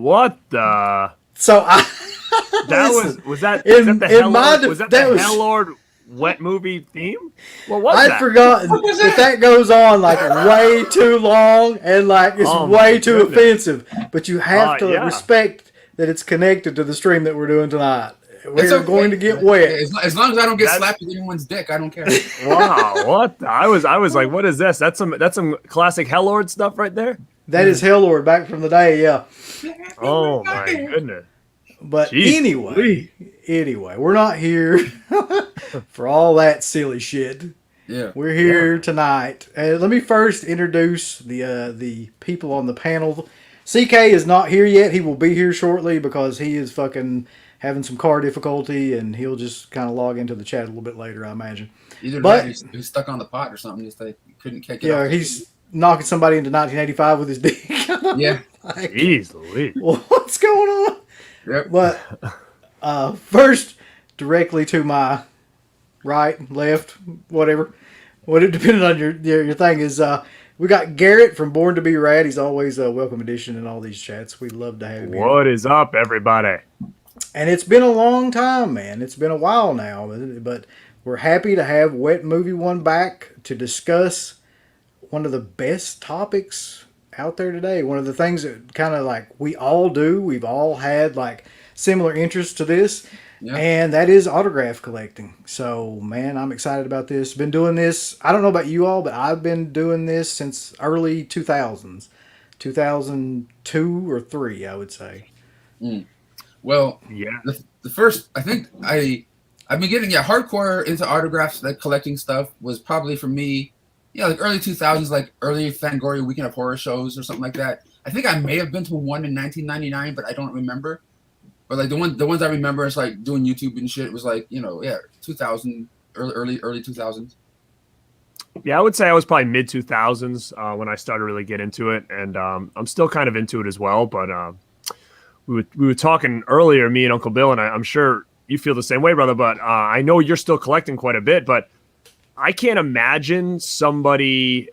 What the? So was that the Hell Lord Wet Movie theme? What was that? I'd forgotten that goes on like way too long and like it's way too offensive. But you have to respect that it's connected to the stream that we're doing tonight. We're going to get wet. As long as I don't get slapped with anyone's dick, I don't care. Wow, what? I was like, what is this? That's some classic Hell Lord stuff right there. That is Hell Lord back from the day, yeah. Oh my goodness. But anyway, we're not here for all that silly shit. Yeah, we're here tonight. Let me first introduce the people on the panel. CK is not here yet. He will be here shortly because he is fucking having some car difficulty, and he'll just kind of log into the chat a little bit later, I imagine. But he's stuck on the pot or something. Just like couldn't kick it. Yeah, he's knocking somebody into 1985 with his dick. Yeah, like, jeez Louise. What's going on? Yep. But first, directly to my right, left, whatever. Depending on your thing is, we got Garrett from Born to Be Rad. He's always a welcome addition in all these chats. We'd love to have him. What is up, everybody? And it's been a long time, man. It's been a while now, but we're happy to have Wetmovie1 back to discuss one of the best topics out there today. One of the things that kind of like we all do. We've all had like similar interests to this, and that is autograph collecting. So, man, I'm excited about this. Been doing this. I don't know about you all, but I've been doing this since early 2000s, 2002 or 3, I would say. Well, yeah. The first, I think I've been getting hardcore into autographs, like collecting stuff, was probably for me. Like early 2000s, like early Fangoria Weekend of Horror shows or something like that. I think I may have been to one in 1999, but I don't remember. But like the ones I remember is like doing YouTube and shit was like 2000, early 2000s. Yeah, I would say I was probably mid 2000s when I started to really get into it, and I'm still kind of into it as well. But we were talking earlier, me and Uncle Bill, and I'm sure you feel the same way, brother. But I know you're still collecting quite a bit, but I can't imagine somebody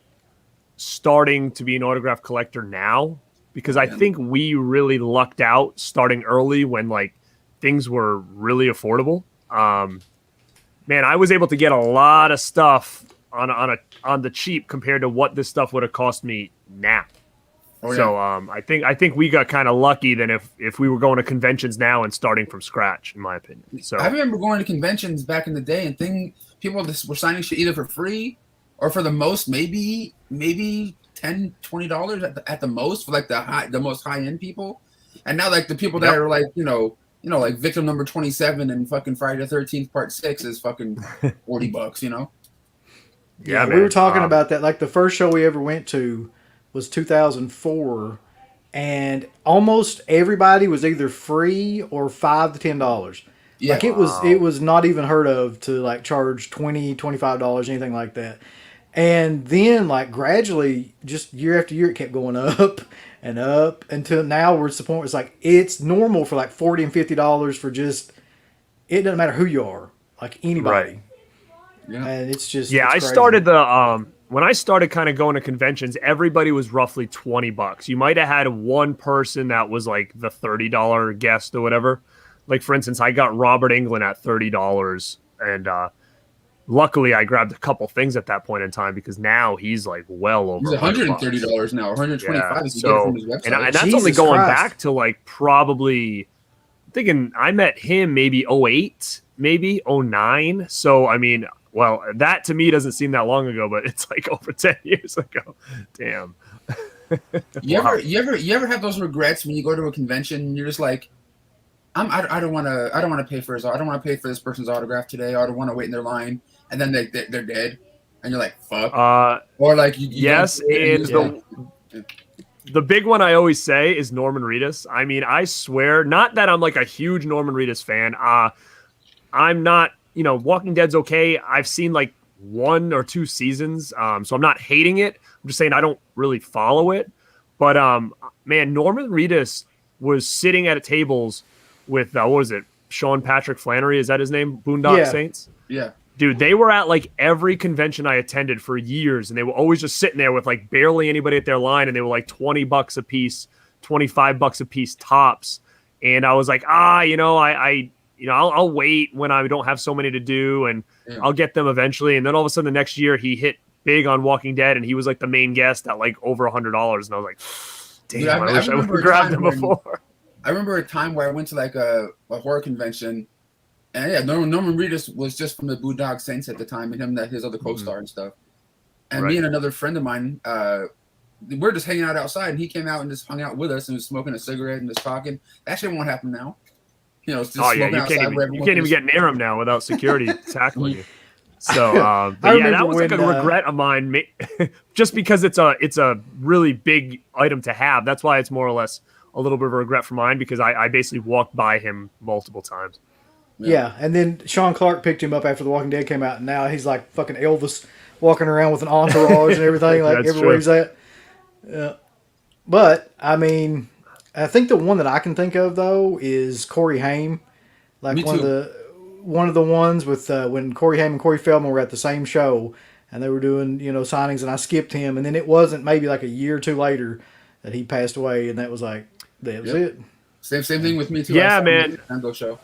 starting to be an autograph collector now, because I think we really lucked out starting early when like things were really affordable. Man, I was able to get a lot of stuff on the cheap compared to what this stuff would have cost me now. So I think we got kind of lucky than if we were going to conventions now and starting from scratch, in my opinion. So I remember going to conventions back in the day and people just were signing shit either for free or for the most maybe $10, $20 at the most for like the most high end people. And now like the people that are like like victim number 27 and fucking Friday the 13th part 6 is fucking $40. Yeah, we were talking about that. Like the first show we ever went to was 2004, and almost everybody was either free or $5 to $10. Yeah, like it was not even heard of to like charge $20, $25, anything like that. And then like gradually, just year after year, it kept going up and up until now we're at the point where it's like it's normal for like $40 and $50 for just, it doesn't matter who you are, like anybody. Right. Yeah, and it's just it's crazy. Started when I started kind of going to conventions, everybody was roughly $20. You might have had one person that was like the $30 guest or whatever. Like for instance, I got Robert Englund at $30, and luckily I grabbed a couple things at that point in time because now he's like well over. He's $130 now, $125. Yeah, so and that's only going back to like probably. I'm thinking I met him maybe 08, maybe 09. So I mean. Well, that to me doesn't seem that long ago, but it's like over 10 years ago. Damn. You ever have those regrets when you go to a convention and you're just like, I don't want to pay for I don't want to pay for this person's autograph today. I don't want to wait in their line, and then they're dead, and you're like, fuck. Or like you yes, and the big one I always say is Norman Reedus. I mean, I swear, not that I'm like a huge Norman Reedus fan. I'm not. Walking Dead's okay. I've seen like 1 or 2 seasons, so I'm not hating it. I'm just saying I don't really follow it. But man, Norman Reedus was sitting at tables with what was it? Sean Patrick Flannery, is that his name? Boondock Saints. Yeah, dude, they were at like every convention I attended for years, and they were always just sitting there with like barely anybody at their line, and they were like $20 a piece $25 a piece tops. And I was like, I'll wait when I don't have so many to do, and I'll get them eventually. And then all of a sudden the next year he hit big on Walking Dead, and he was like the main guest at like over $100. And I was like, damn, Dude, I wish I would have grabbed them before. I remember a time where I went to like a horror convention, and yeah, Norman Reedus was just from the Boondock Saints at the time, and him, that his other co-star and stuff. And me and another friend of mine, we're just hanging out outside, and he came out and just hung out with us and was smoking a cigarette and just talking. That shit won't happen now. You know, it's just you can't even get near him now without security tackling you. So, but yeah, that was like a regret of mine, just because it's a really big item to have. That's why it's more or less a little bit of a regret for mine, because I basically walked by him multiple times. Yeah, and then Sean Clark picked him up after The Walking Dead came out, and now he's like fucking Elvis, walking around with an entourage and everything, like everywhere he's at. But I mean, I think the one that I can think of though is Corey Haim, like one of the ones with when Corey Haim and Corey Feldman were at the same show, and they were doing signings, and I skipped him, and then it wasn't maybe like a year or two later that he passed away, and that was like that was it. Same thing with me too. Yeah, man. Show.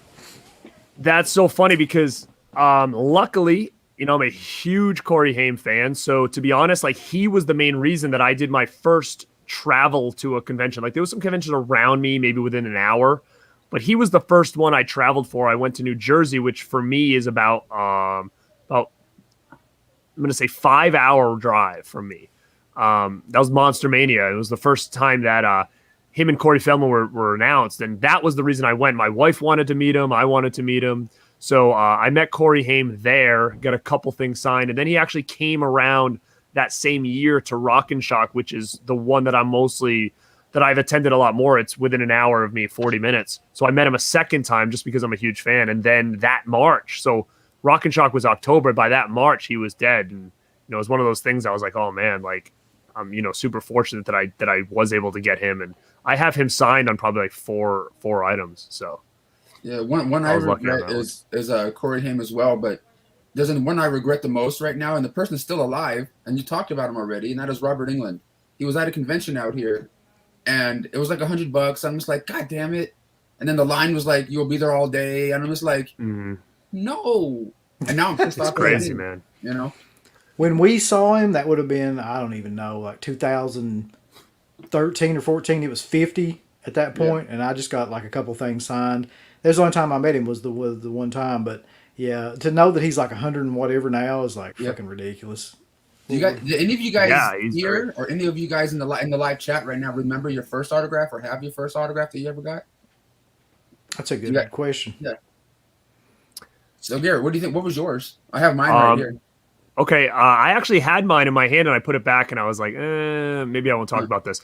That's so funny because luckily, I'm a huge Corey Haim fan. So to be honest, like he was the main reason that I did my first travel to a convention. Like there was some conventions around me, maybe within an hour, but he was the first one I traveled for. I went to New Jersey, which for me is about I'm going to say 5-hour drive from me. That was Monster Mania. It was the first time that him and Corey Feldman were announced, and that was the reason I went. My wife wanted to meet him. I wanted to meet him. So I met Corey Haim there, got a couple things signed, and then he actually came around that same year to Rock and Shock, which is the one that I've attended a lot more. It's within an hour of me, 40 minutes. So I met him a second time just because I'm a huge fan. And then that March, so Rock and Shock was October. By that March, he was dead. And it was one of those things I was like, oh man, like I'm super fortunate that I was able to get him, and I have him signed on probably like four items. So yeah, one I regret is Corey Haim as well, but there's one I regret the most right now, and the person is still alive, and you talked about him already, and that is Robert Englund. He was at a convention out here, and it was like $100. I'm just like, God damn it! And then the line was like, "You'll be there all day," and I'm just like, no. And now I'm pissed off. It's crazy, man. When we saw him, that would have been, I don't even know, like 2013 or 14. It was 50 at that point, and I just got like a couple things signed. That's the only time I met him was the one time, but yeah, to know that he's like 100 and whatever now is like fucking ridiculous. Did any of you guys here, or any of you guys in the live chat right now, remember your first autograph or have your first autograph that you ever got? That's a good question. Yeah. So Garrett, what do you think? What was yours? I have mine right here. Okay, I actually had mine in my hand and I put it back and I was like, maybe I won't talk about this.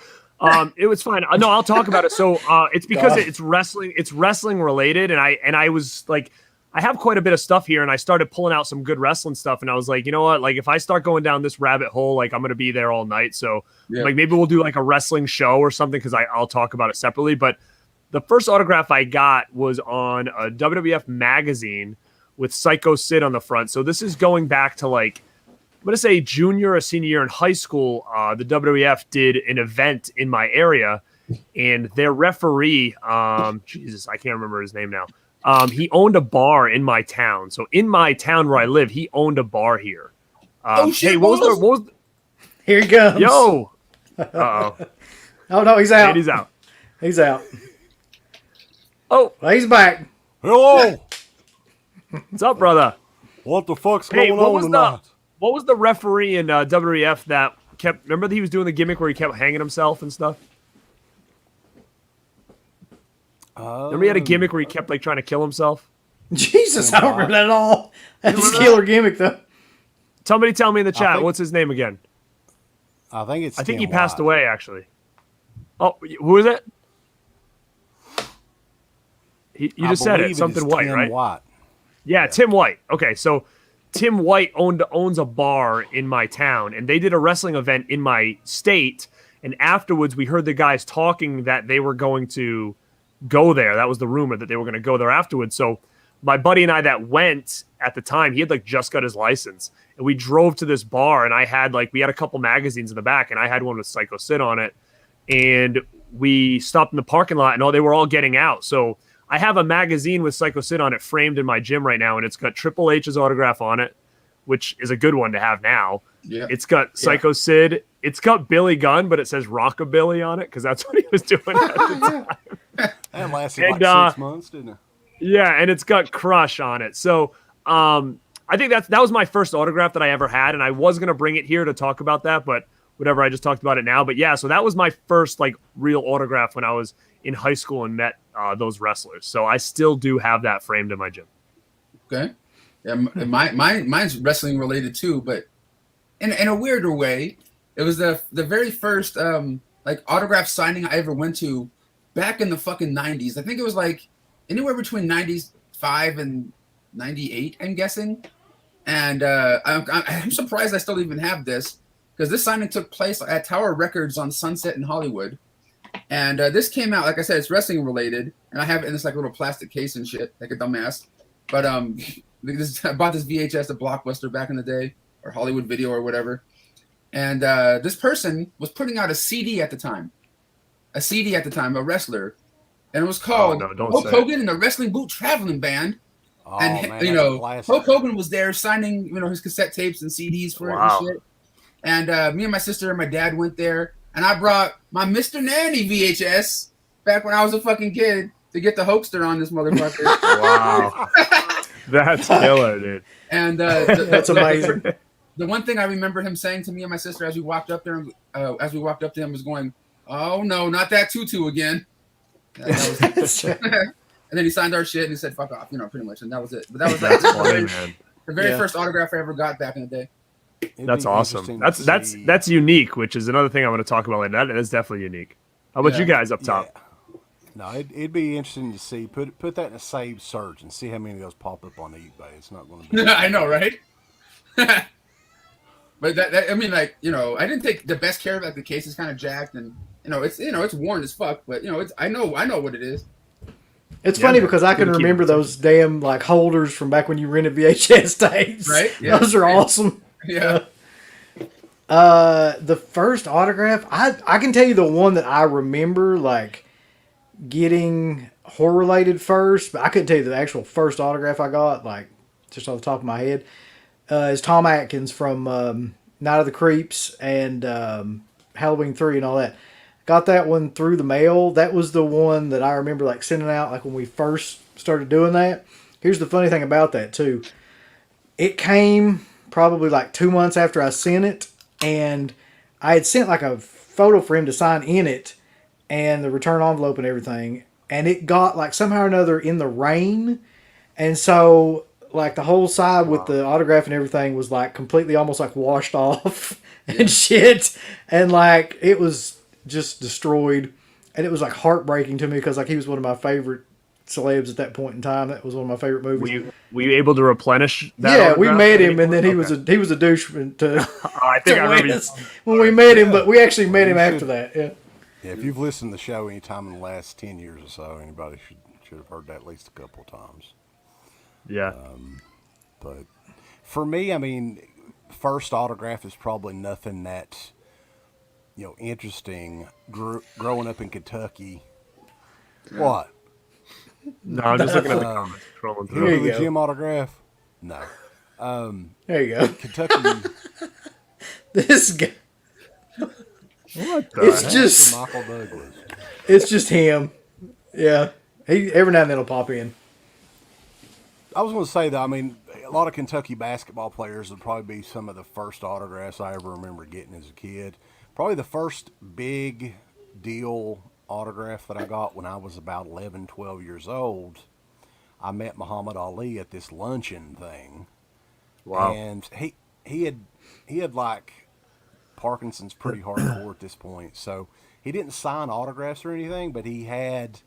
It was fine. No, I'll talk about it. So it's because it's wrestling. It's wrestling related, and I was like, I have quite a bit of stuff here, and I started pulling out some good wrestling stuff, and I was like, you know what? Like if I start going down this rabbit hole, like I'm gonna be there all night. So like maybe we'll do like a wrestling show or something, because I'll talk about it separately. But the first autograph I got was on a WWF magazine with Psycho Sid on the front. So this is going back to like, I'm going to say junior or senior year in high school. The WWF did an event in my area, and their referee, Jesus, I can't remember his name now. He owned a bar in my town. So in my town where I live, he owned a bar here. Shit, hey, what was the Here he comes. Yo. Uh-oh. Oh, no, he's out. He's out. He's out. Oh. Well, he's back. Hello. What's up, brother? What the fuck's going on tonight? What was the referee in WWF that kept? Remember that he was doing the gimmick where he kept hanging himself and stuff. Remember he had a gimmick where he kept like trying to kill himself. Jesus, I don't remember that at all. That's a killer gimmick, though. Somebody tell me in the chat what's his name again. I think he passed away actually. Oh, who is it? You just said it. Something White, right? White. Yeah, Tim White. Okay, so Tim White owns a bar in my town, and they did a wrestling event in my state. And afterwards, we heard the guys talking that they were going to go there. That was the rumor, that they were going to go there afterwards. So my buddy and I that went at the time, he had like just got his license, and we drove to this bar, and we had a couple magazines in the back, and I had one with Psycho Sid on it. And we stopped in the parking lot, and they were all getting out. So I have a magazine with Psycho Sid on it framed in my gym right now, and it's got Triple H's autograph on it, which is a good one to have now. Yeah. It's got Psycho Sid. It's got Billy Gunn, but it says Rockabilly on it because that's what he was doing at the time. That lasted like 6 months, didn't it? Yeah, and it's got Crush on it. So I think that was my first autograph that I ever had, and I was going to bring it here to talk about that, but whatever, I just talked about it now. But yeah, so that was my first like real autograph when I was in high school and met those wrestlers. So I still do have that framed in my gym. Okay. Yeah, mine's wrestling related too, but in a weirder way. It was the very first like autograph signing I ever went to back in the fucking 90s. I think it was like anywhere between 95 and 98, I'm guessing. And I'm surprised I still even have this, because this signing took place at Tower Records on Sunset in Hollywood. And this came out, like I said, it's wrestling related, and I have it in this like little plastic case and shit, like a dumbass. But I bought this VHS at Blockbuster back in the day, or Hollywood Video or whatever. And this person was putting out a CD at the time, a wrestler, and it was called Hulk Hogan and the Wrestling Boot Traveling Band. Oh, And man, you know, that's Hulk Hogan was there signing, you know, his cassette tapes and CDs for it and shit. And me and my sister and my dad went there, and I brought my Mr. Nanny VHS back when I was a fucking kid to get the Hulkster on this motherfucker. Wow, that's killer, dude. And that's amazing. The one thing I remember him saying to me and my sister as we walked up there, to him, was going, "Oh no, not that tutu again." And then he signed our shit and he said, "Fuck off," you know, pretty much, and that was it. But that was like the very first autograph I ever got back in the day. That's awesome. That's unique, which is another thing I want to talk about later. That is definitely unique. How about you guys up top? Yeah. No, it'd be interesting to see. Put that in a saved search and see how many of those pop up on eBay. It's not going to be. I know, right? But that I mean, like, you know, I didn't take the best care of it. Like, the case is kind of jacked, and it's worn as fuck. But I know what it is. It's funny because I can remember those damn like holders from back when you rented VHS tapes. Right? Yeah. Those are awesome. Yeah. The first autograph, I can tell you the one that I remember like getting horror related first, but I couldn't tell you the actual first autograph I got, like just off the top of my head. Is Tom Atkins from Night of the Creeps and Halloween 3 and all that. Got that one through the mail. That was the one that I remember like sending out like when we first started doing that. Here's the funny thing about that too. It came probably like 2 months after I sent it, and I had sent like a photo for him to sign in it and the return envelope and everything, and it got like somehow or another in the rain, and so like the whole side with the autograph and everything was like completely almost like washed off and shit, and like it was just destroyed, and it was like heartbreaking to me because like he was one of my favorite celebs at that point in time. That was one of my favorite movies. Were you able to replenish that? Yeah, we met him, and then he was a douche to I think I remember when we met him, but we actually met him after that. Yeah. Yeah, if you've listened to the show any time in the last 10 years or so, anybody should have heard that at least a couple of times. Yeah. But for me, I mean, first autograph is probably nothing that, interesting. Growing up in Kentucky. What? No, I'm just looking at the comments. Scrolling through. Here you The go. gym autograph? No. There you go. Kentucky. This guy. What the It's heck? just Michael Douglas. it's just him. Yeah. He every now and then he'll pop in. I was going to say, though, I mean, a lot of Kentucky basketball players would probably be some of the first autographs I ever remember getting as a kid. Probably the first big deal autograph that I got when I was about 11, 12 years old. I met Muhammad Ali at this luncheon thing. Wow. And he had like Parkinson's pretty hardcore at this point. So he didn't sign autographs or anything, but he had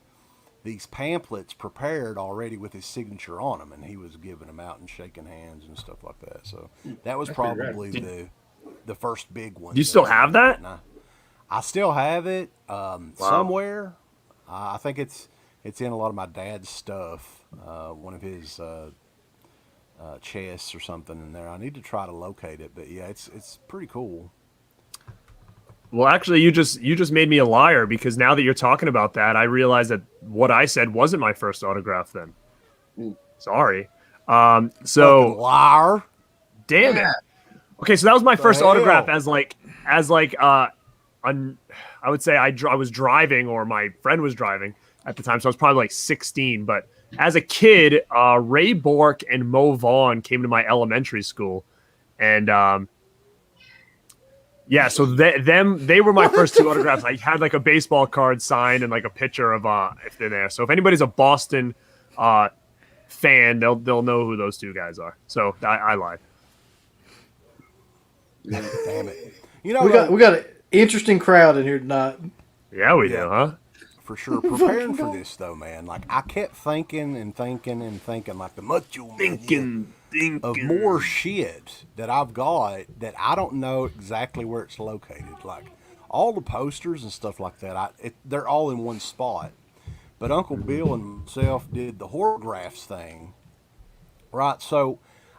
these pamphlets prepared already with his signature on them, and he was giving them out and shaking hands and stuff like that. So that was probably the first big one. Do you still have that? I still have it somewhere. I think it's in a lot of my dad's stuff. One of his chests or something in there. I need to try to locate it, but yeah, it's pretty cool. Well, actually, you just made me a liar because now that you're talking about that, I realize that what I said wasn't my first autograph. Then, sorry. Fucking So liar. damn it. Okay, so that was my first hell? autograph I would say I was driving, or my friend was driving at the time, so I was probably like 16. But as a kid, Ray Bork and Mo Vaughn came to my elementary school, and so they were my first two autographs. I had like a baseball card signed and like a picture of if they're there. So if anybody's a Boston fan, they'll know who those two guys are. So I lied. Damn it. You know, We got an interesting crowd in here tonight. Yeah, we do, huh? for sure. Preparing for this though, man. Like I kept thinking, like the Macho Man of more shit that I've got that I don't know exactly where it's located. Like all the posters and stuff like that, they're all in one spot. But Uncle Bill and myself did the horographs thing, right? So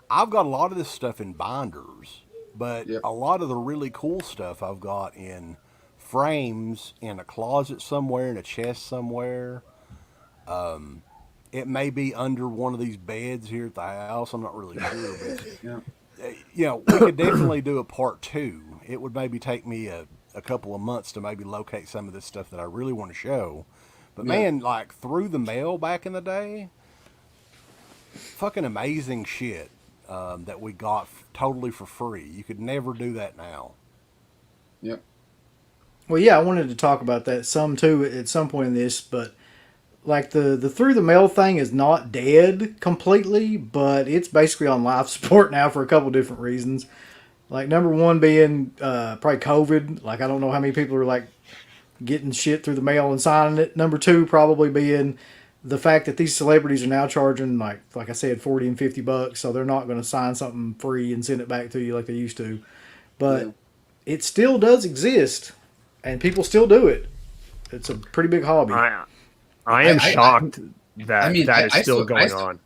I've got a lot of this stuff in binders, but a lot of the really cool stuff I've got in frames in a closet somewhere, in a chest somewhere. It may be under one of these beds here at the house. I'm not really sure, but you know, we could definitely do a part 2. It would maybe take me a couple of months to maybe locate some of this stuff that I really want to show. But man, like through the mail back in the day, fucking amazing shit that we got totally for free. You could never do that now. Yep. Well, yeah, I wanted to talk about that some too at some point in this, but like the through the mail thing is not dead completely, but it's basically on life support now for a couple different reasons. Like number one being probably COVID. Like I don't know how many people are like getting shit through the mail and signing it. Number two probably being the fact that these celebrities are now charging like I said, $40 and $50, so they're not going to sign something free and send it back to you like they used to. But it still does exist, and people still do it. It's a pretty big hobby. I am shocked that is still going on.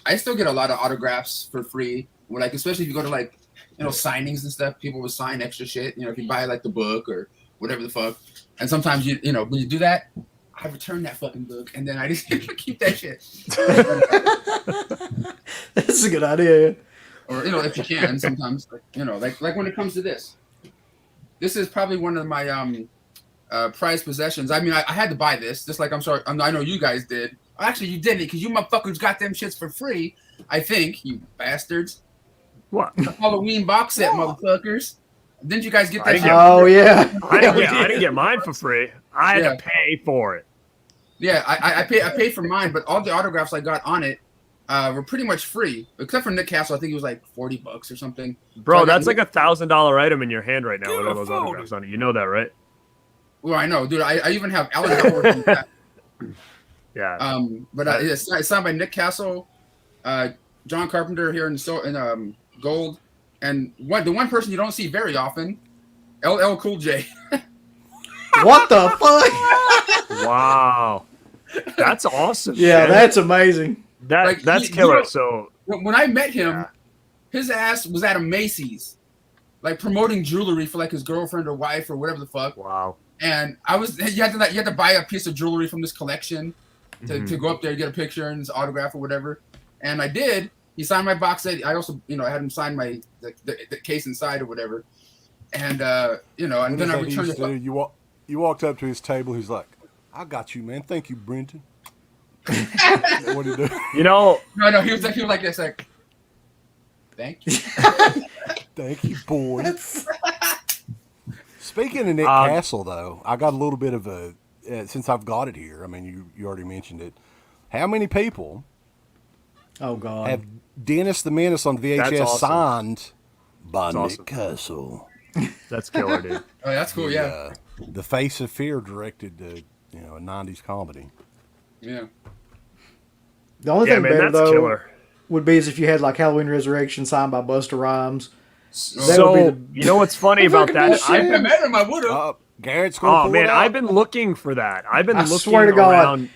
I still get a lot of autographs for free. Like especially if you go to like signings and stuff, people will sign extra shit. If you buy like the book or whatever the fuck. And sometimes when you do that, I return that fucking book and then I just keep that shit. That's a good idea. Or if you can, sometimes like when it comes to this is probably one of my prized possessions. I mean, I had to buy this, just like I know you guys did. Actually, you didn't, because you motherfuckers got them shits for free. I think you bastards. What? The Halloween box set, motherfuckers. Didn't you guys get that? Oh yeah. I didn't get mine for free. I had to pay for it. Yeah, I paid for mine, but all the autographs I got on it were pretty much free, except for Nick Castle. I think it was like $40 or something. Bro, that's like $1,000 item in your hand right now with all those autographs on it. You know that, right? Well, I know, dude. I even have Alan Howard from that. Yeah. But it's signed by Nick Castle, John Carpenter here in gold, and the one person you don't see very often, LL Cool J. What the fuck? Wow. That's awesome. Yeah, man. that's amazing. That's killer. So when I met him, his ass was at a Macy's, like promoting jewelry for like his girlfriend or wife or whatever the fuck. Wow. And you had to buy a piece of jewelry from this collection to go up there and get a picture and his autograph or whatever. And I did. He signed my box set. I also, I had him sign my the case inside or whatever. And and then I returned it. You walked up to his table. He's like, "I got you, man. Thank you, Brenton." What did he do? No. He was like this, like, "Thank you, thank you, boy." Speaking of Nick Castle, though, I got a little bit of a since I've got it here. I mean, you already mentioned it. How many people? Oh God! Have Dennis the Menace on VHS signed by Nick awesome. Castle? That's killer, dude. Oh, that's cool. Yeah. The Face of Fear directed a '90s comedy. Yeah. The only thing better though killer. would be is if you had like Halloween Resurrection signed by Busta Rhymes. So you know what's funny about that? I met him. I would have. Garrett's going. Oh man, I've been looking for that. I've been looking swear to God, around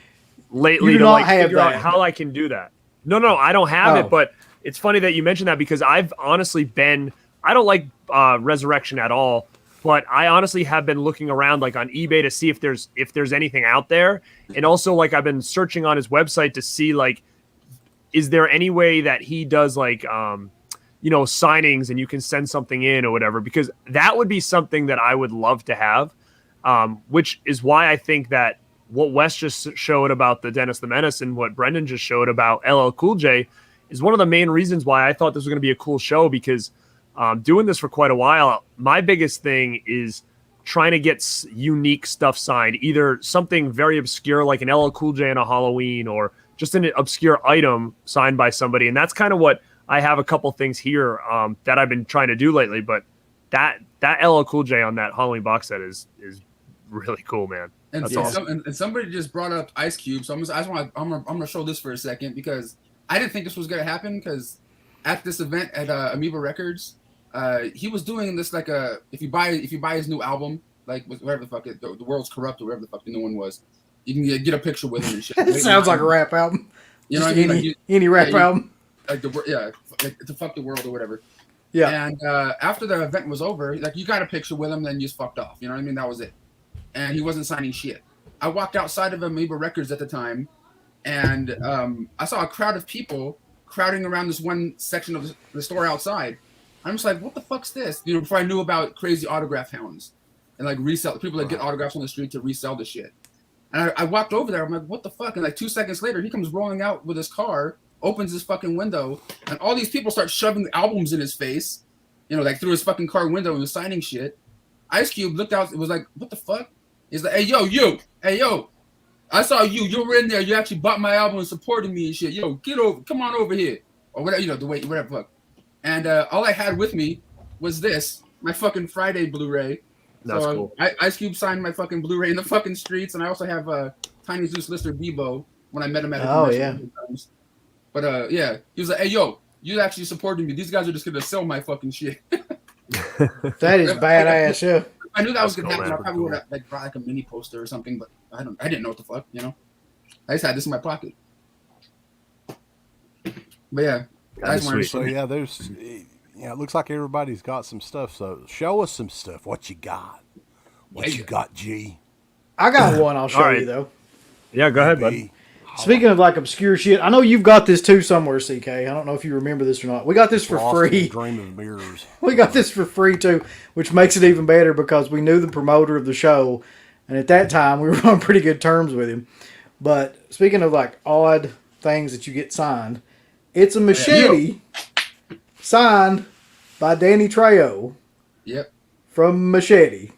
lately to like figure out how I can do that. No, I don't have it. But it's funny that you mentioned that because I've honestly been. I don't like Resurrection at all. but I honestly have been looking around like on eBay to see if there's anything out there. And also like I've been searching on his website to see like, is there any way that he does like, signings and you can send something in or whatever, because that would be something that I would love to have. Which is why I think that what Wes just showed about the Dennis the Menace and what Brendan just showed about LL Cool J is one of the main reasons why I thought this was going to be a cool show, because doing this for quite a while, my biggest thing is trying to get unique stuff signed, either something very obscure like an LL Cool J in a Halloween or just an obscure item signed by somebody. And that's kind of what I have a couple things here that I've been trying to do lately. But that LL Cool J on that Halloween box set is really cool, man. And, that's awesome. And somebody just brought up Ice Cube, so I'm gonna show this for a second, because I didn't think this was gonna happen, because at this event at Amoeba Records, he was doing this like if you buy his new album, like whatever the fuck the World's Corrupt or whatever the fuck the new one was, you can get a picture with him and shit. It sounds like a rap album. You know what I mean? Any rap album. Like like to fuck the world or whatever. Yeah. And after the event was over, like you got a picture with him, then you just fucked off. You know what I mean? That was it. And he wasn't signing shit. I walked outside of Amoeba Records at the time, and I saw a crowd of people crowding around this one section of the store outside. I'm just like, what the fuck's this? You know, before I knew about crazy autograph hounds and like resell people that get autographs on the street to resell the shit. And I walked over there. I'm like, what the fuck? And like 2 seconds later, he comes rolling out with his car, opens his fucking window, and all these people start shoving albums in his face, you know, like through his fucking car window and was signing shit. Ice Cube looked out. It was like, what the fuck? He's like, hey, yo, I saw you. You were in there. You actually bought my album and supported me and shit. Yo, come on over here. Or whatever, you know, whatever fuck. And all I had with me was this, my fucking Friday Blu-ray. That's so cool. Ice Cube signed my fucking Blu-ray in the fucking streets. And I also have Tiny Zeus Lister Bebo when I met him at a convention. But yeah, he was like, hey, yo, you actually supported me. These guys are just going to sell my fucking shit. That is badass, yeah. I knew that was gonna happen. I probably would have like brought like a mini poster or something, but I didn't know what the fuck, you know. I just had this in my pocket. But yeah, That's sweet. So yeah, it looks like everybody's got some stuff. So show us some stuff. What you got? What you got, G? I got one. I'll show you though. Yeah, go ahead, bud. Speaking of like obscure shit, I know you've got this too somewhere, CK. I don't know if you remember this or not. We got this for free. Dream of mirrors. We got this for free too, which makes it even better because we knew the promoter of the show, and at that time we were on pretty good terms with him. But speaking of like odd things that you get signed, it's a machete signed by Danny Trejo. Yep. From Machete,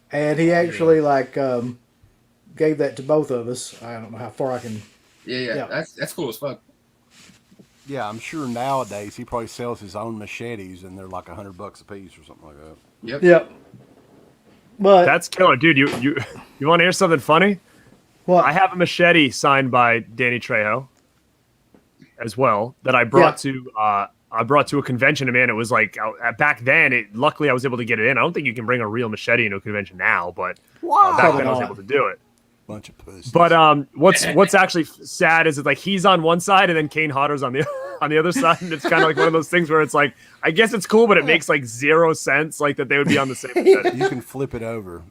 and he actually gave that to both of us. I don't know how far I can. Yeah. That's cool as fuck. Yeah, I'm sure nowadays he probably sells his own machetes, and they're like $100 a piece or something like that. Yep. But that's killer, dude. You want to hear something funny? What? I have a machete signed by Danny Trejo as well that I brought to a convention. And man, it was like back then. Luckily, I was able to get it in. I don't think you can bring a real machete into a convention now, but back then I was able to do it. Bunch of pussies. But what's actually sad is it's like he's on one side and then Kane Hodder's on the other side, and it's kind of like one of those things where it's like I guess it's cool, but it makes like zero sense like that they would be on the same side. You can flip it over.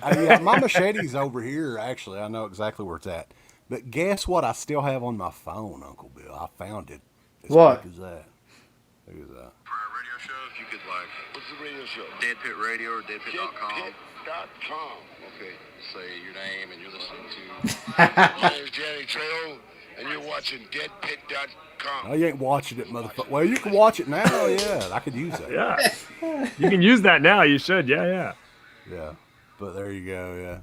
Yeah, my machete's over here. Actually, I know exactly where it's at. But guess what? I still have on my phone, Uncle Bill. I found it. What? Quick as that. Look at that. For a radio show, if you could what's the radio show? Dead Pit Radio or deadpit.com. Deadpit.com. Okay, say your name and you're listening to. My name's Danny Trejo, and you're watching deadpit.com. Oh, you ain't watching it, motherfucker. Well, you can watch it now. Yeah, I could use that. Yeah, you can use that now. You should. Yeah. Yeah, but there you go. Yeah.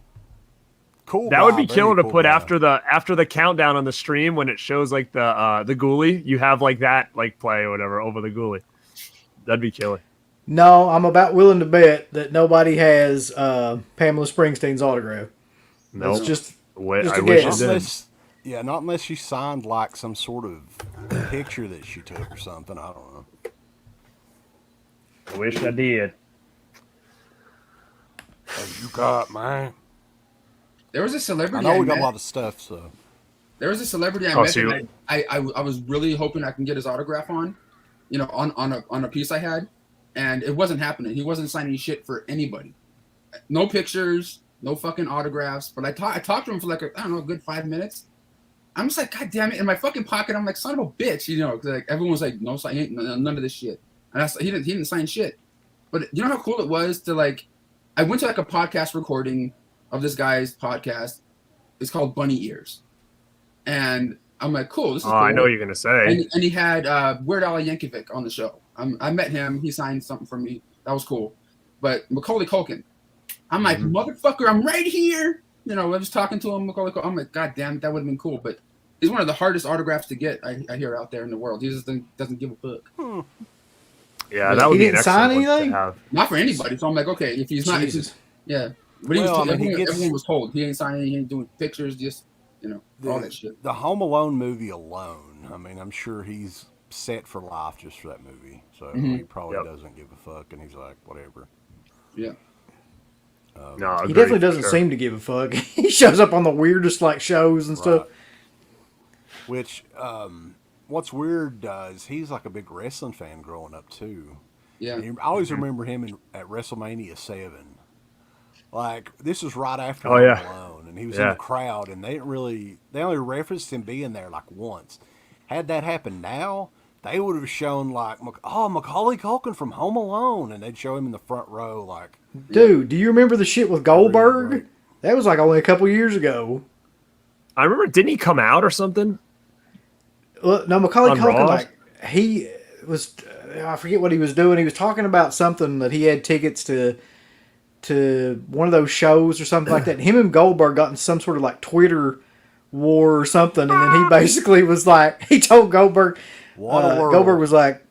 Cool. That would be killer to cool put guy. after the countdown on the stream when it shows like the ghoulie. You have like that like play or whatever over the ghoulie. That'd be killer. No, I'm about willing to bet that nobody has Pamela Springsteen's autograph. No, That's just I a wish it guess. did. Not unless she signed like some sort of picture that she took or something. I don't know. I wish I did. What you got, man? There was a I celebrity. know we got a lot of stuff, so. There was a celebrity I met that I was really hoping I can get his autograph on, you know, on a piece I had, and it wasn't happening. He wasn't signing shit for anybody. No pictures, no fucking autographs. But I talked to him for like, I don't know, a good 5 minutes. I'm just like, God damn it. In my fucking pocket, I'm like, son of a bitch, you know, 'cause like everyone was like, no, none of this shit. And he didn't sign shit. But you know how cool it was to like, I went to like a podcast recording of this guy's podcast. It's called Bunny Ears. And I'm like, cool. This is cool. I know what you're going to say. And he had Weird Al Yankovic on the show. I met him. He signed something for me. That was cool. But Macaulay Culkin, I'm like, motherfucker, I'm right here. You know, I was talking to him. Macaulay Culkin. I'm like, God damn it, that would have been cool. But he's one of the hardest autographs to get, I hear, out there in the world. He just doesn't give a fuck. Yeah, that would be an sign excellent one anything? to have. Not for anybody. So I'm like, okay, if he's not, yeah. But everyone was told he ain't signing, he ain't doing pictures, just, you know, all that shit. The Home Alone movie alone, I mean, I'm sure he's set for life just for that movie. So he probably doesn't give a fuck, and he's like, whatever. Yeah. No, he definitely doesn't seem to give a fuck. He shows up on the weirdest like shows and stuff. Which, what's weird is he's like a big wrestling fan growing up too. Yeah. And I always remember him at WrestleMania 7. Like, this was right after Home Alone, and he was in the crowd, and they only referenced him being there like once. Had that happened now, they would have shown like, Macaulay Culkin from Home Alone, and they'd show him in the front row. Like, dude, do you remember the shit with Goldberg? Right. That was like only a couple years ago. I remember, didn't he come out or something? Well, no, Macaulay Culkin, like, he was, I forget what he was doing. He was talking about something that he had tickets to one of those shows or something like that. And him and Goldberg got in some sort of like Twitter war or something. And then he basically was like, he told Goldberg, Goldberg was like,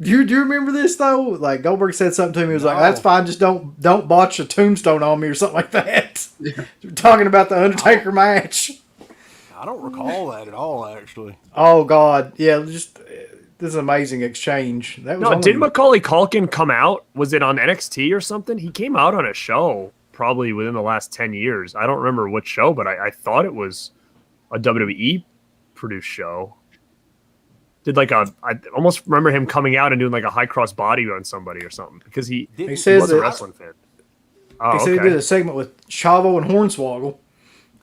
do you remember this though? Like, Goldberg said something to him. He was like, that's fine. Just don't botch a tombstone on me or something like that. Yeah. Talking about the Undertaker match. I don't recall that at all, actually. Oh God. Yeah. Just, this is an amazing exchange. That was did Macaulay Culkin come out? Was it on NXT or something? He came out on a show probably within the last 10 years. I don't remember which show, but I thought it was a WWE produced show. I almost remember him coming out and doing like a high cross body on somebody or something because he was a wrestling fan. He said he did a segment with Chavo and Hornswoggle.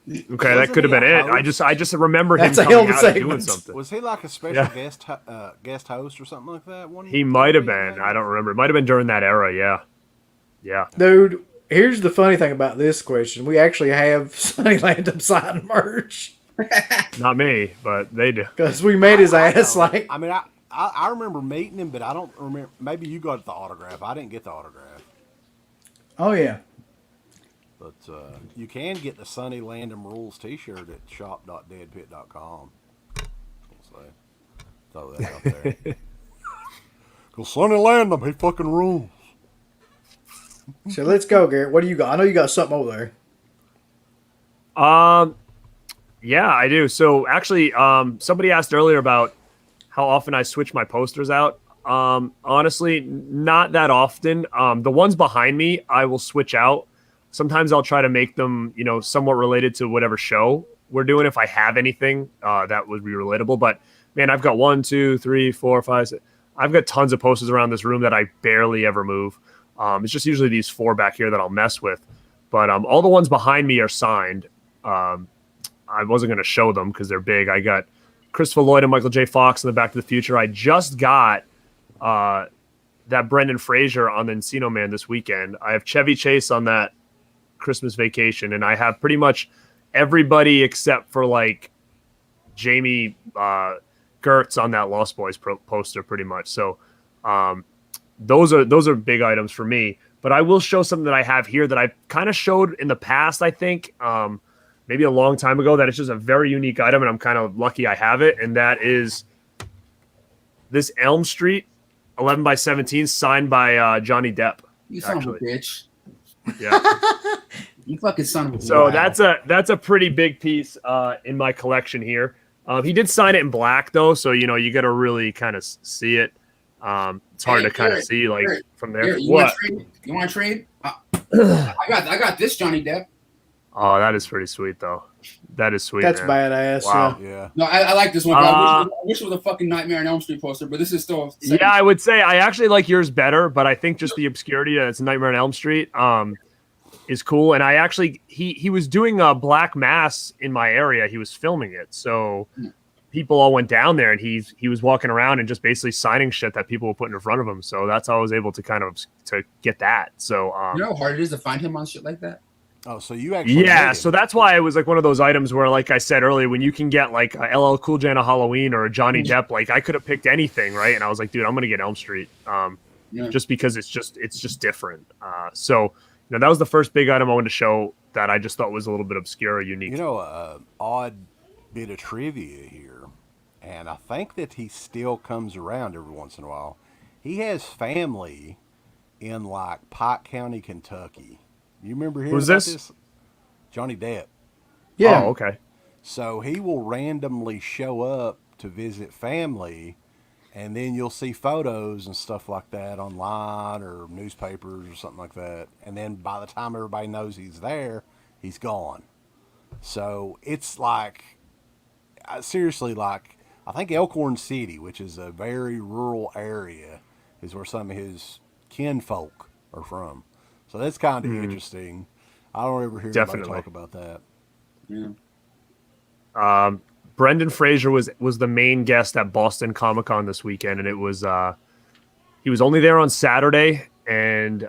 Okay, that could have been it. I just remember him coming out and doing something. Was he like a special guest host or something like that? He might have been. I don't remember. It might have been during that era. Yeah. Dude, here's the funny thing about this question. We actually have Sonny Landham signed merch. Not me, but they do. Because we made his ass like. I mean, I remember meeting him, but I don't remember. Maybe you got the autograph. I didn't get the autograph. Oh yeah. But you can get the Sonny Landham Rules T-shirt at shop.deadpit.com. So throw that out there. Because Sonny Landham, he fucking rules. So let's go, Garrett. What do you got? I know you got something over there. Yeah, I do. So actually, somebody asked earlier about how often I switch my posters out. Honestly, not that often. The ones behind me, I will switch out. Sometimes I'll try to make them, somewhat related to whatever show we're doing if I have anything that would be relatable. But man, I've got 1, 2, 3, 4, 5, 6. I've got tons of posters around this room that I barely ever move. It's just usually these 4 back here that I'll mess with. But all the ones behind me are signed. I wasn't going to show them because they're big. I got Christopher Lloyd and Michael J. Fox in the Back to the Future. I just got that Brendan Fraser on the Encino Man this weekend. I have Chevy Chase on that Christmas Vacation, and I have pretty much everybody except for like Jamie Gertz on that Lost Boys poster pretty much. So those are big items for me. But I will show something that I have here that I kind of showed in the past, I think, maybe a long time ago, that it's just a very unique item, and I'm kind of lucky I have it, and that is this Elm Street 11x17 signed by Johnny Depp. You son of a bitch. Yeah. You fucking son of a bitch. So that's a pretty big piece in my collection here. He did sign it in black though, so you got to really kind of see it. It's hard to kind of see like from there. You want to trade? I got this Johnny Depp. Oh, that is pretty sweet though. That is sweet. That's man. badass. Wow. Yeah. No, I like this one. But I wish it was a fucking Nightmare on Elm Street poster, but this is still. Yeah, I would say I actually like yours better, but I think just the obscurity that it's Nightmare on Elm Street is cool. And I actually he was doing a Black Mass in my area. He was filming it, so people all went down there, and he was walking around and just basically signing shit that people were putting in front of him. So that's how I was able to kind of to get that. So you know how hard it is to find him on shit like that. Oh, so you actually yeah, so that's why it was like one of those items where, like I said earlier, when you can get like a LL Cool J on a Halloween or a Johnny Depp, like I could have picked anything, right? And I was like, dude, I'm gonna get Elm Street, just because it's just different. So that was the first big item I wanted to show that I just thought was a little bit obscure or unique. You know, odd bit of trivia here, and I think that he still comes around every once in a while. He has family in like Pike County, Kentucky. You remember hearing Who's about this? Johnny Depp. Yeah. Oh, okay. So he will randomly show up to visit family, and then you'll see photos and stuff like that online or newspapers or something like that. And then by the time everybody knows he's there, he's gone. So it's like, seriously, like, I think Elkhorn City, which is a very rural area, is where some of his kinfolk are from. So that's kind of interesting. I don't ever hear anybody talk about that. Yeah. Brendan Fraser was the main guest at Boston Comic Con this weekend, and it was he was only there on Saturday, and you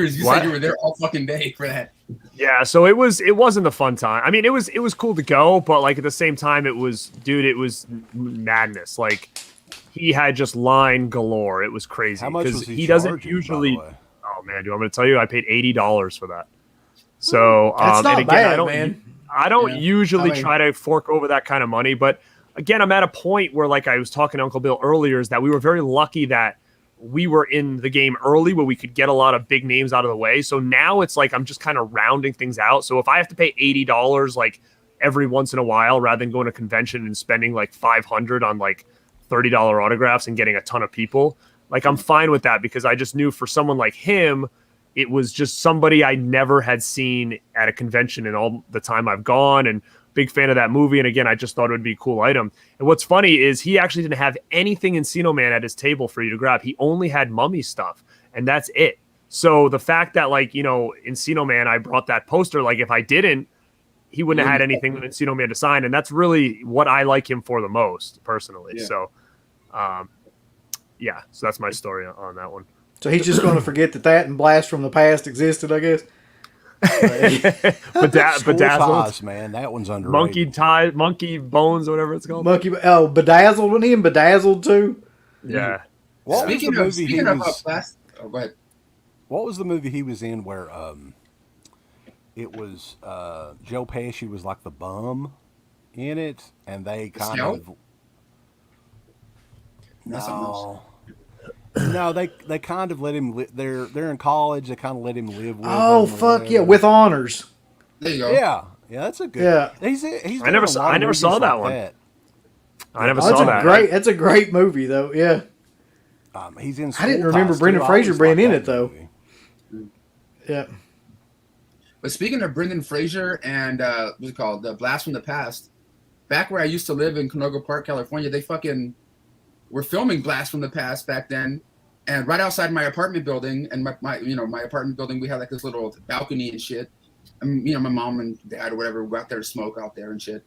said you were there all fucking day for that. Yeah, so it wasn't the fun time. I mean, it was cool to go, but like at the same time, it was madness. Like he had just line galore. It was crazy. How much was he doesn't charging, usually. by the way? Oh man, do you want me to tell you? I paid $80 for that. So That's not and again, bad, man. I don't usually try to fork over that kind of money, but again, I'm at a point where, like I was talking to Uncle Bill earlier, is that we were very lucky that we were in the game early where we could get a lot of big names out of the way. So now it's like I'm just kind of rounding things out. So if I have to pay $80 like every once in a while rather than going to a convention and spending like $500 on like $30 autographs and getting a ton of people, like I'm fine with that, because I just knew for someone like him, it was just somebody I never had seen at a convention in all the time I've gone, and big fan of that movie. And again, I just thought it would be a cool item. And what's funny is he actually didn't have anything Encino Man at his table for you to grab. He only had Mummy stuff, and that's it. So the fact that, like, Encino Man, I brought that poster, like if I didn't, he wouldn't have had anything with Encino Man to sign. And that's really what I like him for the most personally. Yeah. So, so that's my story on that one. So he's just going to forget that and Blast from the Past existed, I guess. Bedazzled, man, that one's underrated. Monkey Bones, or whatever it's called. Bedazzled, wasn't he in Bedazzled too? Yeah. Speaking of Blast, go ahead. What was the movie he was in where it was Joe Pesci was like the bum in it, and they kind of No, they kind of let him. They're in college. They kind of let him live with. Oh fuck yeah, with honors. There you go. Yeah, that's a good. Yeah, he's. I never saw that one. I never saw that. That's a great movie though. Yeah. He's in. I didn't remember Brendan Fraser being in it though. Yeah. But speaking of Brendan Fraser and what's it called, the Blast from the Past, back where I used to live in Canoga Park, California, they fucking were filming Blast from the Past back then, and right outside my apartment building, and my apartment building, we had like this little balcony and shit. And my mom and dad or whatever would go out there to smoke out there and shit.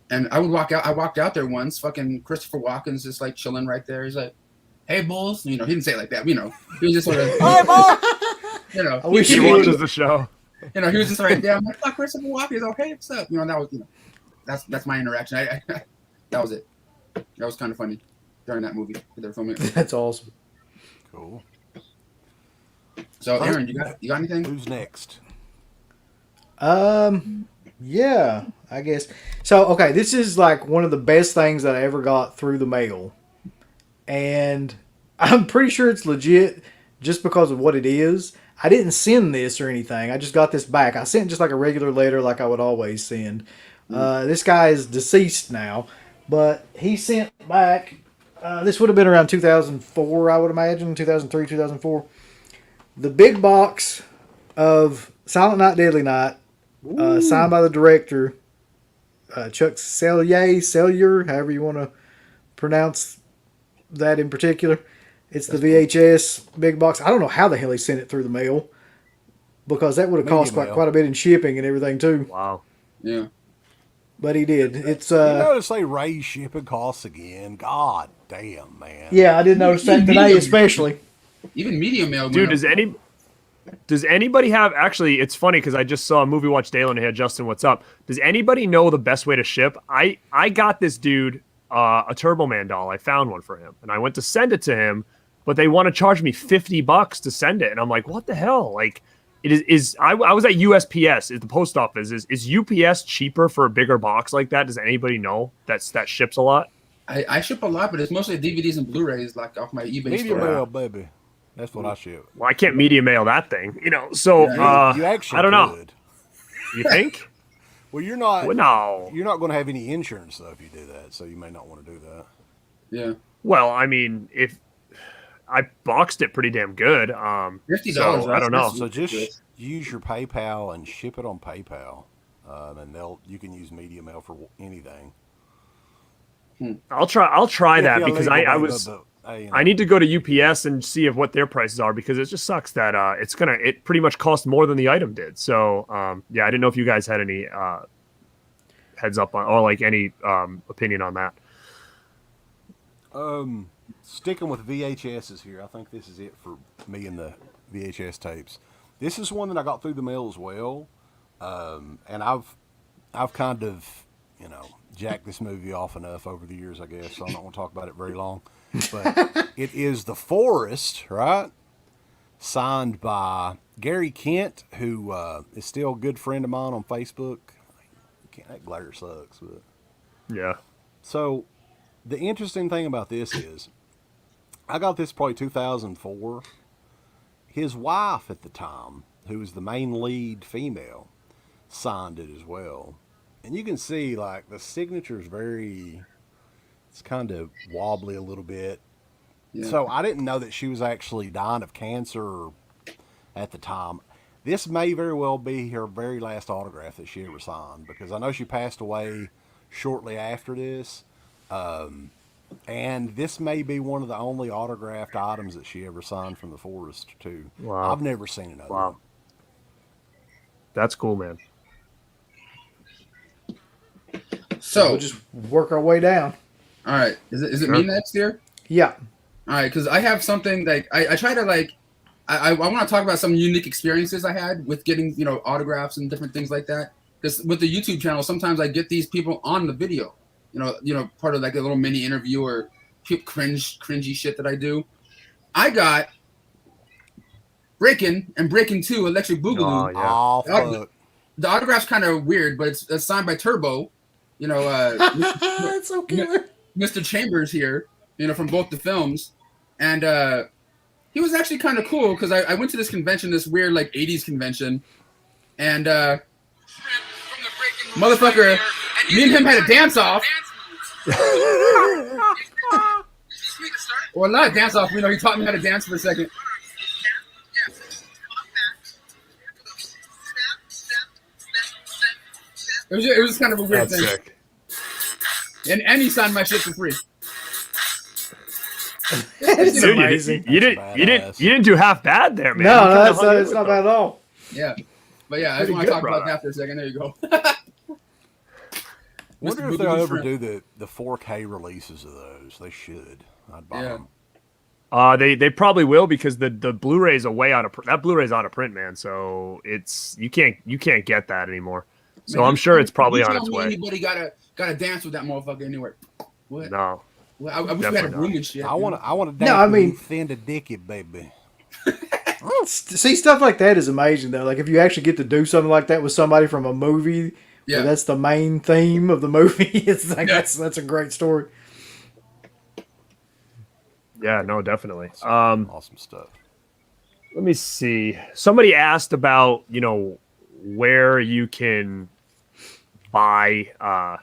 And I would walk out. I walked out there once. Fucking Christopher Walken's just like chilling right there. He's like, "Hey, bulls." He didn't say it like that. He was just sort of. Hey, bulls. I wish he watches the show. He was just right there. I'm like, "Fuck, Christopher Walken." He's like, "Hey, what's up?" That was that's my interaction. That was it. That was kind of funny during that movie. They were filming it. That's awesome. Cool. So, Aaron, you got anything? Who's next? Yeah, I guess. So, okay, this is like one of the best things that I ever got through the mail. And I'm pretty sure it's legit just because of what it is. I didn't send this or anything. I just got this back. I sent just like a regular letter like I would always send. This guy is deceased now, but he sent back, this would have been around 2004, I would imagine, 2003, 2004. The big box of Silent Night, Deadly Night signed by the director, Chuck Sellier, however you want to pronounce that in particular. It's the VHS big box. I don't know how the hell he sent it through the mail, because that would have cost quite a bit in shipping and everything too. Wow. Yeah. But he did. It's You notice they raise shipping costs again. God damn, man. Yeah, I did notice that today, especially. Even medium mail. Dude, does anybody have, actually, it's funny because I just saw a Movie Watch Daily and I had Justin, what's up? Does anybody know the best way to ship? I got this dude a Turbo Man doll. I found one for him and I went to send it to him, but they want to charge me $50 to send it. And I'm like, what the hell? Like, I was at USPS, at the post office. Is UPS cheaper for a bigger box like that? Does anybody know that ships a lot? I ship a lot, but it's mostly DVDs and Blu-rays, like off my eBay Medium store. mail, baby. That's what I ship. Well, I can't media mail that thing, So You actually I don't know. could. You think? Well, you're not. Well, no. You're not going to have any insurance though if you do that, so you may not want to do that. Yeah. Well, I mean, if I boxed it pretty damn good, $50. so, I don't know. So just use your PayPal and ship it on PayPal, and you can use media mail for anything. I'll try that because I need to go to UPS and see what their prices are, because it just sucks that it pretty much cost more than the item did. So I didn't know if you guys had any heads up on, or like any opinion on that. Sticking with VHSs here, I think this is it for me and the VHS tapes. This is one that I got through the mail as well, and I've kind of jacked this movie off enough over the years, I guess. So I don't want to talk about it very long. But it is The Forest, right? Signed by Gary Kent, who is still a good friend of mine on Facebook. That glare sucks, but yeah. So the interesting thing about this is, I got this probably 2004. His wife at the time, who was the main lead female, signed it as well. And you can see, like, the signature is it's kind of wobbly a little bit. Yeah. So I didn't know that she was actually dying of cancer at the time. This may very well be her very last autograph that she ever signed, because I know she passed away shortly after this. And this may be one of the only autographed items that she ever signed from The Forest, too. Wow. I've never seen another one. That's cool, man. So we'll just work our way down. All right. Is it me next here? Yeah. All right, because I have something like I try to like I want to talk about some unique experiences I had with getting autographs and different things like that. Because with the YouTube channel, sometimes I get these people on the video, part of like a little mini interview or cringy shit that I do. I got Breakin' and Breakin' 2 Electric Boogaloo. Oh, yeah. Fuck. The autograph's kind of weird, but it's signed by Turbo. That's so killer. Mr. Chambers here, from both the films. And he was actually kind of cool because I went to this convention, this weird like 80s convention. And motherfucker, me and him had a dance off. Well, not a dance off. He taught me how to dance for a second. It was kind of a weird thing. Sick. And he signed my shit for free. It's amazing. You didn't do half bad there, man. No, that's not bad at all. Yeah, but yeah, I just want to talk about that for a second. There you go. Wonder if they'll ever do the 4K releases of those. They should. I'd buy them. They probably will, because the Blu-rays are way out of that Blu-ray's out of print, man. So you can't get that anymore. So man, I'm sure it's probably on its way. Anybody gotta dance with that motherfucker anywhere? What? No. Well, I wish we had a room and shit. I want to dance with thin to dicky, baby. See, stuff like that is amazing, though. Like, if you actually get to do something like that with somebody from a movie, where that's the main theme of the movie, it's like that's a great story. Yeah, no, definitely. Awesome stuff. Let me see. Somebody asked about, where you can buy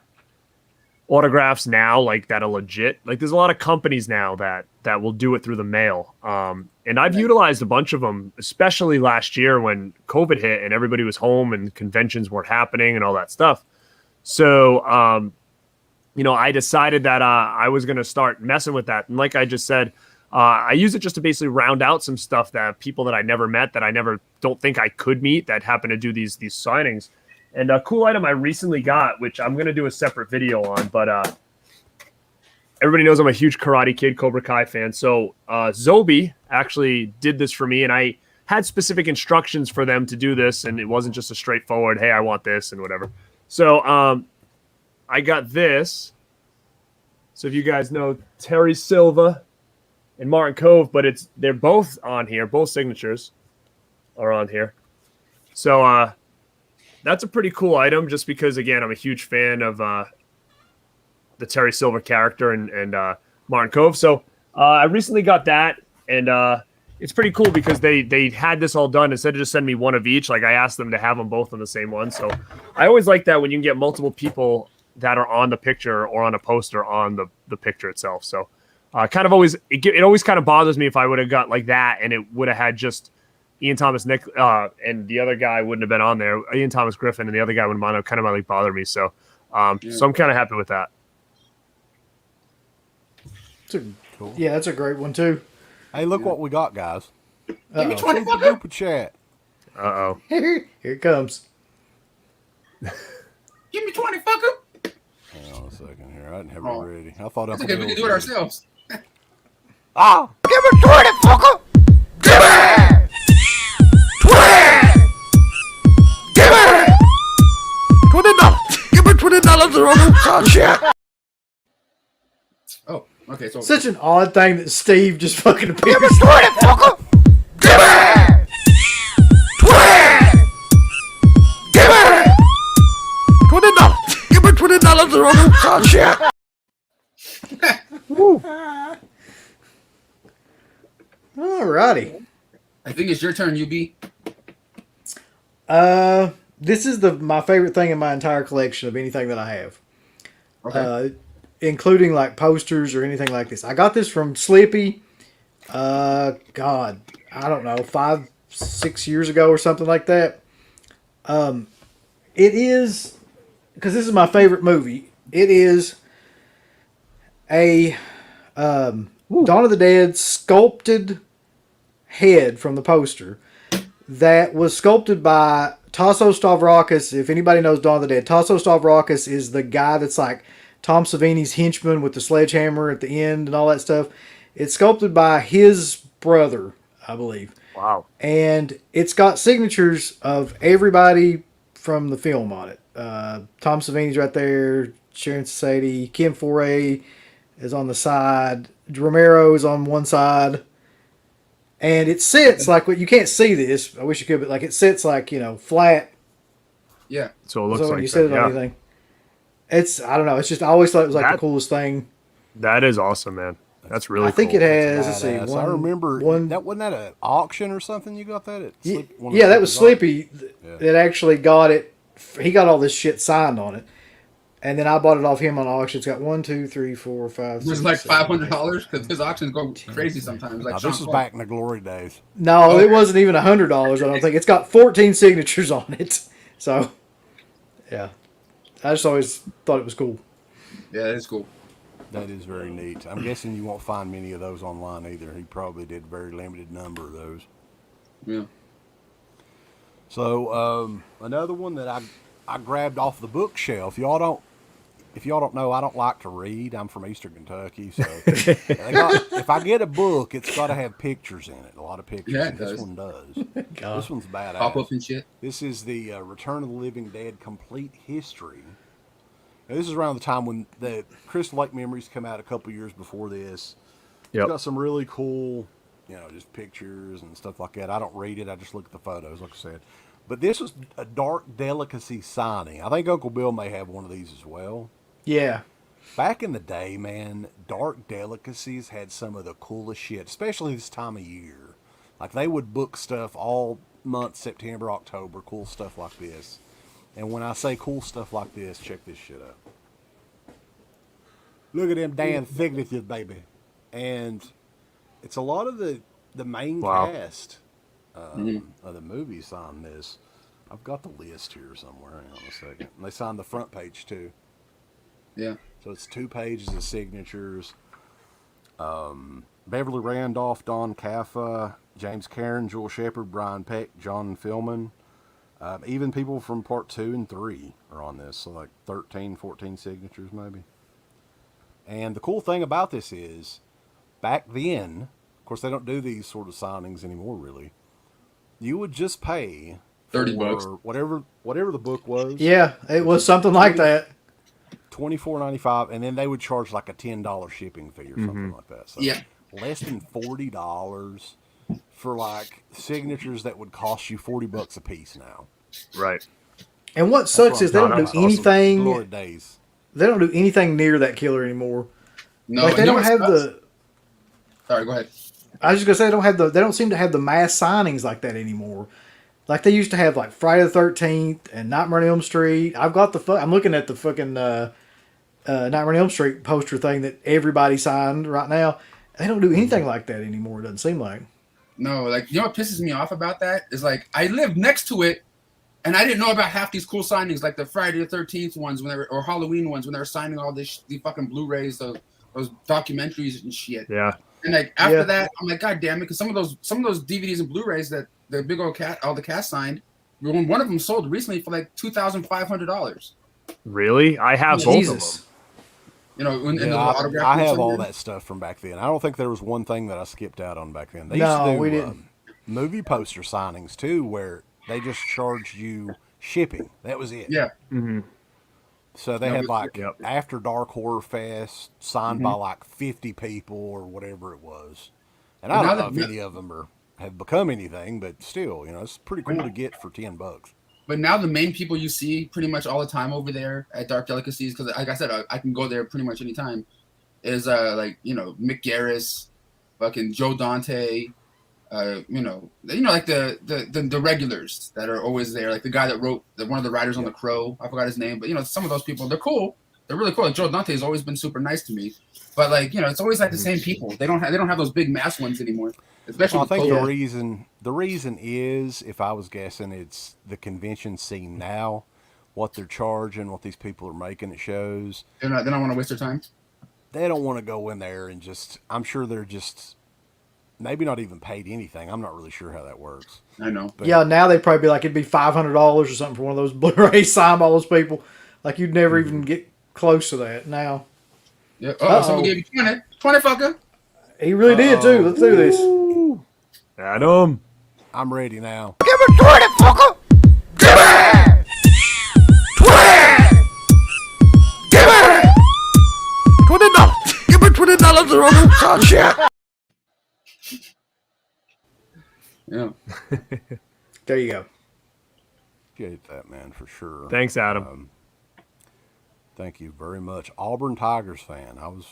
autographs now like that are legit. Like there's a lot of companies now that will do it through the mail. And I've utilized a bunch of them, especially last year when COVID hit and everybody was home and conventions weren't happening and all that stuff. So, I decided that I was going to start messing with that. And like I just said, I use it just to basically round out some stuff that people that I never met, that I never don't think I could meet, that happen to do these signings. And a cool item I recently got, which I'm going to do a separate video on, but everybody knows I'm a huge Karate Kid Cobra Kai fan. So Zobi actually did this for me, and I had specific instructions for them to do this, and it wasn't just a straightforward, hey, I want this and whatever. So I got this. So if you guys know Terry Silva and Martin Cove, but they're both on here. Both signatures are on here. So that's a pretty cool item, just because, again, I'm a huge fan of the Terry Silver character and Martin Cove. So I recently got that, and it's pretty cool because they had this all done. Instead of just sending me one of each, like I asked them to have them both on the same one. So I always like that when you can get multiple people that are on the picture or on a poster on the picture itself. So kind of always, it always kind of bothers me if I would have got like that and it would have had just Ian Thomas Nick and the other guy wouldn't have been on there. Ian Thomas Griffin and the other guy wouldn't have kind of like bother me. So so I'm kind of happy with that. Cool. Yeah, that's a great one too. Hey, look what we got, guys. Give me 20 fucker. Super chat. Uh-oh. Here it comes. Give me 20 fucker. Hang on a second here. I didn't have it ready. I thought That's okay. We can do it ourselves. Ah! Give me 20, fucker! Give me! 20! Give me! $20! Give me $20 or I'll shit! Oh, okay. So Such an odd thing that Steve just fucking appears. Give me 20, fucker! Give me! 20! Give me! $20! Give me $20 or I'll shit! Alrighty. I think it's your turn, UB. This is my favorite thing in my entire collection of anything that I have. Okay. Including like posters or anything like this. I got this from Slippy. God, I don't know, 5-6 years ago or something like that. It is, because this is my favorite movie. It is a Dawn of the Dead sculpted head from the poster that was sculpted by Tasso Stavrakis. If anybody knows Dawn of the Dead, Tasso Stavrakis is the guy that's like Tom Savini's henchman with the sledgehammer at the end and all that stuff. It's sculpted by his brother, I believe. Wow. And it's got signatures of everybody from the film on it. Tom Savini's right there, Sharon Sadie, Ken Foray is on the side, Romero is on one side. And it sits like, you can't see this, I wish you could, but like it sits like, flat. Yeah. So it looks So when like you sit it that, on anything. It's, I don't know, it's just, I always thought it was like the coolest thing. That is awesome, man. That's really cool. I think it has, let's see. Badass. I remember that wasn't that an auction or something you got that at? Yeah, that was Slippy that actually got it. He got all this shit signed on it. And then I bought it off him on auction. It's got 1, 2, 3, 4, 5, 6. It was like $500 because his auctions go crazy sometimes. Like this was back in the glory days. No, it wasn't even $100. I don't think. It's got 14 signatures on it. So, yeah, I just always thought it was cool. Yeah, it's cool. That is very neat. I'm guessing you won't find many of those online either. He probably did a very limited number of those. Yeah. So another one that I grabbed off the bookshelf. If y'all don't know, I don't like to read. I'm from Eastern Kentucky, so if I get a book, it's got to have pictures in it. A lot of pictures. Yeah, and this one does. This one's badass. Pop up and shit. This is the Return of the Living Dead Complete History. Now, this is around the time when the Crystal Lake Memories come out a couple years before this. Yep. It's got some really cool, just pictures and stuff like that. I don't read it. I just look at the photos, like I said. But this was a Dark Delicacy signing. I think Uncle Bill may have one of these as well. Yeah. Back in the day, man, Dark Delicacies had some of the coolest shit, especially this time of year. Like, they would book stuff all month, September, October, cool stuff like this. And when I say cool stuff like this, check this shit out. Look at them damn signatures, baby. And it's a lot of the main cast of the movie signed this. I've got the list here somewhere. Hang on a second. And they signed the front page too. Yeah. So it's 2 pages of signatures. Beverly Randolph, Don Caffa, James Cairn, Joel Shepard, Brian Peck, John Feldman. Even people from part 2 and 3 are on this. So like 13, 14 signatures maybe. And the cool thing about this is, back then, of course they don't do these sort of signings anymore really. You would just pay $30, whatever the book was. Yeah, it was something like that. $24.95, and then they would charge like a $10 shipping fee or something like that. So Yeah. less than $40 for like signatures that would cost you $40 a piece now. Right. And what sucks is they don't do anything. Glory days. They don't do anything near that killer anymore. No, Like they don't have the. Sorry, go ahead. I was just gonna say they don't seem to have the mass signings like that anymore. Like they used to have like Friday the 13th and Nightmare on Elm Street. I'm looking at the fucking Nightmare on Elm Street poster thing that everybody signed right now. They don't do anything like that anymore. It doesn't seem like. No, like, you know what pisses me off about that is, like, I lived next to it, and I didn't know about half these cool signings, like the Friday the 13th ones or Halloween ones when they were signing all the fucking Blu-rays, those documentaries and shit. Yeah. And like after that, I'm like, God damn it, because some of those DVDs and Blu-rays that the big old all the cast signed, one of them sold recently for like $2,500. Really? I have both of them. You know, in the autograph. I have all that stuff from back then. I don't think there was one thing that I skipped out on back then. They used to do we didn't. Movie poster signings too, where they just charged you shipping. That was it. Yeah. Mm-hmm. So they had like After Dark Horror Fest signed by like 50 people or whatever it was. And I don't know if any of them have become anything, but still, you know, it's pretty cool to get for $10. But now the main people you see pretty much all the time over there at Dark Delicacies, because like I said, I can go there pretty much anytime, is like, you know, Mick Garris, fucking Joe Dante, you know, like the regulars that are always there, like the guy that wrote one of the writers on The Crow. I forgot his name, but you know, some of those people, they're cool. They're really cool. Like Joe Dante has always been super nice to me, but like, you know, it's always like the same people. They don't have those big mass ones anymore. Especially I think the reason is, if I was guessing, it's the convention scene now, what they're charging, what these people are making at shows. They don't want to waste their time. They don't want to go in there and I'm sure they're just maybe not even paid anything. I'm not really sure how that works. I know. But yeah, now they'd probably be like, it'd be $500 or something for one of those Blu-ray signed by those people. Like you'd never even get close to that now. Yeah. Someone gave you 20 fucker. He really did too. Let's do this. Adam. I'm ready now. Give me 20, fucker! Give me! 20! Give me! $20! Give me $20 or I'm gonna shit! Yeah. There you go. Appreciate that, man, for sure. Thanks, Adam. Thank you very much. Auburn Tigers fan. I was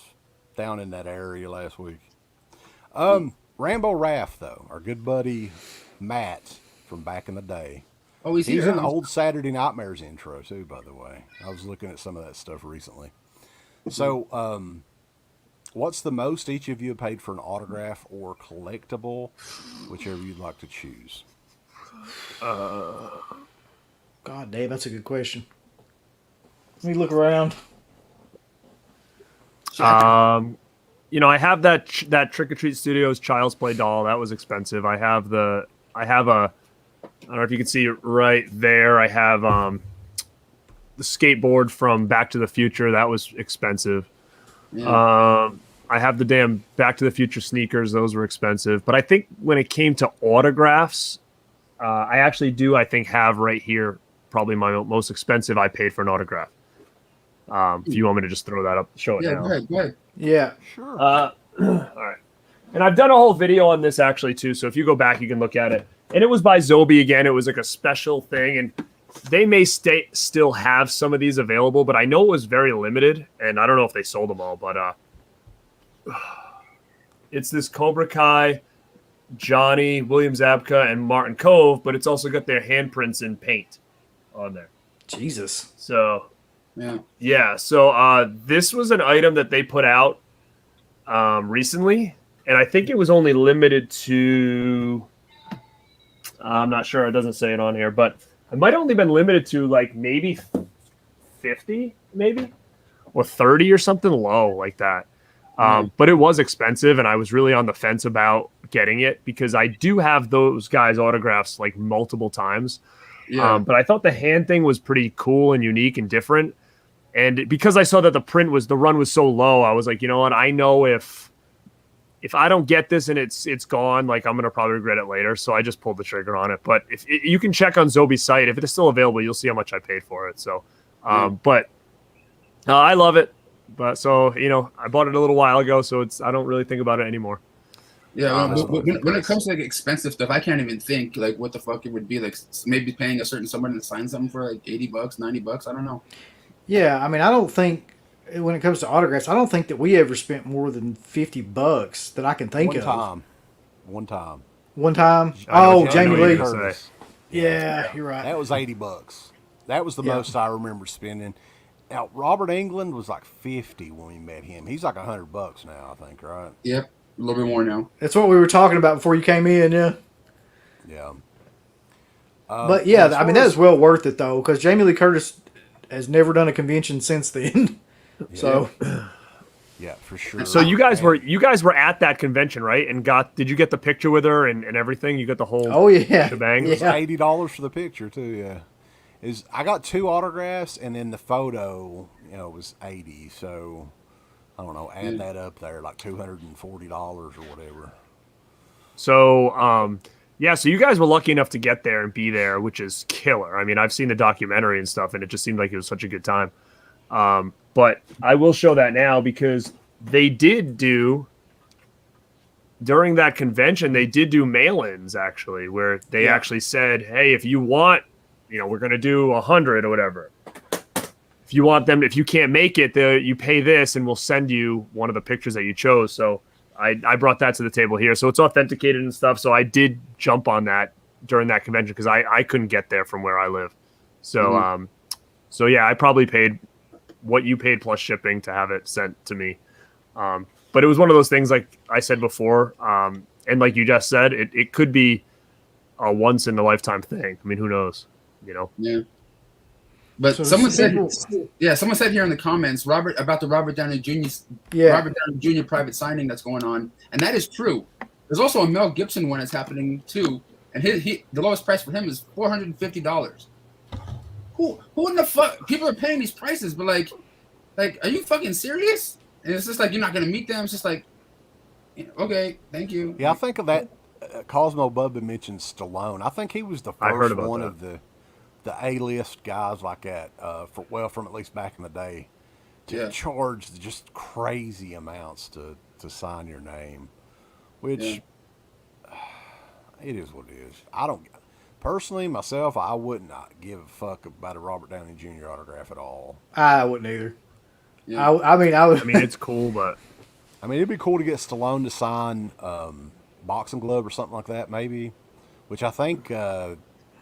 down in that area last week. Rambo Raff, though, our good buddy Matt from back in the day. Oh, he's in the old Saturday Nightmares intro, too, by the way. I was looking at some of that stuff recently. So, what's the most each of you have paid for an autograph or collectible, whichever you'd like to choose? God damn, that's a good question. Let me look around. You know, I have that Trick or Treat Studios Child's Play doll. That was expensive. I have a, I don't know if you can see it right there. I have the skateboard from Back to the Future. That was expensive. Yeah. I have the damn Back to the Future sneakers. Those were expensive. But I think when it came to autographs, I actually do, I think, have right here probably my most expensive I paid for an autograph. If you want me to just throw that up, show it now. Go ahead. Yeah, sure. All right. And I've done a whole video on this actually too. So if you go back, you can look at it. And it was by Zobi again. It was like a special thing, and they may still have some of these available, but I know it was very limited, and I don't know if they sold them all. But it's this Cobra Kai, Johnny, William Zabka, and Martin Kove, but it's also got their handprints in paint on there. Jesus. So Yeah. Yeah. So this was an item that they put out recently, and I think it was only limited to. I'm not sure. It doesn't say it on here, but it might only been limited to like maybe 50, maybe, or 30 or something low like that. But it was expensive, and I was really on the fence about getting it because I do have those guys' autographs like multiple times. Yeah. But I thought the hand thing was pretty cool and unique and different. And because I saw that the run was so low, I was like, you know what? I know if I don't get this and it's gone, like I'm gonna probably regret it later. So I just pulled the trigger on it. But if you can check on Zobi's site, if it is still available, you'll see how much I paid for it. So, but I love it. But so, you know, I bought it a little while ago, so I don't really think about it anymore. Yeah, when it comes to like expensive stuff, I can't even think like what the fuck it would be, like maybe paying a certain someone to sign something for like $80, $90. I don't know. Yeah, I mean, I don't think when it comes to autographs, I don't think that we ever spent more than $50 that I can think of. One time. One time. Jamie Lee. Yeah, you're right. That was $80. That was the most I remember spending. Now, Robert Englund was like 50 when we met him. He's like $100 now, I think, right? Yep, a little bit more now. That's what we were talking about before you came in, yeah. Yeah. But yeah, I mean, that is well worth it though, because Jamie Lee Curtis has never done a convention since then. So. Yeah, for sure. So you guys were at that convention, right? And did you get the picture with her and everything? You got the whole shebang? It was $80 for the picture too, yeah. I got 2 autographs, and then the photo, was $80. So I don't know, add that up there, like $240 or whatever. So so you guys were lucky enough to get there and be there, which is killer. I mean, I've seen the documentary and stuff, and it just seemed like it was such a good time. But I will show that now because they did do during that convention. They did do mail-ins actually, where they actually said, "Hey, if you want." We're going to do 100 or whatever. If you want them, if you can't make it, you pay this and we'll send you one of the pictures that you chose. So I brought that to the table here. So it's authenticated and stuff. So I did jump on that during that convention because I couldn't get there from where I live. So, I probably paid what you paid plus shipping to have it sent to me. But it was one of those things, like I said before, and like you just said, it could be a once in a lifetime thing. I mean, who knows? Yeah. But someone said here in the comments, about the Robert Downey Jr. private signing that's going on, and that is true. There's also a Mel Gibson one that's happening too, and the lowest price for him is $450. Who in the fuck? People are paying these prices, but like, are you fucking serious? And it's just like you're not gonna meet them. It's just like, okay, thank you. Yeah, I think of that. Cosmo Bubba mentioned Stallone. I think he was the first one of the A-list guys like that, from at least back in the day, to charge just crazy amounts to sign your name, which it is what it is. I don't personally myself, I would not give a fuck about a Robert Downey Jr. autograph at all. I wouldn't either. Yeah. I mean, it's cool, but I mean, it'd be cool to get Stallone to sign Boxing Glove or something like that, maybe. Which I think.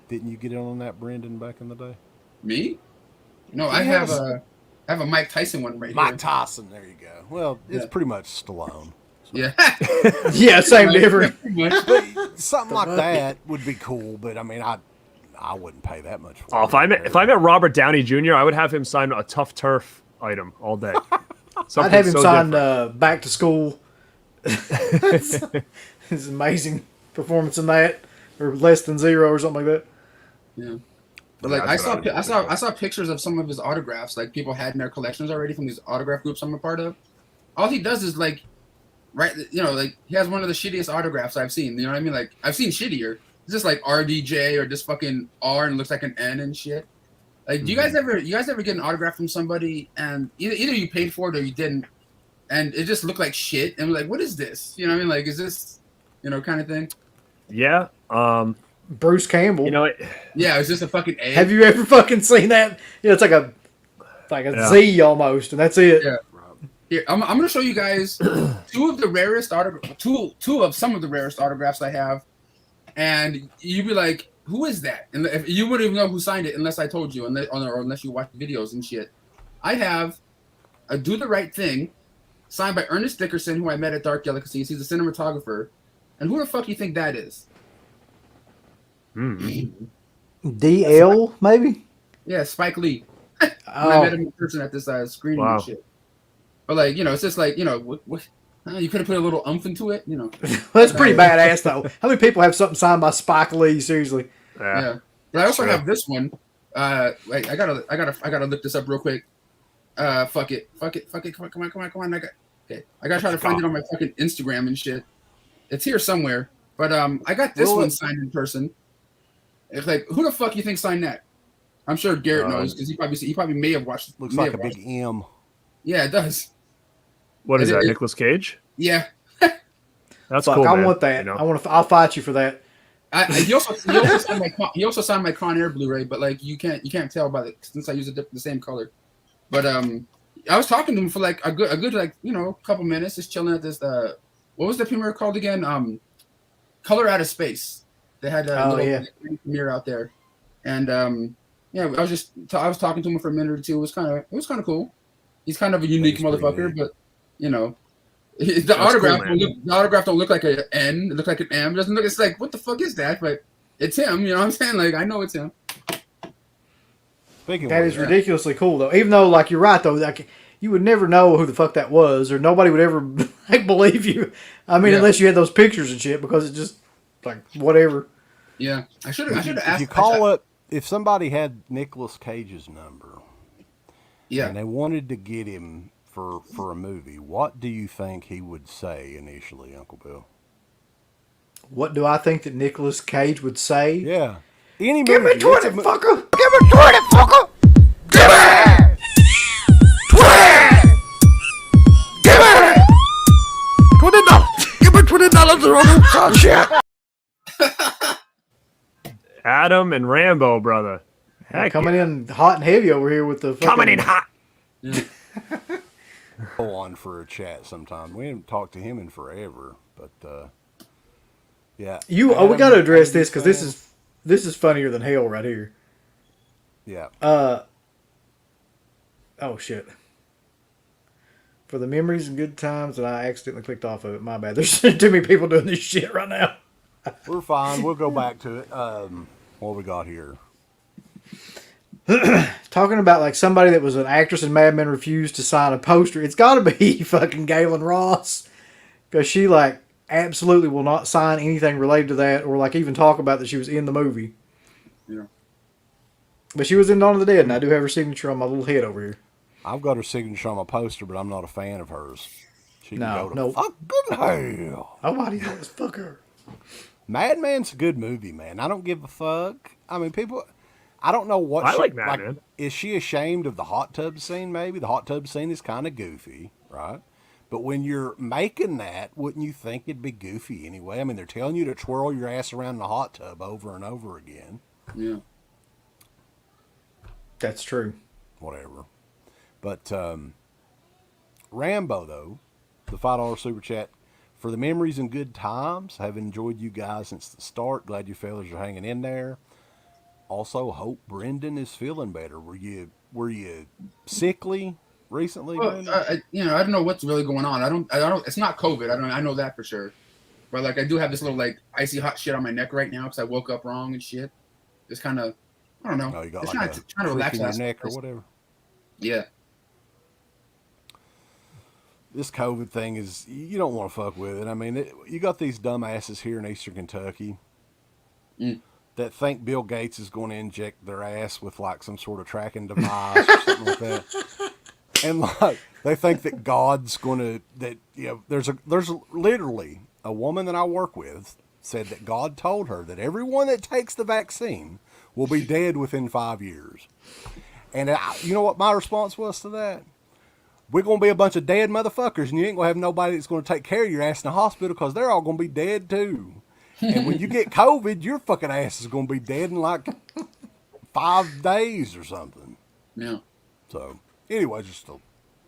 Didn't you get in on that, Brendan, back in the day? Me? No, I have a Mike Tyson one right here. Mike Tyson, there you go. Well, it's pretty much Stallone. So. Yeah. Yeah, same difference. But something like that would be cool, but I mean, I wouldn't pay that much for it. If I met Robert Downey Jr., I would have him sign a Tough Turf item all day. I'd have him sign Back to School. His amazing performance in that, or Less Than Zero, or something like that. Yeah, but like I saw pictures of some of his autographs, like people had in their collections already from these autograph groups I'm a part of. All he does is like, like he has one of the shittiest autographs I've seen. You know what I mean? Like I've seen shittier. It's just like RDJ or just fucking R and it looks like an N and shit. Like, do you guys ever get an autograph from somebody and either you paid for it or you didn't, and it just looked like shit and like, what is this? You know what I mean? Like, is this, kind of thing? Yeah. Bruce Campbell. Yeah, it's just a fucking A. Have you ever fucking seen that? Yeah, it's like a Z almost, and that's it. Yeah. Here, I'm gonna show you guys two of some of the rarest autographs I have, and you'd be like, "Who is that?" And if you wouldn't even know who signed it unless I told you, unless you watch videos and shit. I have a Do the Right Thing signed by Ernest Dickerson, who I met at Dark Delicacies. He's a cinematographer. And who the fuck do you think that is? DL, maybe? Yeah, Spike Lee. Oh. I met him in person at this screening and shit. But, like, you know, it's just like, you know, you could have put a little umph into it, you know. That's pretty badass, though. How many people have something signed by Spike Lee? Seriously. Yeah. But I also have this one. Like, I gotta look this up real quick. Fuck it. Come on. I gotta try to find it on my fucking Instagram and shit. It's here somewhere. But I got this one signed in person. It's like, who the fuck you think signed that? I'm sure Garrett knows because he probably may have watched. Looks like a big M. Yeah, it does. What is that? Nicolas Cage? Yeah. That's cool. I man. Want that. You know? I'll fight you for that. He also signed my Con Air Blu-ray, but like you can't tell by since I use the same color. But I was talking to him for like a good like couple minutes, just chilling at this. What was the premiere called again? Color Out of Space. They had a little premiere out there, and I was talking to him for a minute or two. It was kind of cool. He's kind of a unique motherfucker, but the autograph don't look like an N. It looks like an M. It doesn't look. It's like, what the fuck is that? But it's him. You know what I'm saying? Like, I know it's him. That is ridiculously cool, though. Even though, like, you're right, though. Like, you would never know who the fuck that was, or nobody would ever like believe you. I mean, unless you had those pictures and shit, because it's just like whatever. Yeah, I should have asked. If you call it, if somebody had Nicolas Cage's number, and they wanted to get him for a movie, what do you think he would say initially, Uncle Bill? What do I think that Nicolas Cage would say? Yeah. Any Give movie. me 20, fucker! Give me 20, fucker! Give me! 20! Give me! $20! Give me $20 or I'm gonna shit! Adam and Rambo, brother. Coming in hot and heavy over here with the fucking... Coming in hot! Go on for a chat sometime. We haven't talked to him in forever, but yeah. We got to address this because this is funnier than hell right here. Yeah. Oh shit. For the memories and good times, and I accidentally clicked off of it. My bad. There's too many people doing this shit right now. We're fine. We'll go back to it. What we got here? Talking about like somebody that was an actress in Mad Men refused to sign a poster. It's got to be fucking Galen Ross, because she like absolutely will not sign anything related to that, or like even talk about that she was in the movie. Yeah. But she was in Dawn of the Dead, and I do have her signature on my little head over here. I've got her signature on my poster, but I'm not a fan of hers. She can no. fucking hell. Nobody knows. Fuck her. Madman's a good movie, man. I don't give a fuck. I mean, people. I don't know what. I like Madman. Is she ashamed of the hot tub scene? Maybe the hot tub scene is kind of goofy, right? But when you're making that, wouldn't you think it'd be goofy anyway? I mean, they're telling you to twirl your ass around in the hot tub over and over again. Yeah. That's true. Whatever. But Rambo, though, the $5 super chat, for the memories and good times, have enjoyed you guys since the start. Glad you fellas are hanging in there. Also, hope Brendan is feeling better. Were you sickly recently? Well, I don't know what's really going on. I don't. It's not COVID. I know that for sure. But like, I do have this little like icy hot shit on my neck right now because I woke up wrong and shit. It's kind of, I don't know. Oh, you got it's like trying to relax your neck or whatever. Yeah. This COVID thing is, you don't want to fuck with it. I mean, you got these dumbasses here in Eastern Kentucky that think Bill Gates is going to inject their ass with like some sort of tracking device or something like that. And like, they think that God's going to, there's literally a woman that I work with said that God told her that everyone that takes the vaccine will be dead within 5 years. And you know what my response was to that? We're going to be a bunch of dead motherfuckers, and you ain't going to have nobody that's going to take care of your ass in the hospital because they're all going to be dead too. And when you get COVID, your fucking ass is going to be dead in like 5 days or something. Yeah. So, anyway,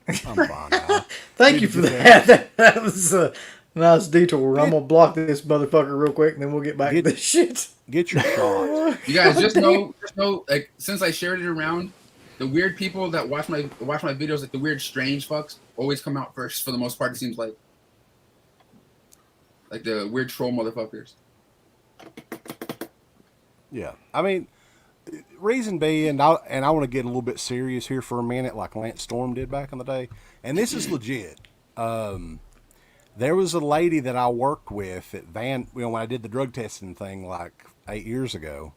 I'm fine now. Thank you for that. That was a nice detour. I'm going to block this motherfucker real quick, and then we'll get back to this shit. Get your shot. You guys just know, like, since I shared it around, the weird people that watch my videos, like the weird strange fucks, always come out first for the most part. It seems like the weird troll motherfuckers. Yeah, I mean, reason being, I want to get a little bit serious here for a minute, like Lance Storm did back in the day, and this is legit. There was a lady that I worked with at when I did the drug testing thing like 8 years ago.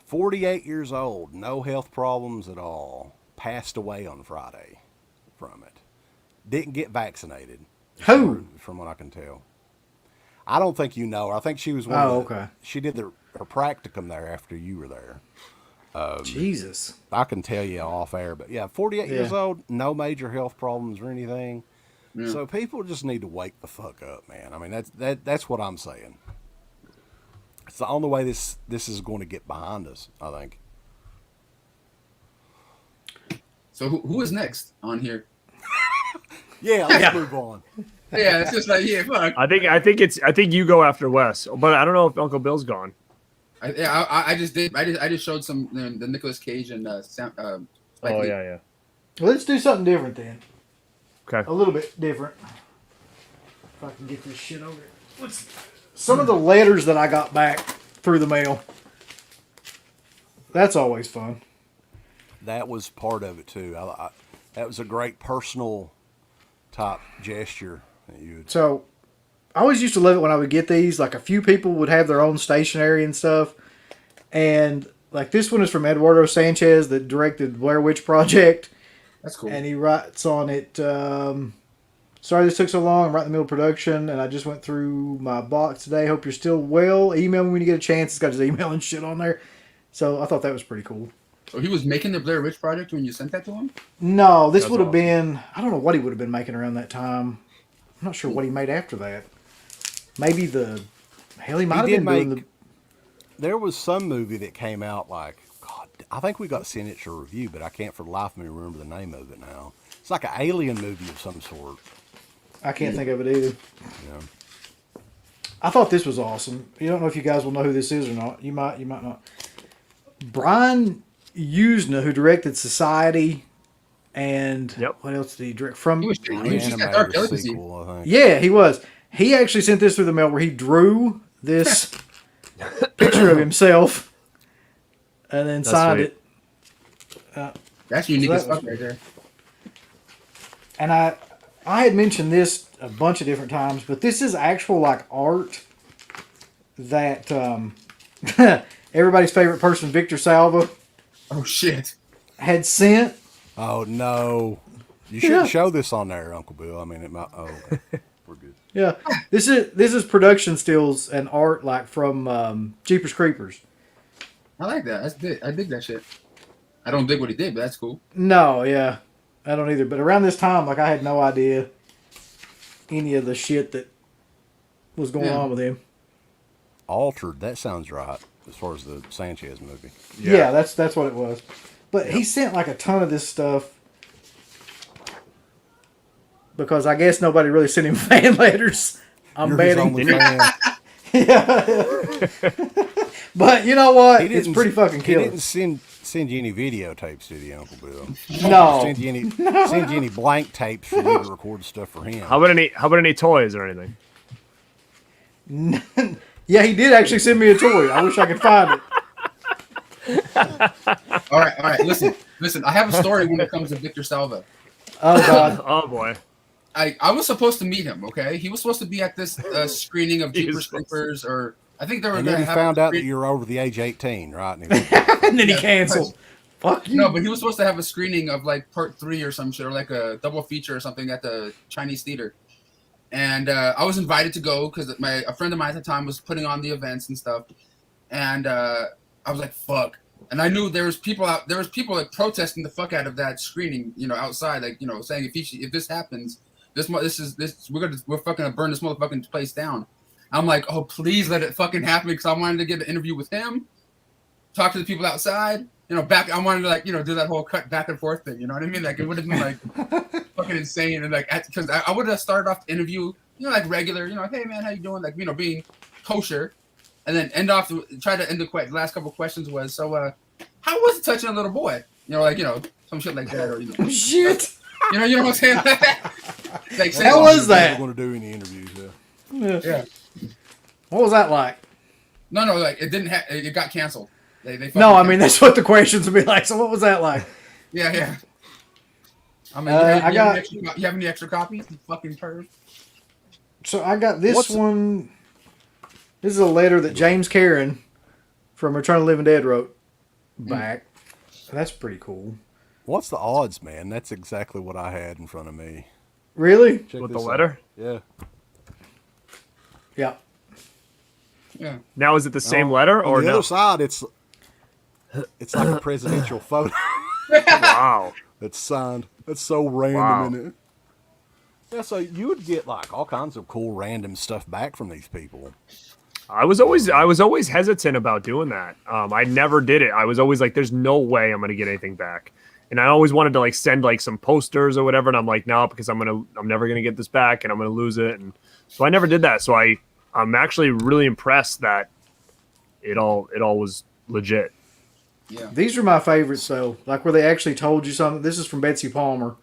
48 years old, no health problems at all, passed away on Friday from it. Didn't get vaccinated. Who? From what I can tell. I don't think you know her. I think she was okay. She did her practicum there after you were there. Jesus. I can tell you off air, but yeah, 48 years old, no major health problems or anything. Yeah. So people just need to wake the fuck up, man. I mean, that's what I'm saying. It's the only way this is going to get behind us, I think. So who is next on here? Let's move on. Yeah, it's just like fuck. I think you go after Wes, but I don't know if Uncle Bill's gone. I just showed some the Nicolas Cage and Spike Lee. Yeah. Let's do something different then. Okay. A little bit different. If I can get this shit over here. Some of the letters that I got back through the mail. That's always fun. That was part of it too. That was a great personal type gesture that you would. So, I always used to love it when I would get these. Like, a few people would have their own stationery and stuff. And, like, this one is from Eduardo Sanchez that directed Blair Witch Project. That's cool. And he writes on it, sorry this took so long. I'm right in the middle of production, and I just went through my box today. Hope you're still well. Email me when you get a chance. It's got his email and shit on there. So, I thought that was pretty cool. So, he was making the Blair Witch Project when you sent that to him? No, this would have been, I don't know what he would have been making around that time. I'm not sure what he made after that. Maybe he might have been doing the... There was some movie that came out like, God, I think we got sent it to review, but I can't for the life of me remember the name of it now. It's like an alien movie of some sort. I can't think of it either. Yeah. I thought this was awesome. You don't know if you guys will know who this is or not. You might not. Brian Usna, who directed Society, and what else did he direct? He was just got Dark Delicacy. Yeah, he was. He actually sent this through the mail where he drew this picture of himself and then signed it. That's unique as fuck right there. And I had mentioned this a bunch of different times, but this is actual like art that everybody's favorite person, Victor Salva. Oh shit! Had sent. Oh no! You shouldn't show this on there, Uncle Bill. I mean, it might. Oh, we're good. Yeah, this is production stills and art like from Jeepers Creepers. I like that. I dig that shit. I don't dig what he did, but that's cool. No, yeah, I don't either. But around this time, like I had no idea any of the shit that was going on with him. Altered. That sounds right. As far as the Sanchez movie. Yeah, that's what it was. But he sent like a ton of this stuff because I guess nobody really sent him fan letters. I'm betting. Yeah. But you know what? It's pretty fucking killer. He didn't send you any videotapes, did he, Uncle Bill? No. Send you any blank tapes for you to record stuff for him. How about any toys or anything? Yeah, he did actually send me a toy. I wish I could find it. All right. Listen. I have a story when it comes to Victor Salva. Oh God. Oh boy. I was supposed to meet him. Okay, he was supposed to be at this screening of Jeepers Creepers, or I think they were. And then he found out that you were over the age 18, right? And then he canceled. Fuck you. No, but he was supposed to have a screening of like part 3 or some shit, or like a double feature or something at the Chinese theater. And I was invited to go because a friend of mine at the time was putting on the events and stuff. And I was like, "Fuck!" And I knew there was people like protesting the fuck out of that screening, outside, like saying if this happens, we're fucking gonna burn this motherfucking place down. I'm like, oh please let it fucking happen because I wanted to get an interview with him, talk to the people outside. I wanted to do that whole cut back and forth thing. You know what I mean? Like it would have been like fucking insane, and like because I would have started off the interview, like regular, hey man, how you doing? Like being kosher, and then try to end the last couple of questions was so how was it touching a little boy? some shit like that, or Shit. you know what I'm saying? Like, How was that? I'm going to do any interviews. Yeah. Yeah. What was that like? No, like it didn't. It got canceled. They No, I mean that's what the questions would be like. So what was that like? Yeah. I mean, you have any extra copies? You fucking turd. So I got this one. This is a letter that James Karen from Return of the Living Dead wrote back. That's pretty cool. What's the odds, man? That's exactly what I had in front of me. Really? Check With the this letter? out. Yeah. Yeah. Now, is it the same letter or on the no? other side? It's like a presidential photo. Wow. That's signed. That's so random, Wow. isn't it? Yeah, so you would get like all kinds of cool random stuff back from these people. I was always hesitant about doing that. I never did it. I was always like, "There's no way I'm gonna get anything back," and I always wanted to like send like some posters or whatever. And I'm like, no, because I'm never gonna get this back, and I'm gonna lose it. And so I never did that. So I'm actually really impressed that it all was legit. Yeah. These are my favorites, though. Like where they actually told you something. This is from Betsy Palmer.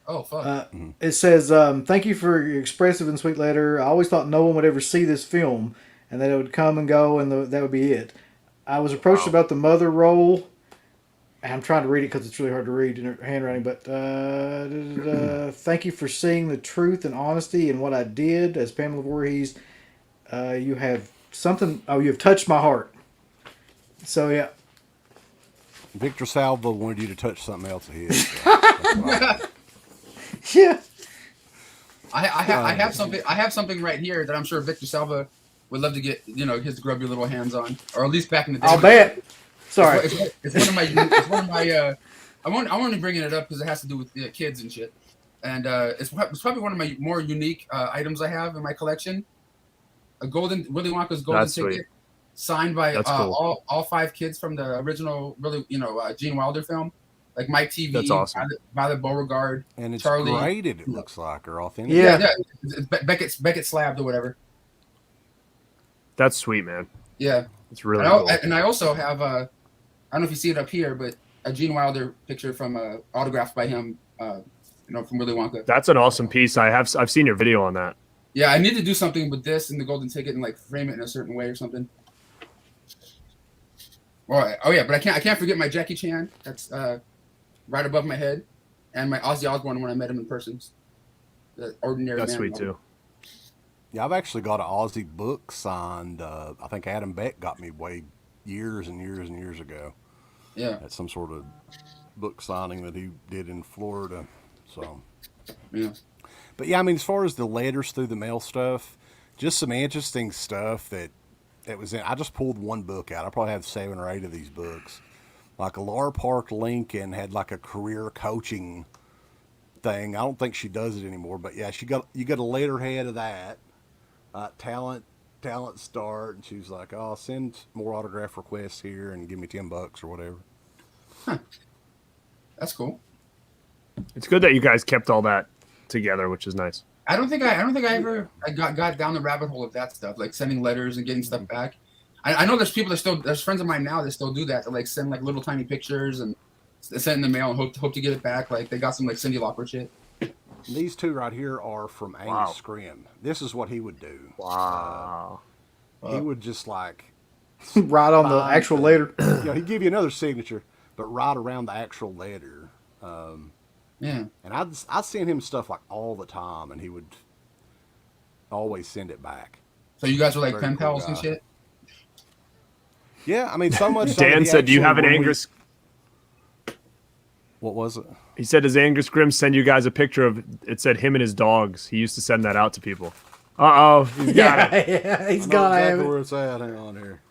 Oh, fuck. It says, "Thank you for your expressive and sweet letter. I always thought no one would ever see this film, and that it would come and go, and that would be it. I was approached about the mother role." I'm trying to read it because it's really hard to read in her handwriting. But thank you for seeing the truth and honesty in what I did as Pamela Voorhees. You have something. Oh, you have touched my heart. So yeah. Victor Salva wanted you to touch something else of his. So that's why. Yeah. I have something. I have something right here that I'm sure Victor Salva would love to get his grubby little hands on, or at least back in the day. I'll bet. Sorry. It's one of my. It's one of my. I'm only bringing it up because it has to do with kids and shit, and it's probably one of my more unique items I have in my collection. A Willy Wonka's golden ticket, signed by cool. all 5 kids from the original Gene Wilder film, like Mike TV. That's awesome. Violet Beauregard, and it's Charlie. graded. It looks like, or authentic. Yeah. It's Beckett slabbed or whatever. That's sweet, man. Yeah, it's really cool. And I also have I don't know if you see it up here, but a Gene Wilder picture from autographed by him, from Willy Wonka. That's an awesome piece. I've seen your video on that. Yeah, I need to do something with this and the golden ticket and like frame it in a certain way or something. But I can't forget my Jackie Chan. That's right above my head, and my Ozzy Osbourne when I met him in person. The Ordinary That's Man. sweet too. Yeah, I've actually got an Ozzy book signed. I think Adam Beck got me years and years and years ago. Yeah. At some sort of book signing that he did in Florida. So. Yeah. But yeah, I mean, as far as the letters through the mail stuff, just some interesting stuff that was in. I just pulled one book out. I probably have 7 or 8 of these books. Like Laura Park Lincoln had like a career coaching thing. I don't think she does it anymore, but yeah, you got a letterhead of that. Talent start, and she was like, "Oh, send more autograph requests here and give me $10 or whatever." Huh. That's cool. It's good that you guys kept all that together, which is nice. I don't think I ever got down the rabbit hole of that stuff, like sending letters and getting stuff back. I know there's friends of mine now that still do that. They like send like little tiny pictures and send in the mail and hope to get it back. Like they got some like Cyndi Lauper shit. These 2 right here are from Angus Scrimm. This is what he would do. Wow. He would just like write on the actual letter. He'd give you another signature, but write around the actual letter. Yeah. And I'd send him stuff like all the time, and he would always send it back. So you guys were like pen pals and shit? Yeah, I mean, so much. Dan said, "Do you have an Angus?" What was it? He said, "Does Angus Grimm send you guys a picture of?" It said him and his dogs. He used to send that out to people. He's got it. Yeah, he's got exactly where it's at. Hang on here.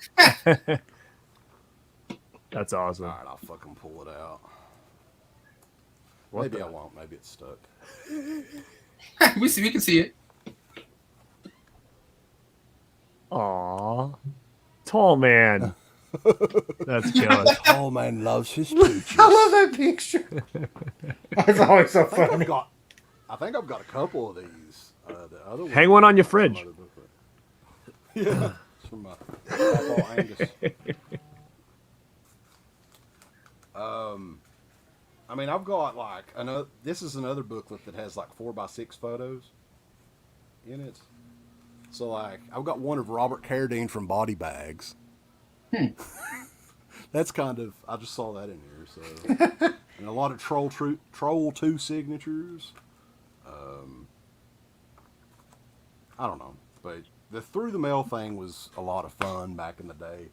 That's awesome. All right, I'll fucking pull it out. Maybe I won't. Maybe it's stuck. We can see it. Aw, tall man. That's killer. Tall man loves his pooches. I love that picture. That's always so funny. I think I've got a couple of these. The other Hang one on your fridge. Yeah, it's from my Papa Angus. I mean, I've got like another. This is another booklet that has like 4x6 photos in it. So like, I've got one of Robert Carradine from Body Bags. That's kind of. I just saw that in here. So and a lot of Troll 2 signatures. I don't know, but the through the mail thing was a lot of fun back in the day.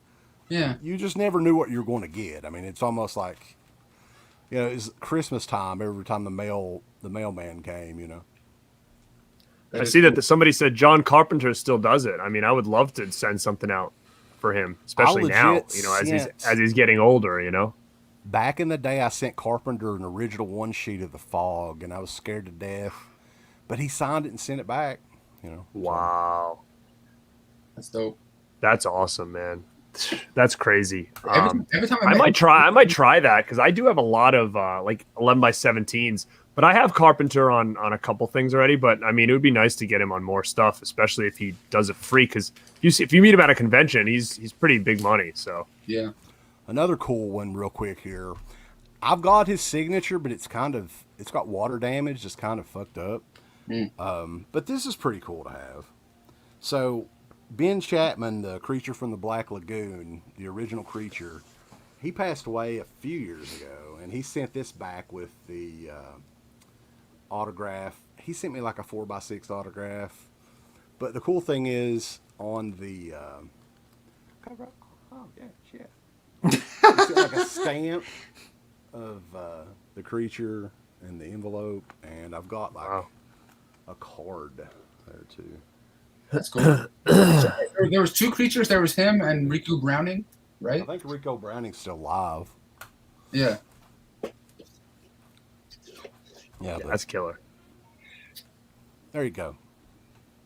Yeah. You just never knew what you were going to get. I mean, it's almost like, you know, it's Christmas time every time the mailman came, you know. I see that somebody said John Carpenter still does it. I mean, I would love to send something out for him, especially now, you know, as he's getting older, you know. Back in the day, I sent Carpenter an original one sheet of The Fog, and I was scared to death. But he signed it and sent it back, you know. Wow. That's dope. That's awesome, man. That's crazy. Every time I might try that because I do have a lot of like 11x17s, but I have Carpenter on a couple things already. But I mean, it would be nice to get him on more stuff, especially if he does it free. Because if you meet him at a convention, he's pretty big money. So yeah. Another cool one, real quick here. I've got his signature, but it's got water damage. It's kind of fucked up. But this is pretty cool to have. So Ben Chapman, the creature from the Black Lagoon, the original creature, he passed away a few years ago, and he sent this back with the autograph. He sent me like a 4x6 autograph. But the cool thing is on the like a stamp of the creature and the envelope, and I've got like a card there too. That's cool. There was 2 creatures. There was him and Riku Browning, right? I think Rico Browning's still alive. Yeah. Yeah, that's killer. There you go.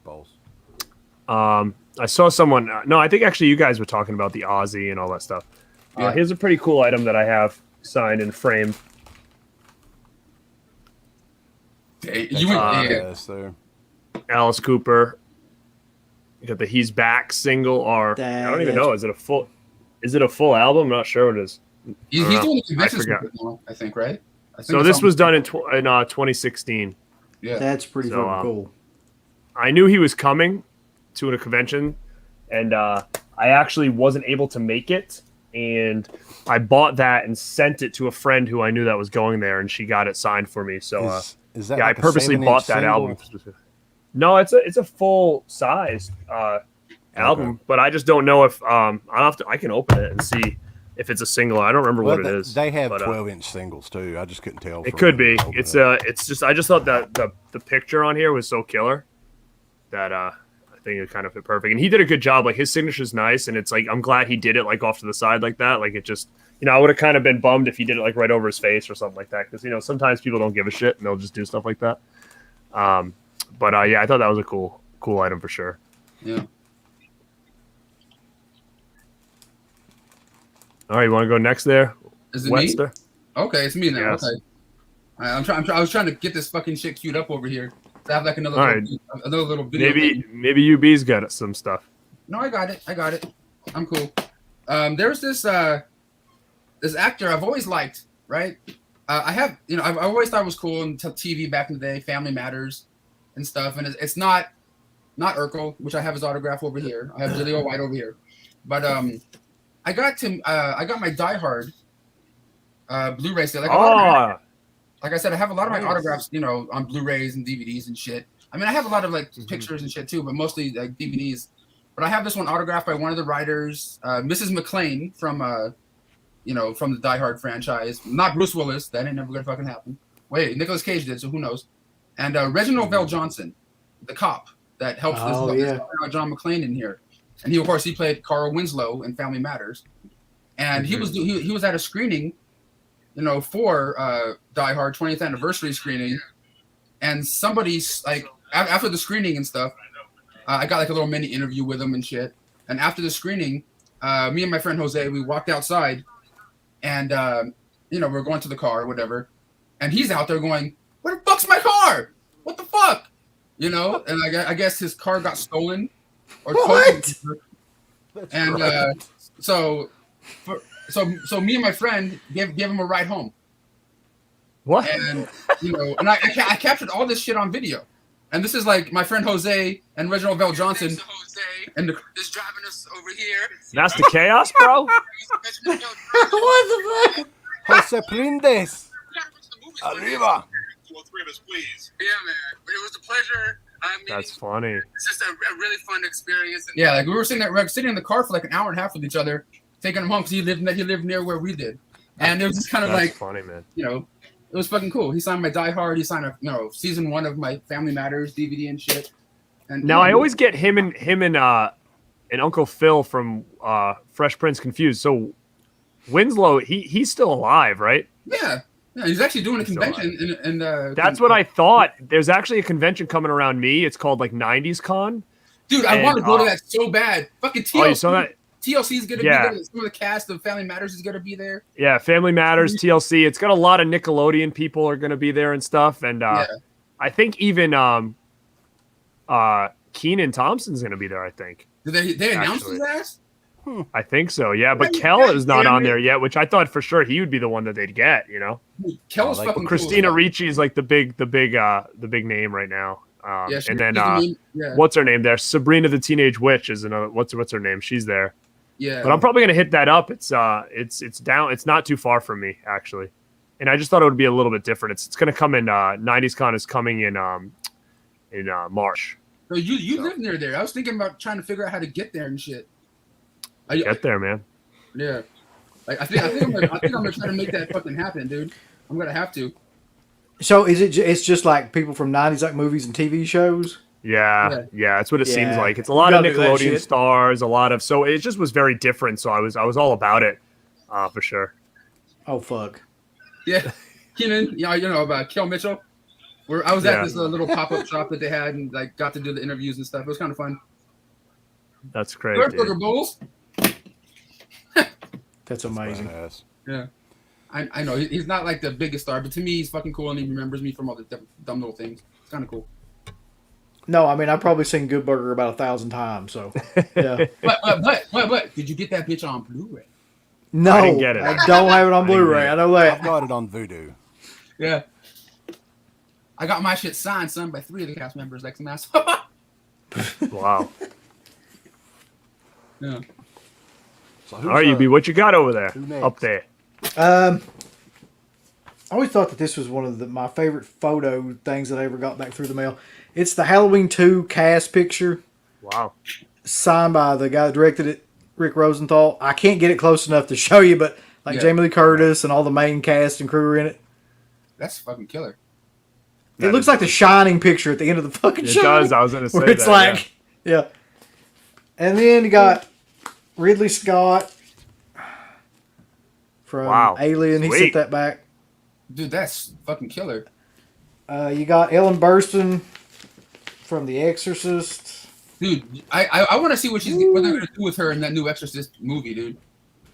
Balls. I saw someone. No, I think actually you guys were talking about the Aussie and all that stuff. Yeah. Here's a pretty cool item that I have signed and framed. Yes, there. Alice Cooper. You got the "He's Back" single, or I don't even know. Is it a full album? I'm not sure what it is. He's doing the conventions now, I think, right? So this was done in 2016. Yeah, that's pretty cool. I knew he was coming to a convention, and I actually wasn't able to make it. And I bought that and sent it to a friend who I knew that was going there, and she got it signed for me. So is that yeah, like I purposely bought that album. No, it's a full size album, but I just don't know if I can open it and see if it's a single. I don't remember what it is. They have 12-inch singles too. I just couldn't tell. It could be. It's just I just thought that the picture on here was so killer that I think it kind of fit perfect. And he did a good job. Like his signature's nice, and it's like I'm glad he did it like off to the side like that. Like it just I would have kind of been bummed if he did it like right over his face or something like that, because sometimes people don't give a shit and they'll just do stuff like that. But yeah, I thought that was a cool item for sure. Yeah. All right, you want to go next there? Is it Webster? me? Okay, it's me now. Yes. Okay. I was trying to get this fucking shit queued up over here. I have like another little video. Maybe UB's got some stuff. No, I got it. I'm cool. There's this actor I've always liked, right? I have, I've always thought it was cool until TV back in the day, Family Matters and stuff. And it's not Urkel, which I have his autograph over here. I have Jaleel White over here. But I got my Die Hard Blu-ray sale. Like I said, I have a lot of my autographs, on Blu-rays and DVDs and shit. I mean, I have a lot of like pictures and shit too, but mostly like DVDs. But I have this one autographed by one of the writers, Mrs. McClane from the Die Hard franchise. Not Bruce Willis. That ain't never gonna fucking happen. Wait, Nicolas Cage did, so who knows? And Reginald Johnson, the cop that helps John McClane in here. And he, of course, he played Carl Winslow in Family Matters. And he was at a screening, for Die Hard 20th anniversary screening. And somebody's like, after the screening and stuff, I got like a little mini interview with him and shit. And after the screening, me and my friend Jose, we walked outside, and we're going to the car or whatever. And he's out there going, "Where the fuck's my car? What the fuck?" And I guess his car got stolen or what? And so me and my friend gave him a ride home. What? And and I captured all this shit on video. And this is like my friend Jose and Reginald Johnson. And is driving us over here. That's the chaos, bro. What the fuck? Jose Prindes. Arriba. Yeah, man. It was a pleasure. That's funny. It's just a really fun experience. And yeah, like we were sitting in the car for like an hour and a half with each other, taking him home because he lived near where we did. And it was just kind of That's like funny, man. It was fucking cool. He signed my Die Hard. He signed season 1 of my Family Matters DVD and shit. And now I always get him and Uncle Phil from Fresh Prince confused. So Winslow, he's still alive, right? Yeah, he's actually doing a convention. And that's what I thought. There's actually a convention coming around me. It's called like 90s Con. Dude, I want to go to that so bad. Fucking TLC. Oh, you saw that? TLC is going to be there. Some of the cast of Family Matters is going to be there. Yeah, Family Matters, TLC. It's got a lot of Nickelodeon people are going to be there and stuff. And I think even Kenan Thompson's going to be there, I think. Did they announce his ass? I think so, yeah. But Kel is not on there yet, which I thought for sure he would be the one that they'd get, Dude, Kel's fucking Christina cool. Ricci is like the big name right now. And then yeah. What's her name there? Sabrina the Teenage Witch is another. What's her name? She's there. Yeah. But I'm probably gonna hit that up. It's down. It's not too far from me actually, and I just thought it would be a little bit different. It's gonna come in. 90s Con is coming in March. So you live near there. I was thinking about trying to figure out how to get there and shit. Get there, man. Yeah. Like I think I'm gonna try to make that fucking happen, dude. I'm gonna have to. So it's just like people from 90s like movies and TV shows? Yeah, that's what it seems like. It's a lot of Nickelodeon stars, a lot of so it just was very different. So I was all about it, for sure. Oh fuck. Yeah, Kenan, about Kel Mitchell. Where I was at this little pop-up shop that they had and like got to do the interviews and stuff. It was kind of fun. That's great. Burger Bowls. That's amazing. Yeah. I know he's not like the biggest star, but to me he's fucking cool and he remembers me from all the dumb little things. It's kind of cool. No, I mean I've probably seen Good Burger about 1,000 times. So yeah. but did you get that bitch on Blu-ray? No, I didn't get it. I don't have it on Blu-ray. I know that. I've got it on Voodoo. Yeah. I got my shit signed, by 3 of the cast members, like some asshole. Wow. Yeah. So all right, UB, what you got over there? Up there. I always thought that this was one of my favorite photo things that I ever got back through the mail. It's the Halloween 2 cast picture. Wow. Signed by the guy that directed it, Rick Rosenthal. I can't get it close enough to show you, but Jamie Lee Curtis and all the main cast and crew are in it. That's fucking killer. It looks like the Shining picture at the end of the fucking show. It does. I was going to say that. It's like, yeah. And then you got Ridley Scott from Alien. Sweet. He sent that back. Dude, that's fucking killer. You got Ellen Burstyn from The Exorcist. Dude, I want to see what they're gonna do with her in that new Exorcist movie, dude.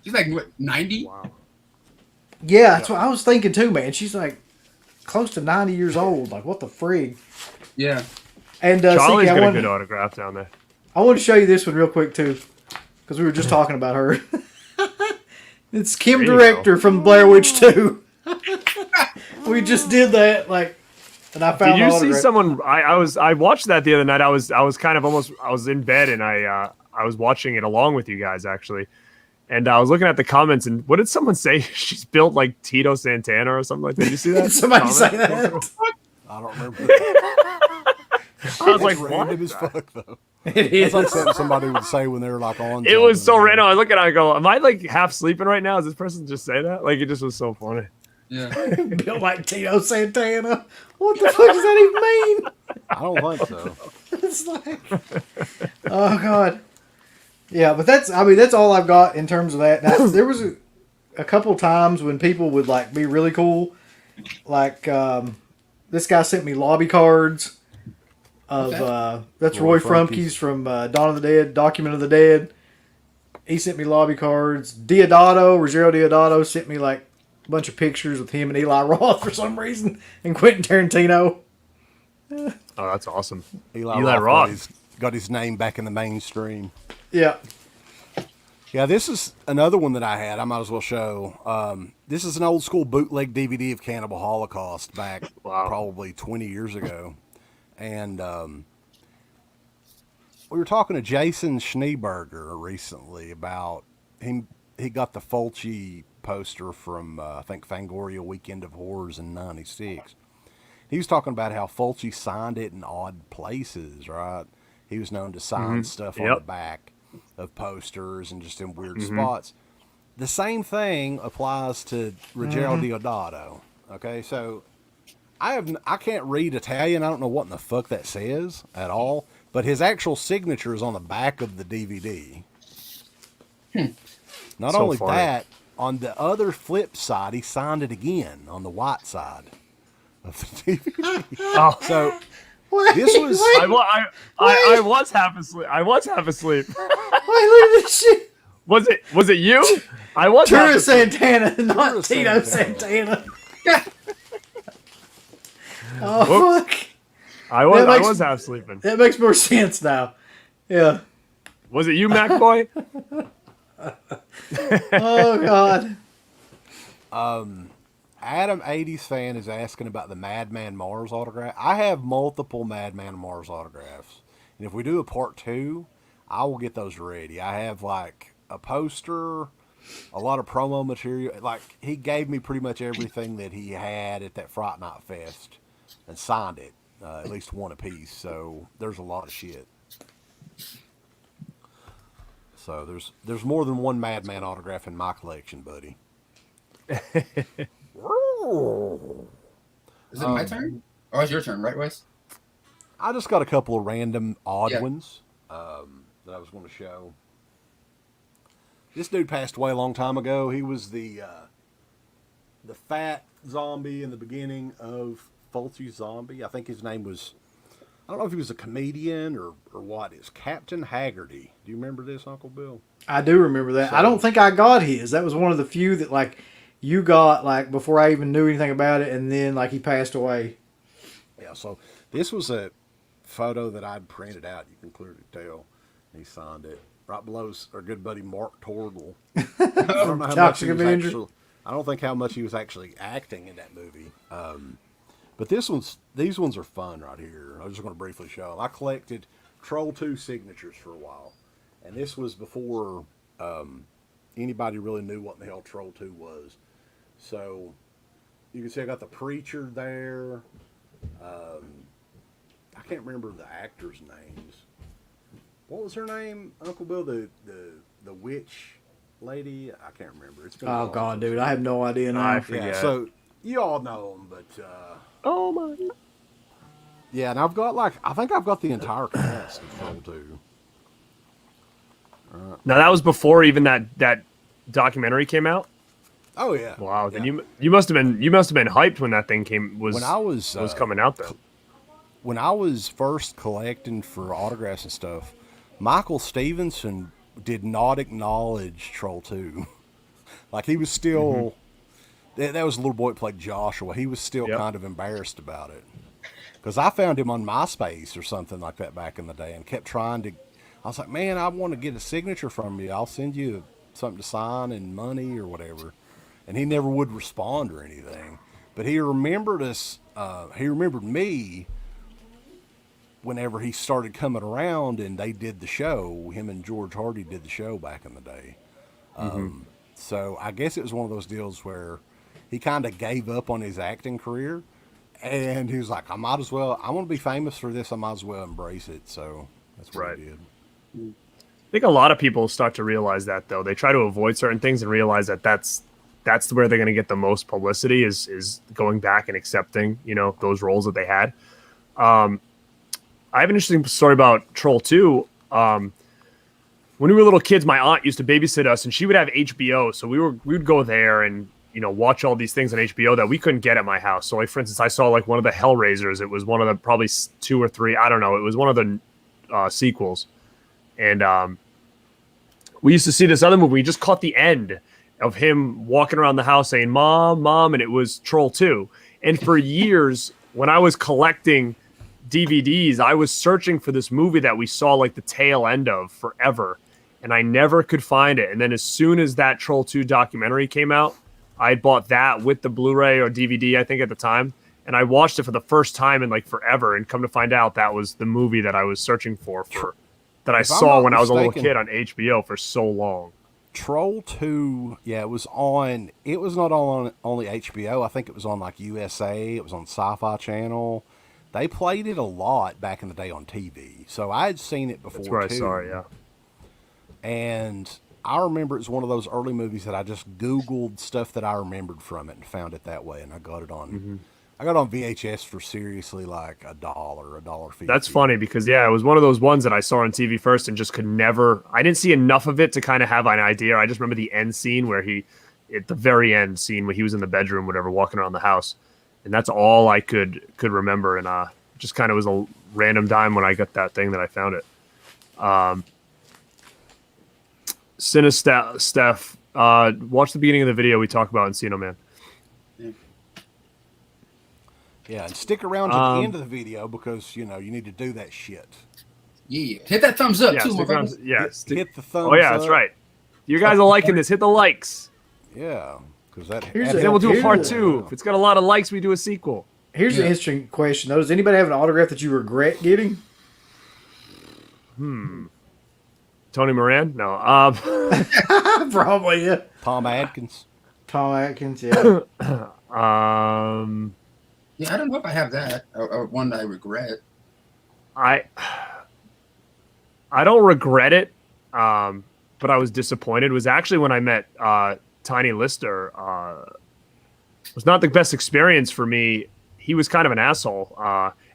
She's like what, 90? Wow. Yeah, that's what I was thinking too, man. She's like close to 90 years old. Like, what the frig? Yeah. And Charlie's CK, got a good autograph down there. I want to show you this one real quick too, because we were just talking about her. It's Kim Director from Blair Witch 2. We just did that, and I found. Did you see someone? I watched that the other night. I was kind of almost. I was in bed and I was watching it along with you guys actually, and I was looking at the comments and what did someone say? She's built like Tito Santana or something like that. Did you see that? Did somebody say that? I don't remember. I was like, random what? as fuck though. It is. That's like something somebody would say when they were like on. It was so random. I look at it, I go, am I like half sleeping right now? Is this person just say that? Like, it just was so funny. Yeah. Built like Tito Santana. What the fuck does that even mean? I don't think so. It's like, oh god. Yeah, but that's all I've got in terms of that. Now, there was a couple times when people would like be really cool. Like this guy sent me lobby cards of that's Roy Frumkes from Dawn of the Dead, Document of the Dead. He sent me lobby cards. Rogerio Diodato sent me like a bunch of pictures with him and Eli Roth for some reason, and Quentin Tarantino. Oh, that's awesome. Eli Roth got his name back in the mainstream. Yeah. Yeah, this is another one that I had. I might as well show. This is an old school bootleg DVD of Cannibal Holocaust back probably 20 years ago. And we were talking to Jason Schneeberger recently about him. He got the Fulci poster from, I think, Fangoria Weekend of Horrors in 96. He was talking about how Fulci signed it in odd places, right? He was known to sign stuff on the back of posters and just in weird spots. The same thing applies to Ruggero Deodato. Okay, so I can't read Italian. I don't know what in the fuck that says at all, but his actual signature is on the back of the DVD. Not only that, on the other flip side, he signed it again on the white side of the DVD. Oh. So this was. I was half asleep. I was half asleep. Wait, look at this shit. Was it you? I was Turo half asleep. Santana, not Turo Tito Santana. Oh, fuck. I was half sleeping. That makes more sense now. Yeah. Was it you, Mac Boy? Oh, God. Adam 80s fan is asking about the Madman Mars autograph. I have multiple Madman Mars autographs. And if we do a part 2, I will get those ready. I have like a poster, a lot of promo material. Like he gave me pretty much everything that he had at that Fright Night Fest and signed it, at least one apiece. So there's a lot of shit. So there's more than one Madman autograph in my collection, buddy. Is it my turn? Oh, it's your turn, right, Wes? I just got a couple of random odd ones that I was going to show. This dude passed away a long time ago. He was the fat zombie in the beginning of Fulci Zombie. I think his name was, I don't know if he was a comedian or what. It's Captain Haggerty. Do you remember this, Uncle Bill? I do remember that. I don't think I got his. That was one of the few that, like, you got, like, before I even knew anything about it, and then, like, he passed away. Yeah, so this was a photo that I'd printed out. You can clearly tell. He signed it. Right below our good buddy Mark Torgel. I don't know how much he was actually, I don't think how much he was actually acting in that movie. But these ones are fun right here. I was just going to briefly show them. I collected Troll 2 signatures for a while. And this was before anybody really knew what the hell Troll 2 was. So you can see I got the Preacher there. I can't remember the actors' names. What was her name, Uncle Bill? The witch lady? I can't remember. It's been Oh, God, dude. I have no idea now. I forget. yeah, so you all know them, but Oh my. yeah, and I've got I think I've got the entire cast of Troll 2. Now that was before even that documentary came out. Oh yeah. Wow. Yeah. Then you must have been hyped when that thing was coming out then. When I was first collecting for autographs and stuff, Michael Stevenson did not acknowledge Troll 2. Like he was still that was a little boy that played Joshua. He was still kind of embarrassed about it. Because I found him on MySpace or something like that back in the day and kept trying to. I was like, man, I want to get a signature from you. I'll send you something to sign and money or whatever. And he never would respond or anything. But he remembered us. He remembered me whenever he started coming around and they did the show. Him and George Hardy did the show back in the day. So I guess it was one of those deals where he kind of gave up on his acting career. And he was like, I want to be famous for this. I might as well embrace it. So that's what he did. I think a lot of people start to realize that, though. They try to avoid certain things and realize that that's where they're going to get the most publicity is going back and accepting, those roles that they had. I have an interesting story about Troll 2. When we were little kids, my aunt used to babysit us, and she would have HBO. So we would go there and watch all these things on HBO that we couldn't get at my house. So, like, for instance, I saw like one of the Hellraisers. It was one of the probably 2 or 3. I don't know. It was one of the sequels. And we used to see this other movie. We just caught the end of him walking around the house saying, Mom, Mom, and it was Troll 2. And for years, when I was collecting DVDs, I was searching for this movie that we saw like the tail end of forever. and I never could find it. And then as soon as that Troll 2 documentary came out, I bought that with the Blu-ray or DVD, I think at the time, and I watched it for the first time in like forever. And come to find out, that was the movie that I was searching for that I saw when I was a little kid on HBO for so long. Troll 2, yeah, it was not on only HBO. I think it was on like USA. It was on Sci-Fi Channel. They played it a lot back in the day on TV. So I had seen it before. That's where too. I saw it, yeah. And I remember it was one of those early movies that I just Googled stuff that I remembered from it and found it that way. And I got it on. I got on VHS for seriously like $1.50. That's funny because it was one of those ones that I saw on TV first and just could never. I didn't see enough of it to kind of have an idea. I just remember the end scene where at the very end scene where he was in the bedroom, whatever, walking around the house, and that's all I could remember. And just kind of was a random dime when I got that thing that I found it. Steph, watch the beginning of the video we talk about Encino Man. Yeah, and stick around to the end of the video because, you need to do that shit. Yeah, hit that thumbs up, too, hit the thumbs up. Oh, yeah, that's right. You guys are liking this. Hit the likes. Yeah, because that... Then we'll do a part 2. If it's got a lot of likes, we do a sequel. Here's an interesting question, though. Does anybody have an autograph that you regret getting? Tony Moran? No. Probably, yeah. Tom Atkins, yeah. Yeah, I don't know if I have that or one that I regret. I don't regret it, but I was disappointed. It was actually when I met Tiny Lister. It was not the best experience for me. He was kind of an asshole,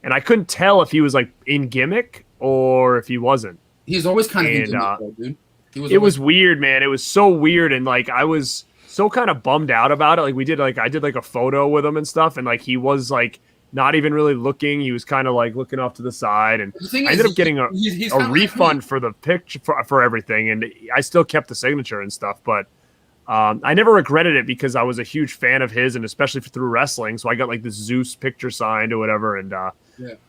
and I couldn't tell if he was like in gimmick or if he wasn't. He's always kind of in gimmick, though, dude. It was weird, man. It was so weird, and like I was so kind of bummed out about it. Like I did like a photo with him and stuff, and like he was like not even really looking. He was kind of like looking off to the side, and I ended up getting a refund for the picture for everything, and I still kept the signature and stuff. But I never regretted it because I was a huge fan of his, and especially through wrestling. So I got like this Zeus picture signed or whatever, and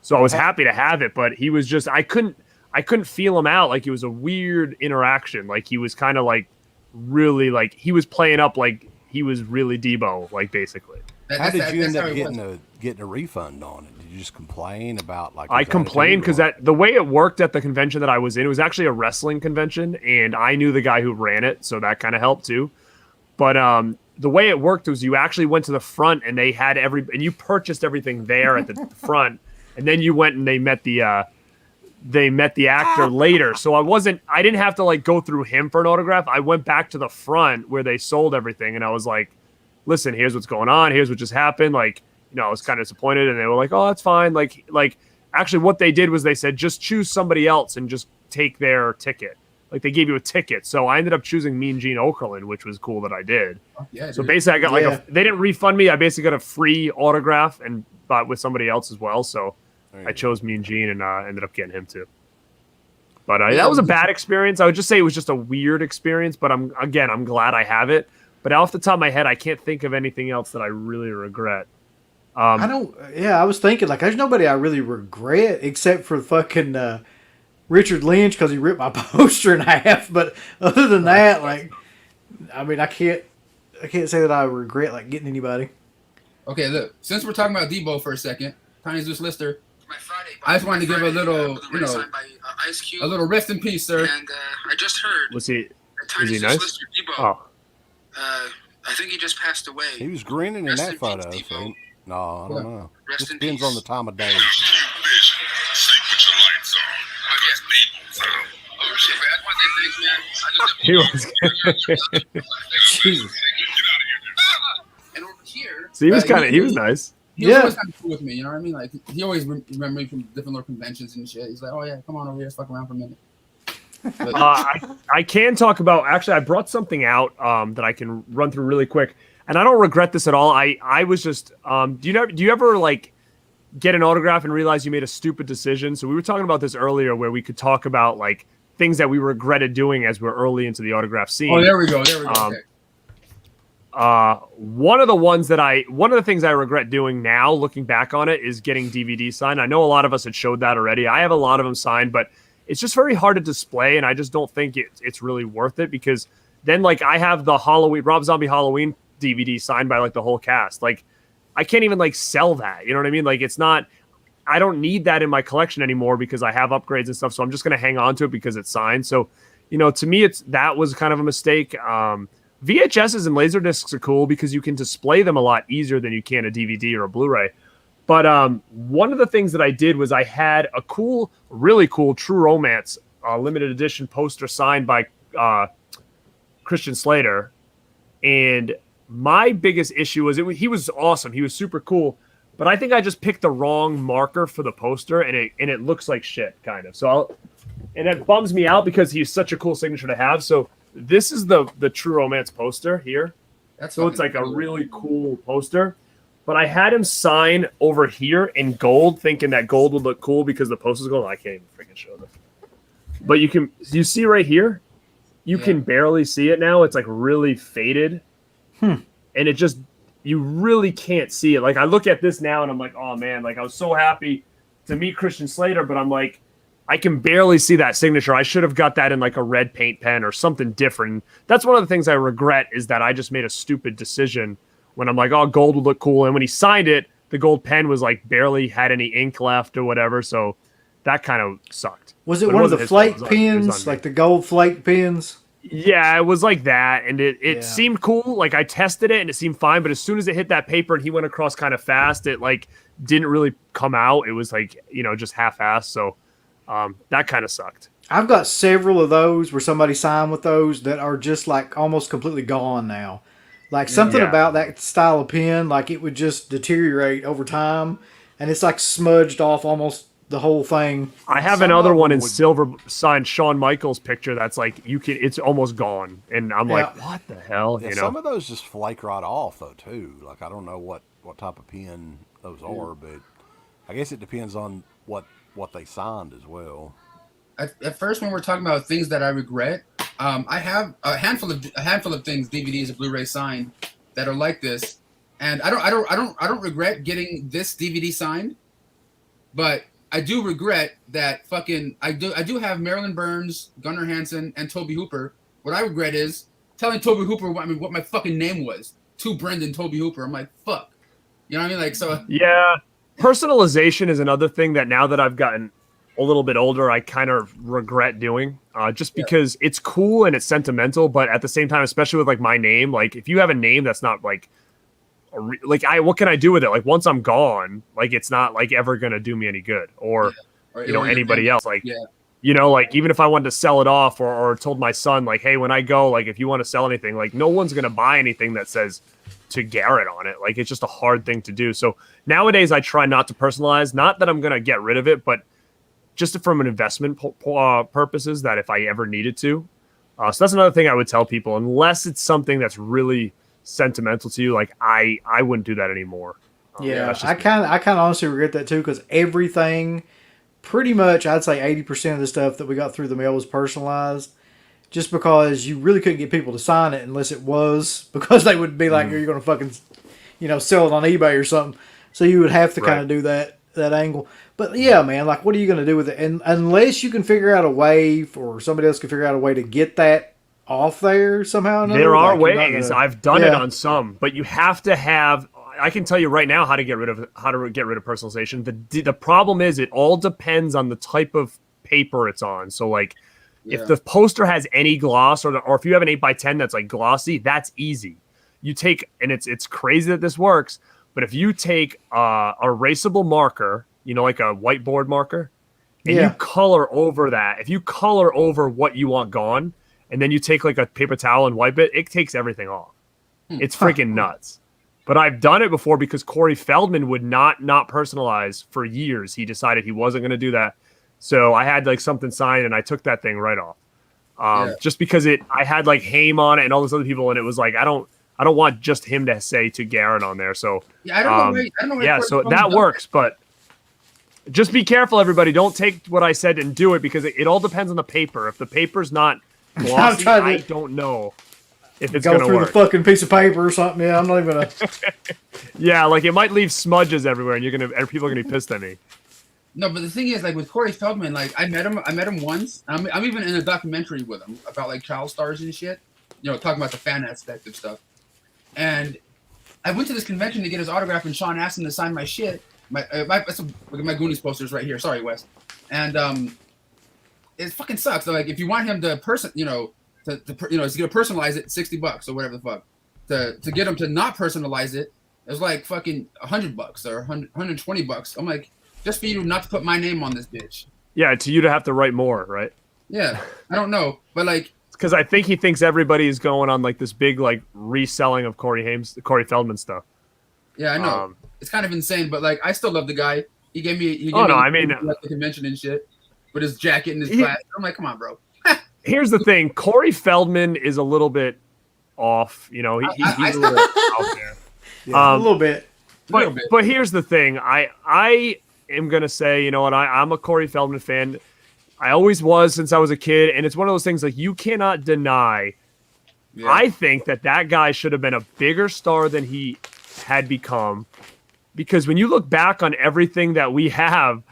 so I was happy to have it. But he was just I couldn't feel him out. Like it was a weird interaction. Like he was kind of like really like he was playing up like he was really Debo, like basically. How did you end up getting a refund on it? Did you just complain about like? I complained because the way it worked at the convention that I was in, it was actually a wrestling convention, and I knew the guy who ran it, so that kind of helped too. But the way it worked was you actually went to the front and they had and you purchased everything there at the front, and then you went and they met the actor later. So I didn't have to like go through him for an autograph. I went back to the front where they sold everything, and I was like, listen, here's what's going on. Here's what just happened. Like, I was kind of disappointed, and they were like, oh, that's fine. Like actually what they did was they said, just choose somebody else and just take their ticket. Like they gave you a ticket. So I ended up choosing Mean Gene Okerlund, which was cool that I did. Yeah, so basically I got they didn't refund me. I basically got a free autograph and bought with somebody else as well. So I chose Mean Gene and ended up getting him too. But that was a bad experience. I would just say it was just a weird experience, but I'm glad I have it. But off the top of my head, I can't think of anything else that I really regret. I was thinking, like, there's nobody I really regret except for fucking Richard Lynch because he ripped my poster in half. But other than that, like, I mean, I can't say that I regret, like, getting anybody. Okay, look, since we're talking about Debo for a second, Tiny Zeus Lister, I just wanted to give a little, a little rest in peace, sir. And I just heard. Was he? Is he nice? Debo, I think he just passed away. He was grinning in that photo. So no, I don't know. It depends on the time of day. Sleep with your lights on. Oh shit, man! That's one of the things, man. He was. Jesus. And over here. So he was nice. He was always kind of cool with me, you know what I mean? Like he always remembered me from different little conventions and shit. He's like, oh yeah, come on over here, let's fuck around for a minute. I can talk about. Actually, I brought something out that I can run through really quick, and I don't regret this at all. I was just. Do you ever like get an autograph and realize you made a stupid decision? So we were talking about this earlier, where we could talk about like things that we regretted doing as we're early into the autograph scene. Oh, there we go. Okay. One of the things I regret doing now, looking back on it, is getting DVD signed. I know a lot of us had showed that already. I have a lot of them signed, but it's just very hard to display, and I just don't think it's really worth it, because then like I have the Rob Zombie Halloween DVD signed by like the whole cast. Like I can't even like sell that. You know what I mean? Like it's not. I don't need that in my collection anymore because I have upgrades and stuff. So I'm just gonna hang on to it because it's signed. So, you know, to me, that was kind of a mistake. VHSs and Laserdiscs are cool because you can display them a lot easier than you can a DVD or a Blu-ray. But one of the things that I did was I had a cool, really cool True Romance limited edition poster signed by Christian Slater. And my biggest issue was he was awesome. He was super cool. But I think I just picked the wrong marker for the poster, and it looks like shit, kind of. So and it bums me out because he's such a cool signature to have. So this is the True Romance poster here. So it's like a really cool poster. But I had him sign over here in gold, thinking that gold would look cool because the poster's gold. I can't even freaking show this. But you see right here? You can barely see it now. It's like really faded. And it just, you really can't see it. Like I look at this now and I'm like, oh man, like I was so happy to meet Christian Slater, but I'm like, I can barely see that signature. I should have got that in like a red paint pen or something different. That's one of the things I regret, is that I just made a stupid decision when I'm like, oh, gold would look cool. And when he signed it, the gold pen was like barely had any ink left or whatever. So that kind of sucked. Was it one of the flake pens, like the gold flake pens? Yeah, it was like that. And it seemed cool. Like I tested it and it seemed fine. But as soon as it hit that paper and he went across kind of fast, it like didn't really come out. It was like, you know, just half-assed. So that kind of sucked. I've got several of those where somebody signed with those that are just like almost completely gone now. Like something about that style of pen, like it would just deteriorate over time, and it's like smudged off almost the whole thing. I have another one in silver signed Shawn Michaels picture that's like it's almost gone, and I'm like, what the hell? Yeah, you know, some of those just flake right off though too. Like I don't know what type of pen those are, but I guess it depends on what they signed as well. At first, when we're talking about things that I regret, I have a handful of things, DVDs and Blu-ray signed, that are like this, and I don't regret getting this DVD signed, but I do regret that I do have Marilyn Burns, Gunnar Hansen, and Toby Hooper. What I regret is telling Toby Hooper what my fucking name was to Brendan Toby Hooper. I'm like, fuck, you know what I mean? Like, so yeah, personalization is another thing that now that I've gotten a little bit older, I kind of regret doing, just because it's cool and it's sentimental, but at the same time, especially with like my name, like if you have a name that's not like, what can I do with it? Like once I'm gone, like it's not like ever going to do me any good or you know, anybody else. Like, you know, like even if I wanted to sell it off or told my son, like, hey, when I go, like if you want to sell anything, like no one's going to buy anything that says to Garrett on it. Like it's just a hard thing to do. So nowadays I try not to personalize, not that I'm going to get rid of it, but just from an investment purposes, that if I ever needed to. So that's another thing I would tell people, unless it's something that's really sentimental to you, like I wouldn't do that anymore. I kind of honestly regret that too, because everything, pretty much, I'd say 80% of the stuff that we got through the mail was personalized, just because you really couldn't get people to sign it unless it was, because they would be like, you're going to fucking, you know, sell it on eBay or something. So you would have to kind of do that angle. But yeah, man, like what are you going to do with it? And unless you can figure out a way, or somebody else can figure out a way to get that off there somehow or another. There are ways. I've done it on some, but you have to have, I can tell you right now how to get rid of personalization. The problem is it all depends on the type of paper it's on. So like if the poster has any gloss, or if you have an 8x10 that's like glossy, that's easy. You take, and it's crazy that this works, but if you take a erasable marker, you know, like a whiteboard marker, and you color over that, if you color over what you want gone, and then you take like a paper towel and wipe it, it takes everything off. It's freaking nuts. But I've done it before because Corey Feldman would not personalize for years. He decided he wasn't going to do that. So I had like something signed and I took that thing right off. Just because I had like Haym on it and all those other people, and it was like, I don't want just him to say to Garrett on there. So I don't know where so that works, but just be careful, everybody. Don't take what I said and do it, because it all depends on the paper. If the paper's not glossy, I don't know if it's going to work. Go through the fucking piece of paper or something. Yeah, I'm not even going to. Yeah, like it might leave smudges everywhere, and people are going to be pissed at me. No, but the thing is, like with Corey Feldman, like I met him once. I'm even in a documentary with him about like child stars and shit. You know, talking about the fan aspect of stuff. And I went to this convention to get his autograph, and Sean asked him to sign my shit. My Goonies posters right here. Sorry, Wes. And it fucking sucks. So, like, if you want him to to get to personalize it, $60 or whatever the fuck. To get him to not personalize it, it was like fucking $100 or $120. I'm like, just for you not to put my name on this bitch. Yeah, to you to have to write more, right? Yeah, I don't know, but like, because I think he thinks everybody is going on like this big like reselling of Corey Feldman stuff. Yeah, I know. It's kind of insane, but like, I still love the guy. He gave me at the convention and shit with his jacket and his glass. I'm like, come on, bro. Here's the thing: Corey Feldman is a little bit off. You know, he's a little out there. Yeah, a little bit. But here's the thing: I am gonna say, you know what? I'm a Corey Feldman fan. I always was since I was a kid, and it's one of those things like you cannot deny. Yeah. I think that guy should have been a bigger star than he had become, because when you look back on everything that we have,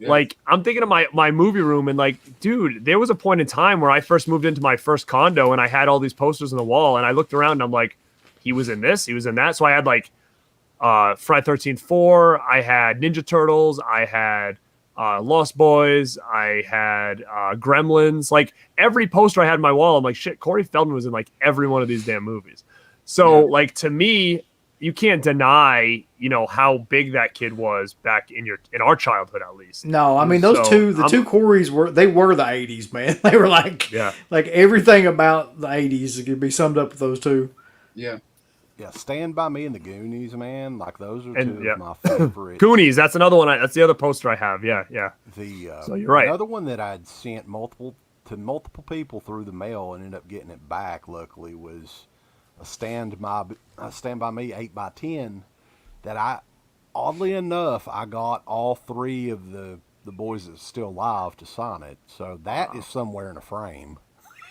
like I'm thinking of my movie room, and like, dude, there was a point in time where I first moved into my first condo, and I had all these posters on the wall, and I looked around, and I'm like, he was in this, he was in that. So I had like Friday 13th 4, I had Ninja Turtles, I had Lost Boys, I had Gremlins. Like every poster I had on my wall, I'm like, shit, Corey Feldman was in like every one of these damn movies. So like, to me, you can't deny, you know, how big that kid was back in our childhood, at least. No, I mean the two Coreys were the 80s, man. They were like, like everything about the 80s could be summed up with those two. Yeah. Yeah, Stand By Me and the Goonies, man. Like, those are two of my favorite. Goonies, that's another one. That's the other poster I have. Yeah. So you're right. Another one that I'd sent multiple people through the mail and ended up getting it back, luckily, was a Stand By Me 8x10 that oddly enough, I got all three of the boys that's still alive to sign it. So that is somewhere in a frame.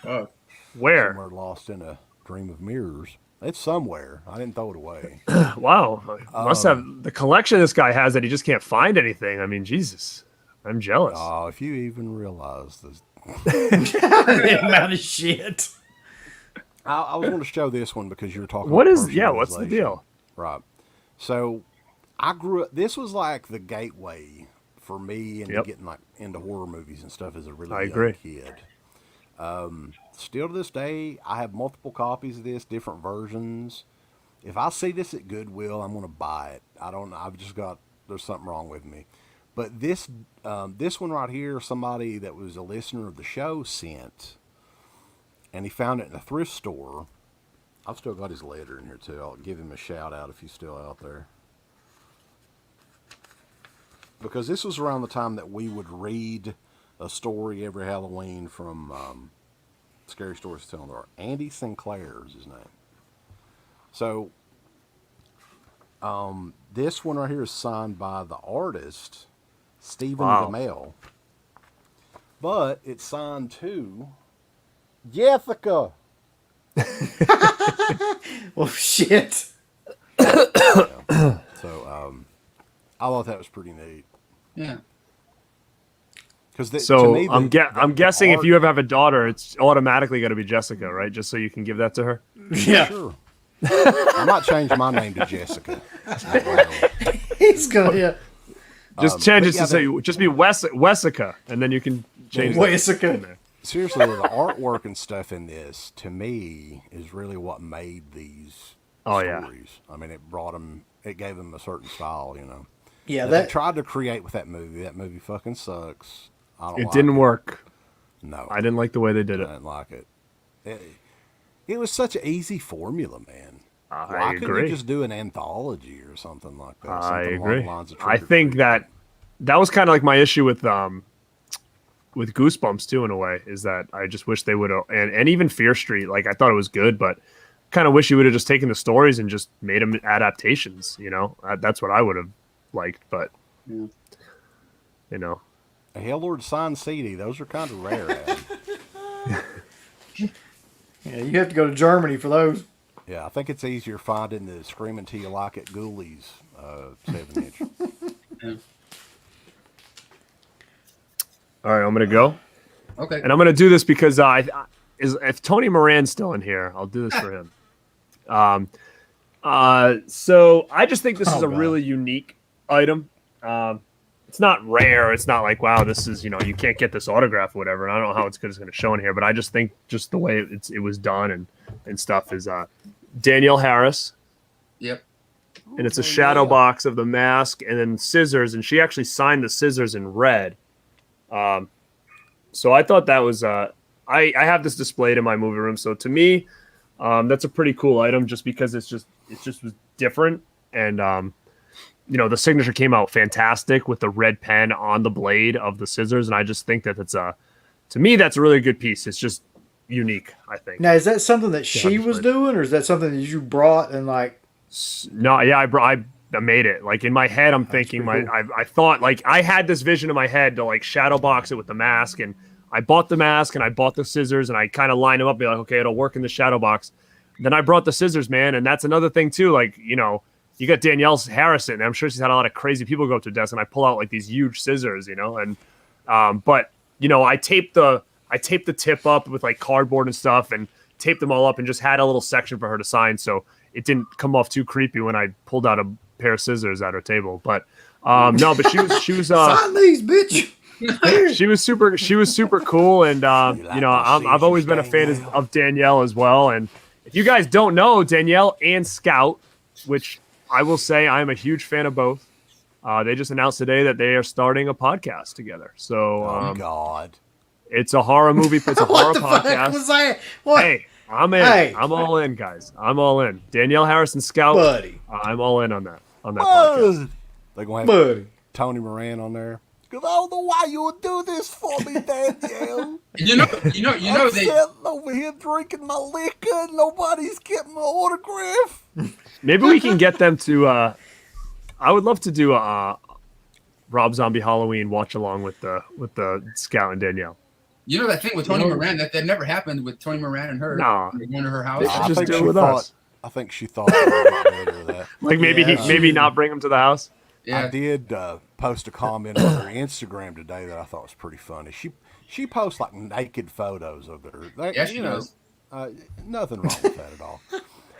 Where? Somewhere lost in a dream of mirrors. It's somewhere. I didn't throw it away. Wow. Must have the collection this guy has that he just can't find anything. I mean, Jesus. I'm jealous. Oh, if you even realize this. The amount of shit. I was going to show this one because you were talking about what's the deal? Right. So I grew up, this was like the gateway for me and getting like into horror movies and stuff as a really young kid. Still to this day, I have multiple copies of this, different versions. If I see this at Goodwill, I'm going to buy it. There's something wrong with me. But this one right here, somebody that was a listener of the show sent, and he found it in a thrift store. I've still got his letter in here too. I'll give him a shout out if he's still out there. Because this was around the time that we would read a story every Halloween from Scary Stories to Tell in the Dark. Andy Sinclair is his name. So, this one right here is signed by the artist, Stephen DeMille. But it's signed to Jessica. Well, shit. So, I thought that was pretty neat. Yeah. I'm guessing if you ever have a daughter, it's automatically going to be Jessica, right? Just so you can give that to her. Yeah. Sure. I might change my name to Jessica. He's going just change it to say just be Wesica, and then you can change Wesica. Seriously, the artwork and stuff in this, to me, is really what made these stories. I mean, it gave them a certain style, you know. Yeah, they tried to create with that movie. That movie fucking sucks. It didn't work. No. I didn't like the way they did it. I didn't like it. It was such an easy formula, man. Why couldn't you just do an anthology or something like that? I agree. Of I think that was kind of like my issue with Goosebumps too, in a way, is that I just wish they would have, and even Fear Street, like I thought it was good, but kind of wish you would have just taken the stories and just made them adaptations, you know? That's what I would have liked, but you know. A Hellord signed CD, those are kind of rare. Yeah, you have to go to Germany for those. Yeah, I think it's easier finding the Screaming Till You Like It Ghoulies 7-inch. All right, I'm gonna go, Okay. and I'm gonna do this because if Tony Moran's still in here, I'll do this for him. So I just think this is a really unique item. It's not rare. It's not like, wow, this is, you can't get this autograph or whatever. And I don't know how it's going to show in here, but I just think just the way it was done and stuff is Danielle Harris. Yep. And it's a shadow box of the mask and then scissors. And she actually signed the scissors in red. So I thought that was, I have this displayed in my movie room. So to me, that's a pretty cool item just because it just was different. And, the signature came out fantastic with the red pen on the blade of the scissors. And I just think that to me, that's a really good piece. It's just unique, I think. Now, is that something that she was doing, or is that something that you brought and like? No, yeah, I made it. Like in my head, I'm thinking cool. I thought like I had this vision in my head to like shadow box it with the mask, and I bought the mask and I bought the scissors and I kind of lined them up, be like, okay, it'll work in the shadow box. Then I brought the scissors, man, and that's another thing too. Like you got Danielle Harris, and I'm sure she's had a lot of crazy people go up to her desk, and I pull out like these huge scissors, and but I taped the tip up with like cardboard and stuff, and taped them all up, and just had a little section for her to sign, so it didn't come off too creepy when I pulled out a pair of scissors at her table. But no, but she was sign these, bitch. she was super cool, and I've always been a fan of Danielle as well. And if you guys don't know, Danielle and Scout, which I will say I'm a huge fan of both. They just announced today that they are starting a podcast together. So, God, it's a horror movie. It's a horror podcast. Fuck was that? What? Hey, I'm in. Hey. I'm all in, guys. I'm all in. Danielle Harris and Scout, buddy. I'm all in on that podcast. They're gonna have Tony Moran on there. Because I don't know why you would do this for me, Danielle. You know I'm sitting over here drinking my liquor and nobody's getting my autograph. Maybe we can get them to. I would love to do a Rob Zombie Halloween watch along with the Scout and Danielle. You know that thing with Tony Moran that never happened with Tony Moran and her. No, going to her house. I just do it with us. I think she thought that. Like maybe not bring him to the house. Yeah. I did post a comment on her Instagram today that I thought was pretty funny. She posts like naked photos of her. Yeah, she does. Nothing wrong with that at all.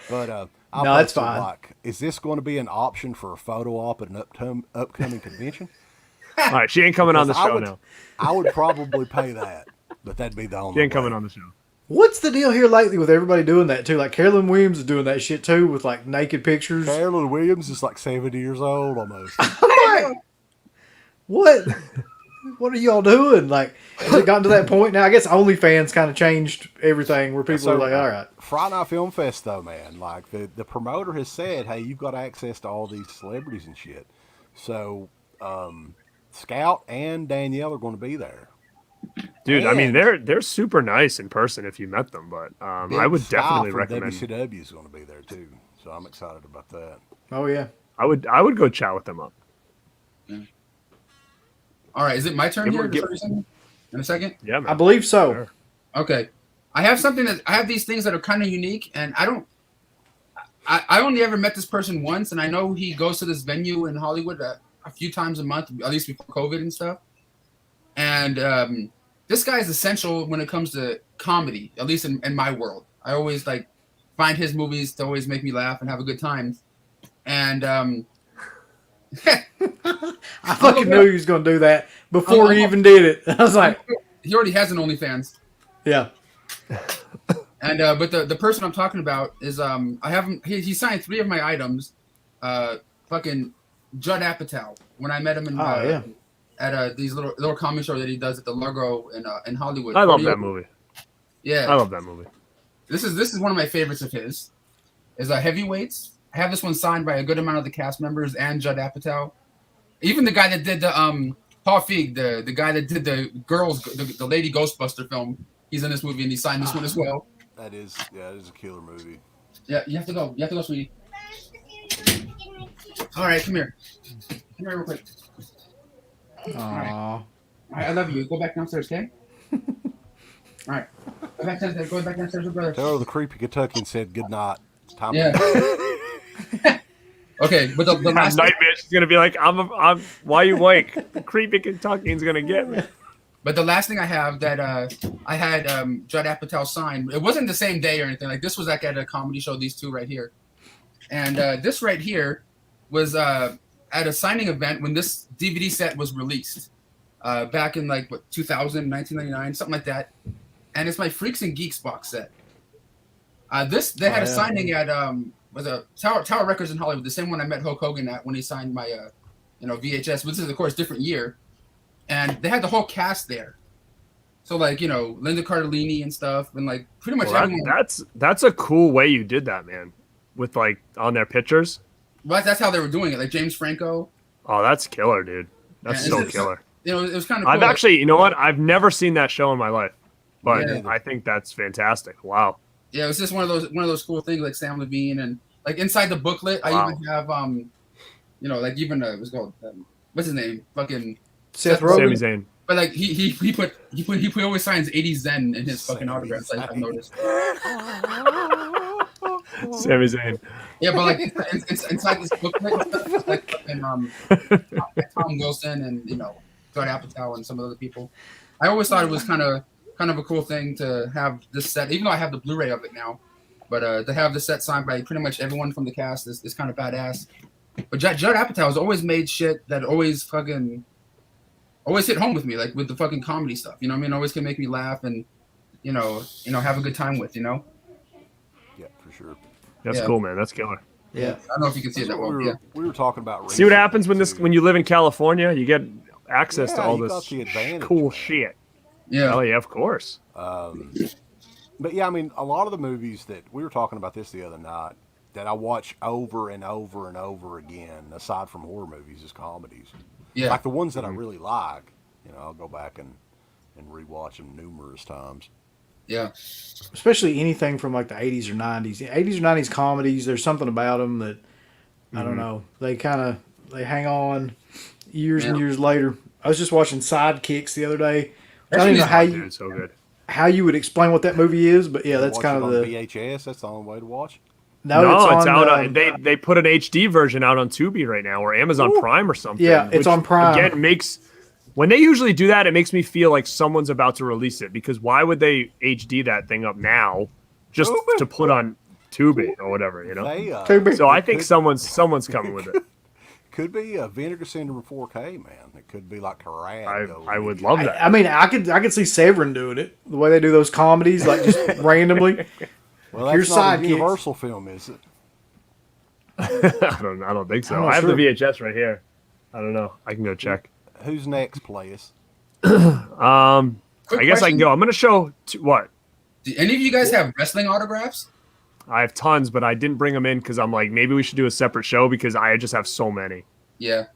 But no, it's fine. Like, is this going to be an option for a photo op at an upcoming convention? All right, she ain't coming on the show now. I would probably pay that, but that'd be the only. She ain't coming on the show. What's the deal here lately with everybody doing that too? Like Carolyn Williams is doing that shit too with like naked pictures. Carolyn Williams is like 70 years old almost. What? What are y'all doing? Like, has it gotten to that point now? I guess OnlyFans kind of changed everything where people are like, all right. Friday Night Film Fest, though, man. Like, the promoter has said, hey, you've got access to all these celebrities and shit. So, Scout and Danielle are going to be there. Dude, I mean, they're super nice in person if you met them, but I would definitely recommend. WCW is going to be there, too. So, I'm excited about that. Oh, yeah. I would go chat with them up. Yeah. All right, is it my turn here in a second? Yeah, man. I believe so. Sure. Okay. I have these things that are kind of unique, and I only ever met this person once, and I know he goes to this venue in Hollywood a few times a month, at least before COVID and stuff. And this guy is essential when it comes to comedy, at least in my world. I always find his movies to always make me laugh and have a good time. And I fucking knew he was going to do that before he even did it. I was like, he already has an OnlyFans. Yeah. And but the person I'm talking about is I have him. He signed 3 of my items. Fucking Judd Apatow when I met him at these little comedy show that he does at the Largo in Hollywood. I love that movie. Yeah, I love that movie. This is one of my favorites of his. Is Heavyweights. I have this one signed by a good amount of the cast members and Judd Apatow. Even the guy that did the Paul Feig, the guy that did the Lady Ghostbuster film, he's in this movie and he signed this one as well. That is a killer movie. Yeah, you have to go, sweetie. All right, come here. Come here real quick. Aww. All right, I love you. Go back downstairs, okay? All right. Go back downstairs with brother. Tell her the creepy Kentuckian said good night. It's time Okay, but the last nightmare is gonna be like, I'm why you awake? The creepy Kentuckian's gonna get me. But the last thing I have that I had Judd Apatow sign. It wasn't the same day or anything. Like this was like at a comedy show. These two right here, and this right here was at a signing event when this DVD set was released back in like 2000, 1999, something like that. And it's my Freaks and Geeks box set. They had a signing at was a Tower Records in Hollywood, the same one I met Hulk Hogan at when he signed my VHS. This is of course different year, and they had the whole cast there. So like Linda Cardellini and stuff, and like pretty much everyone. That's a cool way you did that, man. With like on their pictures. Well, that's how they were doing it. Like James Franco. Oh, that's killer, dude. That's so killer. It was kind of. Cool. I've actually, you know what? I've never seen that show in my life, but I think that's fantastic. Wow. Yeah, it was just one of those cool things like Sam Levine and like inside the booklet. I even have like even what's called what's his name? Fucking Seth Rogen. Sami Zayn. But like he always signs 80 Zen in his fucking autographs. I've noticed. Sami Zayn. Yeah, but like inside this booklet, and stuff, like fucking, Tom Wilson and Judd Apatow and some other people. I always thought it was kind of a cool thing to have this set, even though I have the Blu-ray of it now. But to have the set signed by pretty much everyone from the cast is kind of badass. But Judd Apatow has always made shit that always hit home with me, like with the fucking comedy stuff. You know what I mean? Always can make me laugh and have a good time with. Yeah, for sure. That's cool, man. That's killer. Yeah. I don't know if you can see it that well. We were talking about. See what happens when you live in California? You get access to all this cool shit. Yeah. Oh yeah, of course. But yeah, I mean, a lot of the movies that we were talking about this the other night that I watch over and over and over again, aside from horror movies, is comedies. Yeah. Like the ones that I really like, I'll go back and rewatch them numerous times. Yeah. Especially anything from like the 80s or 90s. 80s or 90s comedies, there's something about them that, I don't know, they hang on years and years later. I was just watching Sidekicks the other day. I don't even know how you would explain what that movie is, but yeah, that's kind of the VHS. That's the only way to watch it. No, it's out. They put an HD version out on Tubi right now, or Amazon Prime or something. Yeah, it's on Prime. Again, when they usually do that, it makes me feel like someone's about to release it, because why would they HD that thing up now just to put on Tubi or whatever, So I think someone's coming with it. Could be a Vinegar Syndrome 4K, man. It could be like Karad. I would love that. I mean, I could see Severin doing it. The way they do those comedies, like just randomly. Well, that's not a Universal film, is it? I don't think so. I have the VHS right here. I don't know. I can go check. Who's next, players? I guess I can go. I'm going to show what? Do any of you guys have wrestling autographs? I have tons, but I didn't bring them in because I'm like, maybe we should do a separate show because I just have so many. Yeah.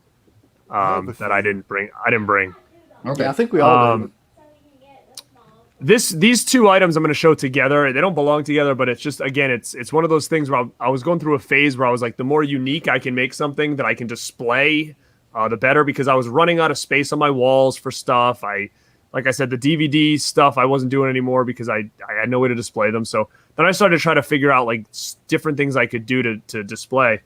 That I didn't bring. Okay. Yeah, I think we all do. These two items I'm going to show together. They don't belong together, but it's just, again, it's one of those things where I was going through a phase where I was like, the more unique I can make something that I can display, the better, because I was running out of space on my walls for stuff. Like I said, the DVD stuff I wasn't doing anymore because I had no way to display them. So then I started to try to figure out like different things I could do to display.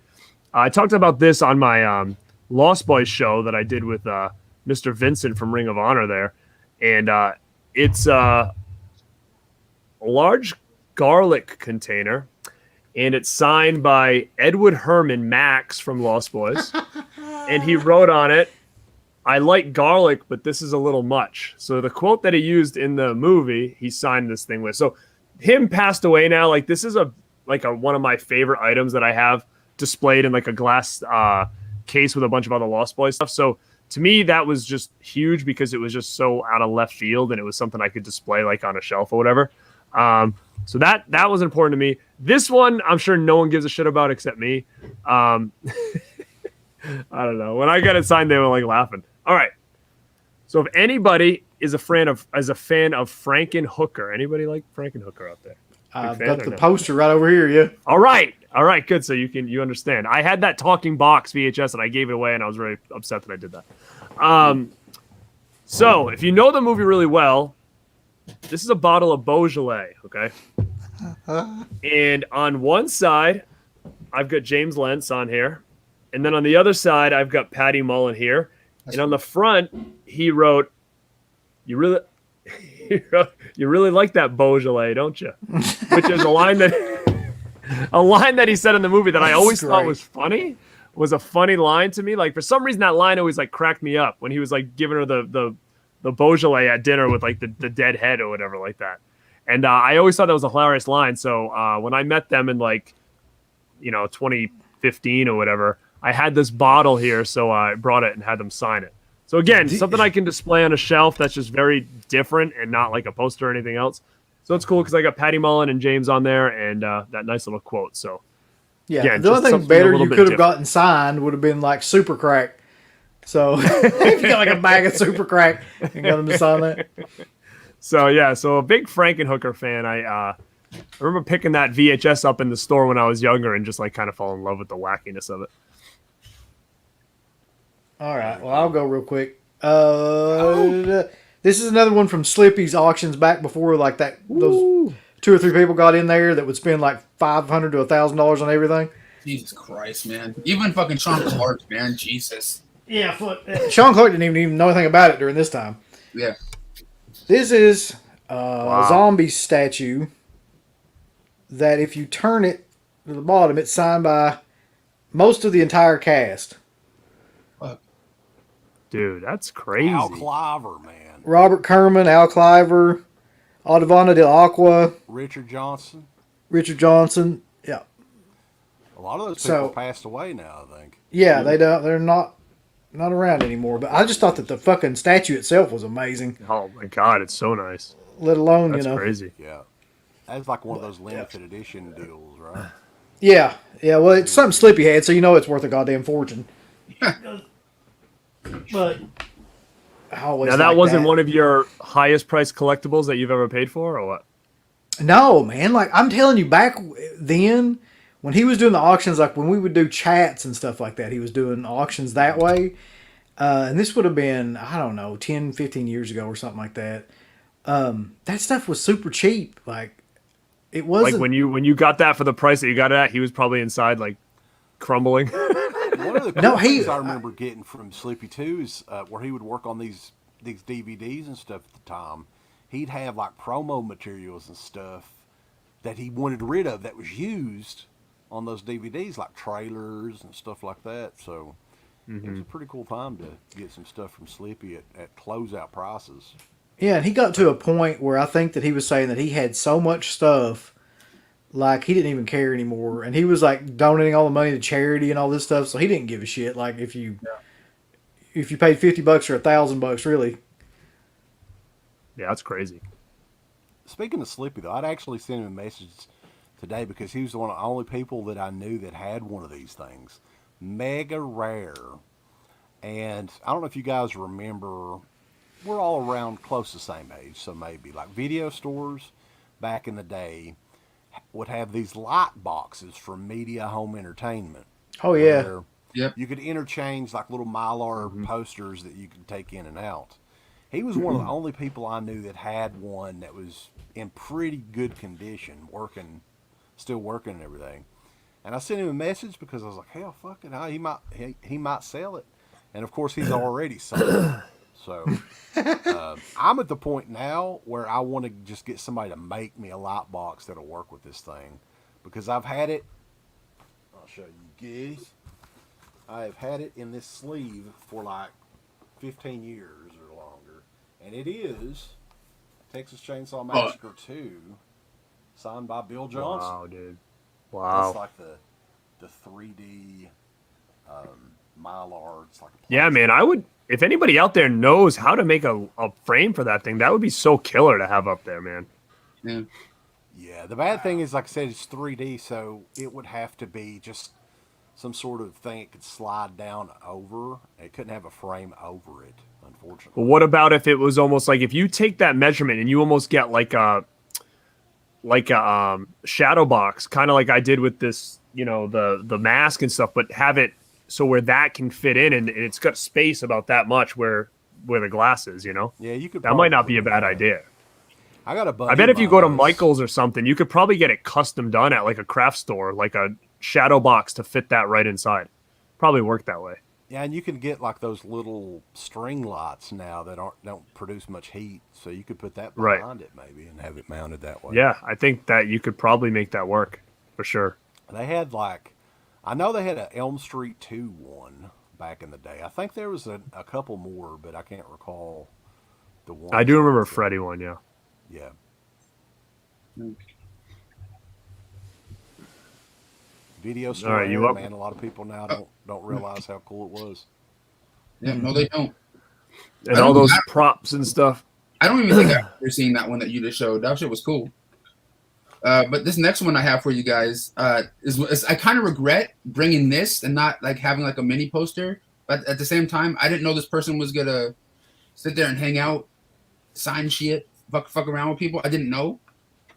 I talked about this on my Lost Boys show that I did with Mr. Vincent from Ring of Honor there. And it's a large garlic container, and it's signed by Edward Herman Max from Lost Boys. And he wrote on it, "I like garlic, but this is a little much." So the quote that he used in the movie, he signed this thing with. So him passed away now. Like, this is one of my favorite items that I have displayed in like a glass case with a bunch of other Lost Boys stuff. So to me, that was just huge because it was just so out of left field, and it was something I could display like on a shelf or whatever. So that was important to me. This one, I'm sure no one gives a shit about except me. I don't know. When I got it signed, they were like laughing. All right. So if anybody is a fan of Frankenhooker, anybody like Frankenhooker out there? I've got the poster right over here. Yeah. All right. Good. So you understand. I had that talking box VHS and I gave it away, and I was very upset that I did that. So if you know the movie really well, this is a bottle of Beaujolais. Okay. And on one side, I've got James Lentz on here. And then on the other side, I've got Patty Mullen here. And on the front, he wrote, you really you really like that Beaujolais, don't you? Which is a line that he said in the movie that I always thought was funny. Was a funny line to me. Like for some reason that line always like cracked me up when he was like giving her the Beaujolais at dinner with like the dead head or whatever like that. And I always thought that was a hilarious line. So when I met them in like 2015 or whatever, I had this bottle here, so I brought it and had them sign it. So again, something I can display on a shelf that's just very different and not like a poster or anything else. So it's cool because I got Patty Mullen and James on there and that nice little quote. So yeah, again, the only thing better you could have gotten signed would have been like Super Crack. So if you got like a bag of Super Crack and got them to sign that. So yeah, so a big Frankenhooker fan. I remember picking that VHS up in the store when I was younger and just like kind of fall in love with the wackiness of it. All right, well I'll go real quick. This is another one from Slippy's auctions back before like that. Those 2 or 3 people got in there that would spend like $500 to $1,000 on everything. Jesus Christ, man! Even fucking Sean Clark, man, Jesus. Yeah, Sean Clark didn't even know anything about it during this time. Yeah. This is a zombie statue that if you turn it to the bottom, it's signed by most of the entire cast. Dude, that's crazy. Al Cliver, man. Robert Kerman, Al Cliver, Audubon del Aqua, Richard Johnson. Yeah. A lot of those people passed away now, I think. Yeah, they're not around anymore. But I just thought that the fucking statue itself was amazing. Oh my god, it's so nice. Let alone, that's crazy. Yeah. That's like one of those limited edition deals, right? Yeah. Yeah, well, it's something Slippy had, so you know it's worth a goddamn fortune. But I always now that wasn't one of your highest priced collectibles that you've ever paid for, or what? No, man. Like I'm telling you, back then when he was doing the auctions, like when we would do chats and stuff like that, he was doing auctions that way. And this would have been, I don't know, 10, 15 years ago or something like that. That stuff was super cheap. Like it wasn't like when you got that for the price that you got it at, he was probably inside like crumbling. One of the cool things I remember getting from Sleepy too is where he would work on these DVDs and stuff at the time. He'd have like promo materials and stuff that he wanted rid of that was used on those DVDs, like trailers and stuff like that. So it was a pretty cool time to get some stuff from Sleepy at closeout prices. Yeah, and he got to a point where I think that he was saying that he had so much stuff, like he didn't even care anymore, and he was like donating all the money to charity and all this stuff. So he didn't give a shit. Like if you paid $50 or $1,000, really. Yeah, that's crazy. Speaking of Sleepy, though, I'd actually sent him a message today because he was one of the only people that I knew that had one of these things. Mega rare. And I don't know if you guys remember, we're all around close to the same age, so maybe. Like video stores back in the day would have these light boxes from Media Home Entertainment. Oh, yeah. Yep. You could interchange like little Mylar posters that you could take in and out. He was one of the only people I knew that had one that was in pretty good condition, still working and everything. And I sent him a message because I was like, hell, fuck it, he might sell it. And of course, he's already sold it. So I'm at the point now where I want to just get somebody to make me a light box that'll work with this thing, because I've had it. I'll show you guys. I have had it in this sleeve for like 15 years or longer, and it is Texas Chainsaw Massacre 2, signed by Bill Johnson. Wow, dude. Wow. It's like the 3D Mylar. It's like yeah, man. I would, if anybody out there knows how to make a frame for that thing, that would be so killer to have up there, man. Yeah. Yeah. The bad thing is, like I said, it's 3D, so it would have to be just some sort of thing it could slide down over. It couldn't have a frame over it, unfortunately. Well, what about if it was almost like if you take that measurement and you almost get like a shadow box, kind of like I did with this, the mask and stuff, but have it so where that can fit in, and it's got space about that much where the glass is, Yeah, you could. That might not be a bad idea. I got a buddy. I bet if you go to Michael's or something, you could probably get it custom done at like a craft store, like a shadow box to fit that right inside. Probably work that way. Yeah, and you can get like those little string lights now that don't produce much heat, so you could put that behind it maybe and have it mounted that way. Yeah, I think that you could probably make that work for sure. They had I know they had an Elm Street 2 one back in the day. I think there was a couple more, but I can't recall the one. I do remember Freddy one, yeah. Yeah. Video store, right, you up? man. A lot of people now don't realize how cool it was. Yeah, no, they don't. And all those props and stuff. I don't even think I've ever seen that one that you just showed. That shit was cool. But this next one I have for you guys is I kind of regret bringing this and not like having like a mini poster. But at the same time, I didn't know this person was gonna sit there and hang out, sign shit, fuck around with people. I didn't know,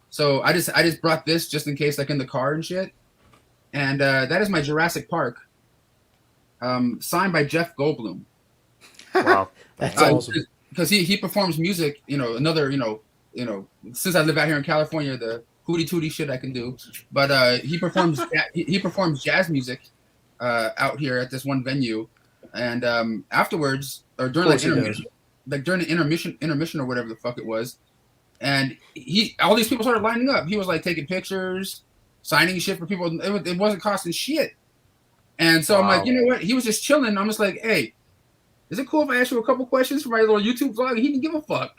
so I just brought this just in case, like in the car and shit. And that is my Jurassic Park, signed by Jeff Goldblum. Wow, that's awesome. Because he performs music. Another since I live out here in California, the hootie tootie shit I can do. But he performs he performs jazz music out here at this one venue, and afterwards or during during the intermission or whatever the fuck it was, and all these people started lining up. He was like taking pictures, signing shit for people. It wasn't costing shit. And so I'm like, you know what? He was just chilling. I'm just like, hey, is it cool if I ask you a couple questions for my little YouTube vlog? He didn't give a fuck.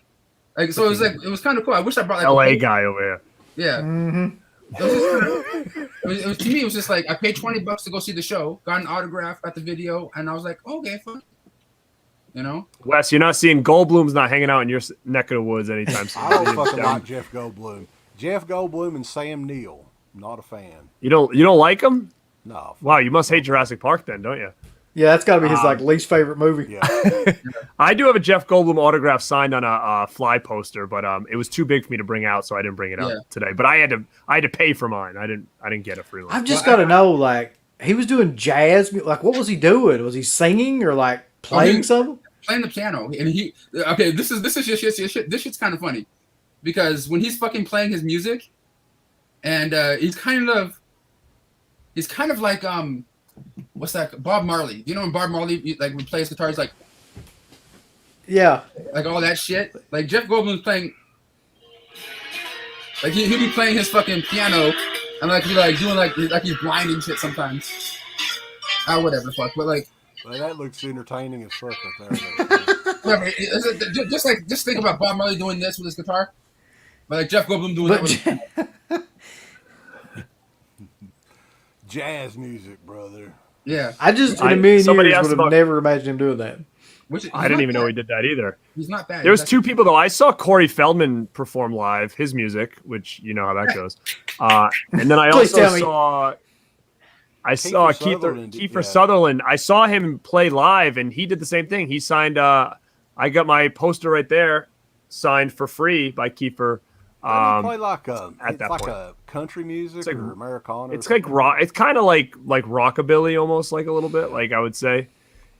Like, so it was kind of cool. I wish I brought like LA guy over here. Yeah. Mm-hmm. It was to me. It was just like I paid $20 to go see the show, got an autograph, got the video, and I was like, okay, fuck. Wes, you're not seeing Goldblum's not hanging out in your neck of the woods anytime soon. I don't fucking like Jeff Goldblum. Jeff Goldblum and Sam Neill. Not a fan. You don't like him? No. Wow, you must hate Jurassic Park then, don't you? Yeah, that's got to be his least favorite movie. Yeah. I do have a Jeff Goldblum autograph signed on a fly poster, but it was too big for me to bring out, so I didn't bring it out today. But I had to pay for mine. I didn't get a free one. I've just got to know, like, he was doing jazz. Like, what was he doing? Was he singing or like playing something? Playing the piano, and this shit's kind of funny because when he's fucking playing his music, and he's kind of like what's that? Bob Marley. You know when Bob Marley like would play his guitar, he's like, yeah, like all that shit. Like Jeff Goldblum's playing, like he'd be playing his fucking piano, and like he like doing like he's blind and shit sometimes. Whatever the fuck, but like. Well, that looks entertaining as fuck right there. Just think about Bob Marley doing this with his guitar, but like Jeff Goldblum doing that with jazz music, brother. Yeah, I just in a million years would have never imagined him doing that. I didn't even know he did that either. He's not bad. There's two people though. I saw Corey Feldman perform live his music, which you know how that goes. And then I also saw Kiefer Sutherland. I saw him play live, and he did the same thing. He signed. I got my poster right there, signed for free by Kiefer. Play like a country music or Americana. It's like rock. It's kind of like rockabilly, almost like a little bit. Like I would say,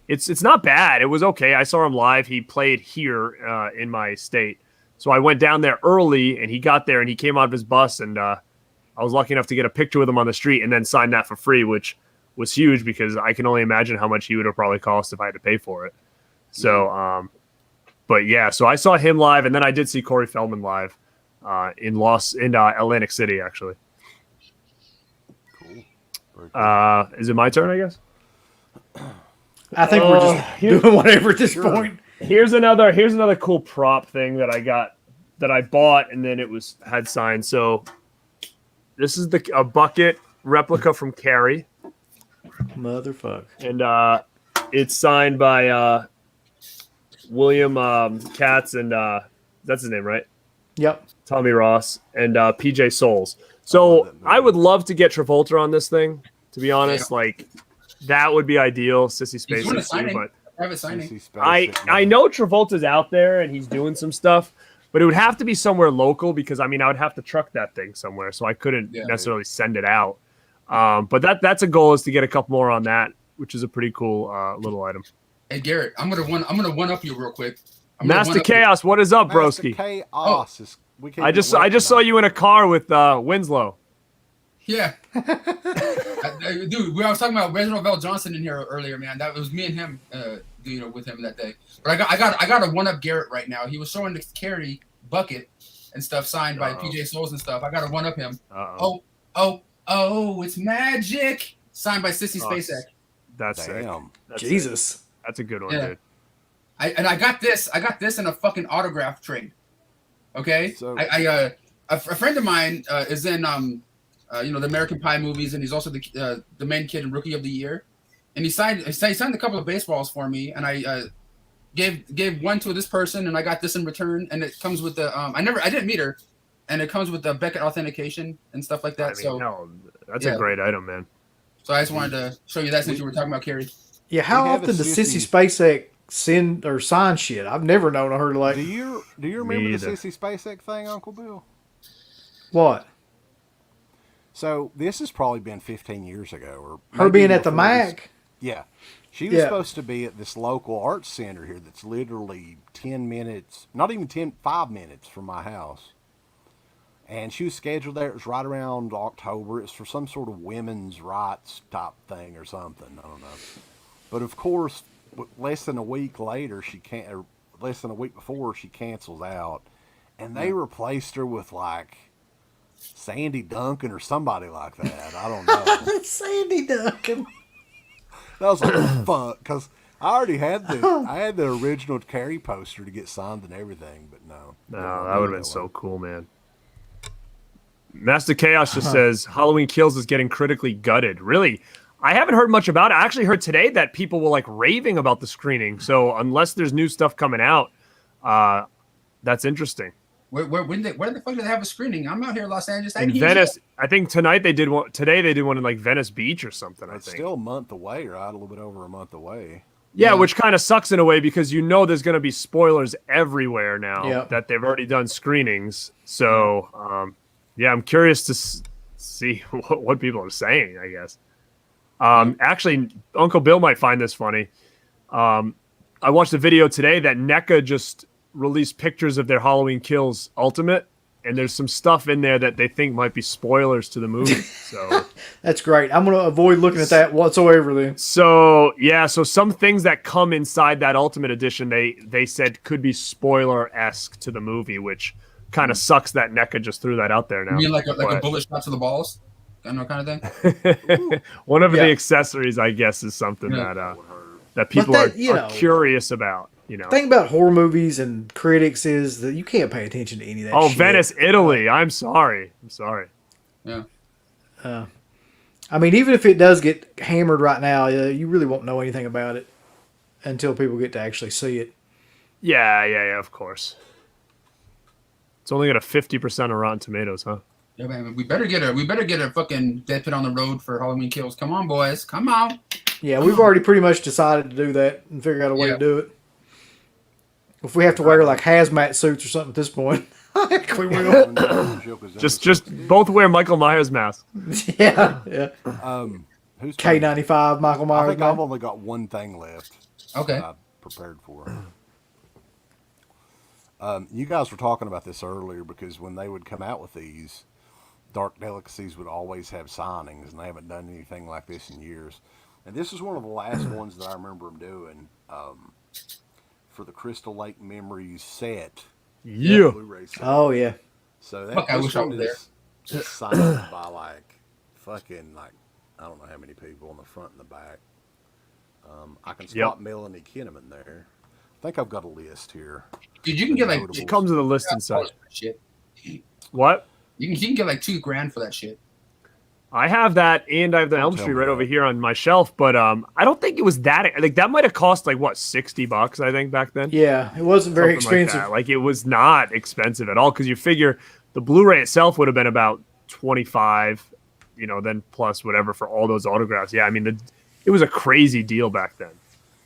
it's not bad. It was okay. I saw him live. He played here in my state, so I went down there early, and he got there, and he came out of his bus, and I was lucky enough to get a picture with him on the street and then sign that for free, which was huge because I can only imagine how much he would have probably cost if I had to pay for it. So, but yeah, so I saw him live, and then I did see Corey Feldman live in Atlantic City, actually. Cool. Is it my turn, I guess? I think we're just doing whatever at this point. Here's another cool prop thing that I bought, and then had signed. So this is a bucket replica from Carrie. Motherfucker. And it's signed by William Katz and that's his name, right? Yep. Tommy Ross and PJ Souls. So I would love to get Travolta on this thing, to be honest. Yeah. Like that would be ideal. Sissy Spacek too, but private signing. I know Travolta's out there and he's doing some stuff, but it would have to be somewhere local because I would have to truck that thing somewhere, so I couldn't necessarily send it out. But that's a goal, is to get a couple more on that, which is a pretty cool little item. Hey Garrett, I'm gonna one up you real quick. Master Chaos, what is up, broski? Chaos. I just saw you in a car with Winslow. Yeah. Dude, I was talking about Reginald Johnson in here earlier, man. That was me and him, with him that day. But I got a one-up Garrett right now. He was showing the carry bucket and stuff signed by PJ Souls and stuff. I got to one-up him. Oh, it's magic. Signed by Sissy Spacek. That's sick. Jesus. That's a good one, dude. I got this in a fucking autograph trade. Okay? So, a friend of mine is in the American Pie movies, and he's also the main kid in Rookie of the Year. And he signed a couple of baseballs for me, and I gave one to this person, and I got this in return. And it comes with the I didn't meet her, and it comes with the Beckett authentication and stuff like that. That's a great item, man. So I just wanted to show you that since you were talking about Carrie. Yeah, how often does Sissy Spacek send or sign shit? I've never known her to like. Do you remember the Sissy Spacek thing, Uncle Bill? What? So this has probably been 15 years ago, or her being at the Mac. Yeah, she was supposed to be at this local arts center here that's literally 10 minutes, not even 5 minutes from my house. And she was scheduled there. It was right around October. It's for some sort of women's rights type thing or something. I don't know. But of course, less than a week later, less than a week before, she cancels out. And they replaced her with like Sandy Duncan or somebody like that. I don't know. Sandy Duncan. That was like fuck, because I already had the original Carrie poster to get signed and everything, but no. No, that would have been so cool, man. Master Chaos just says Halloween Kills is getting critically gutted. Really? I haven't heard much about it. I actually heard today that people were like raving about the screening. So unless there's new stuff coming out, that's interesting. Where the fuck do they have a screening? I'm out here in Los Angeles. In Venice, I think tonight they did one. Today they did one in like Venice Beach or something. It's still a month away, right? A little bit over a month away. Yeah, which kind of sucks in a way because there's going to be spoilers everywhere now that they've already done screenings. So, I'm curious to see what people are saying, I guess. Actually, Uncle Bill might find this funny. I watched a video today that NECA just released pictures of their Halloween Kills Ultimate, and there's some stuff in there that they think might be spoilers to the movie. So that's great. I'm going to avoid looking at that whatsoever then. So some things that come inside that Ultimate Edition, they said could be spoiler-esque to the movie, which kind of sucks that NECA just threw that out there now. You mean like a bullet shot to the balls? Kind of thing? One of the accessories, I guess, is something that people are curious about. The thing about horror movies and critics is that you can't pay attention to any of that shit. Venice, Italy. I'm sorry. Yeah. I mean, even if it does get hammered right now, you really won't know anything about it until people get to actually see it. Yeah, of course. It's only got a 50% of Rotten Tomatoes, huh? Yeah, man. We better get a fucking Dead Pit on the road for Halloween Kills. Come on, boys. Come on. Yeah, we've already pretty much decided to do that and figure out a way to do it. If we have to wear like hazmat suits or something at this point, we will. just both wear Michael Myers masks. Yeah. Who's K95 Michael Myers? I think I've only got one thing left. Okay. I'm prepared for. You guys were talking about this earlier because when they would come out with these, Dark Delicacies would always have signings, and they haven't done anything like this in years. And this is one of the last ones that I remember them doing. For the Crystal Lake Memories set. Yeah. Blu-ray set. Oh, yeah. So that this one is signed by like fucking like I don't know how many people on the front and the back. I can spot Melanie Kinnaman there. I think I've got a list here. Dude, you can get like it comes with a list inside. Shit. What? You can get like $2,000 for that shit. I have that, and I have the Elm Street right over here on my shelf. But I don't think it was that. Like that might have cost like what $60, I think, back then. Yeah, it wasn't very expensive. Like it was not expensive at all because you figure the Blu-ray itself would have been about $25, then plus whatever for all those autographs. Yeah, I mean it was a crazy deal back then.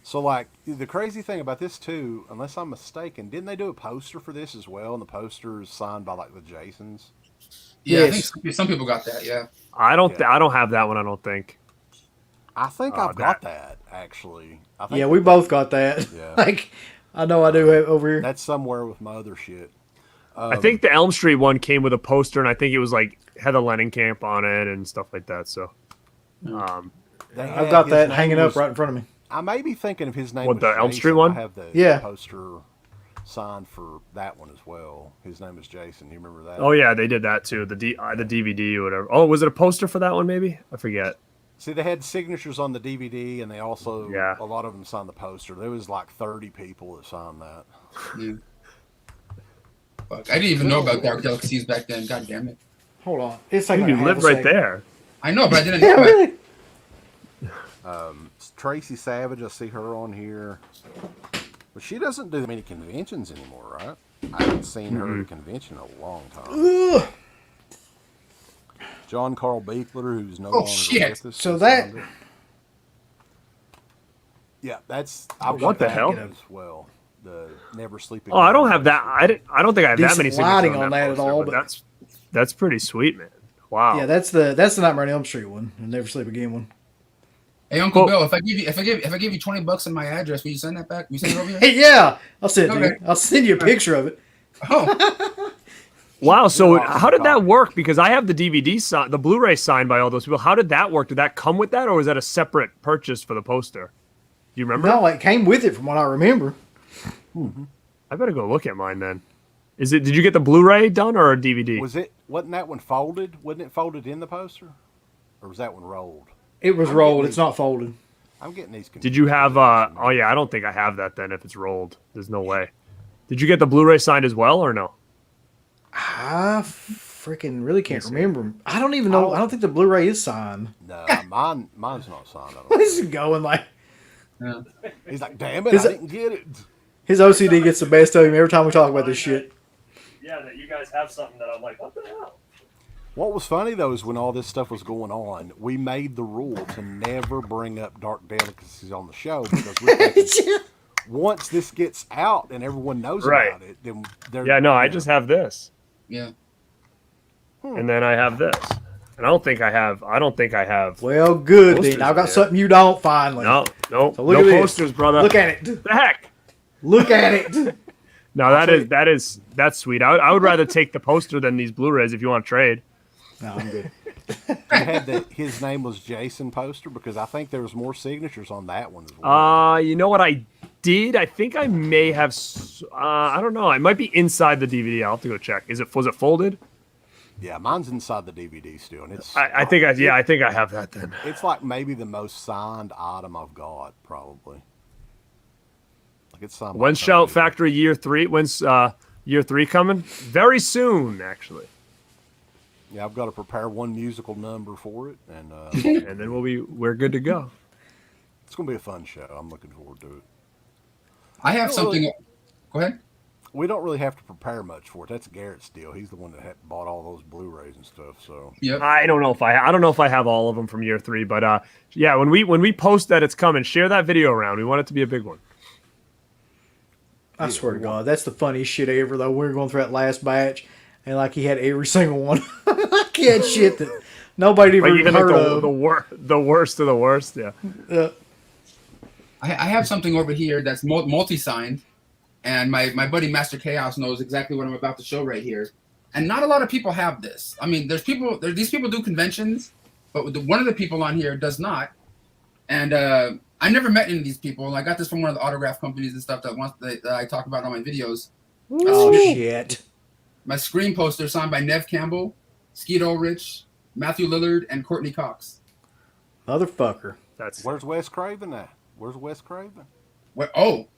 So like the crazy thing about this too, unless I'm mistaken, didn't they do a poster for this as well? And the poster is signed by like the Jasons. Yeah, yes. I think some people got that. Yeah. I don't have that one. I don't think. I think I've got that actually. We both got that. Yeah. Like I know I do have over here. That's somewhere with my other shit. I think the Elm Street one came with a poster, and I think it was like Heather Langenkamp on it and stuff like that. So, I've got that hanging up right in front of me. I may be thinking of his name. What, was the Elm Jason. Street one? I have the poster signed for that one as well. His name is Jason. You remember that? Oh yeah, they did that too. The DVD or whatever. Oh, was it a poster for that one? Maybe I forget. See, they had signatures on the DVD, and they also a lot of them signed the poster. There was like 30 people that signed that. Yeah. Fuck, I didn't even know about Dark Delicacies back then. God damn it. Hold on. It's like you live right there. I know, but I didn't know really? Tracy Savage, I see her on here. But she doesn't do many conventions anymore, right? I haven't seen her at a convention in a long time. Ugh. John Carl Beekler, who's no longer with us. So that... Yeah, that's... What the hell? As well. The Never Sleeping... Oh, I don't have that. I don't think I have that many lighting signatures on that poster, at all, but that's pretty sweet, man. Wow. Yeah, that's the Nightmare on Elm Street one, the Never Sleep Again one. Hey, Uncle Bill, if I give you $20 in my address, will you send that back? Will you send it over here? Hey, yeah, I'll send it to you. I'll send you a picture of it. Oh. Wow. So how did that work? Because I have the DVD, the Blu-ray signed by all those people. How did that work? Did that come with that, or was that a separate purchase for the poster? Do you remember? No, it came with it, from what I remember. I better go look at mine then. Did you get the Blu-ray done or a DVD? Wasn't that one folded? Wasn't it folded in the poster? Or was that one rolled? It was rolled. It's not folded. I'm getting these confused. Did you have, oh yeah, I don't think I have that then if it's rolled. There's no way. Did you get the Blu-ray signed as well or no? I freaking really can't remember. I don't even know. I don't think the Blu-ray is signed. No, mine's not signed. What is he going like? Yeah. He's like, damn it, I didn't get it. His OCD gets the best of him every time we talk about this shit. Yeah, that you guys have something that I'm like, what the hell? What was funny, though, is when all this stuff was going on, we made the rule to never bring up Dark Delicacies on the show because we're thinking, once this gets out and everyone knows about it, then I just have this. Yeah. And then I have this. And I don't think I have. Well, good, Dean. I've got something you don't finally. No. So no posters, brother. Look at it. The heck? Look at it. No, that's sweet. I would rather take the poster than these Blu-rays if you want to trade. No, I'm good. You had his name was Jason poster because I think there was more signatures on that one as well. You know what I did? I think I may have. I don't know. It might be inside the DVD. I'll have to go check. Was it folded? Yeah, mine's inside the DVD still, and it's. I think I have that then. It's like maybe the most signed item I've got, probably. Like it's signed. When's Shout Factory Year 3? When's Year 3 coming? Very soon, actually. Yeah, I've got to prepare one musical number for it, and and then we're good to go. It's gonna be a fun show. I'm looking forward to it. I have something. Go ahead. We don't really have to prepare much for it. That's Garrett's deal. He's the one that bought all those Blu-rays and stuff. So yep. I don't know if I have all of them from Year 3, but yeah, when we post that it's coming, share that video around. We want it to be a big one. I swear to God, that's the funniest shit ever. Though we were going through that last batch, and like he had every single one. He had shit that nobody even heard of. The worst of the worst. Yeah. I have something over here that's multi-signed, and my buddy Master Chaos knows exactly what I'm about to show right here. And not a lot of people have this. I mean, these people do conventions, but one of the people on here does not. And I never met any of these people. And I got this from one of the autograph companies and stuff that I talk about on my videos. Oh shit! My screen poster signed by Nev Campbell, Skeet Ulrich, Matthew Lillard, and Courtney Cox. Motherfucker. Where's Wes Craven at? Where's Wes Craven? What? Oh,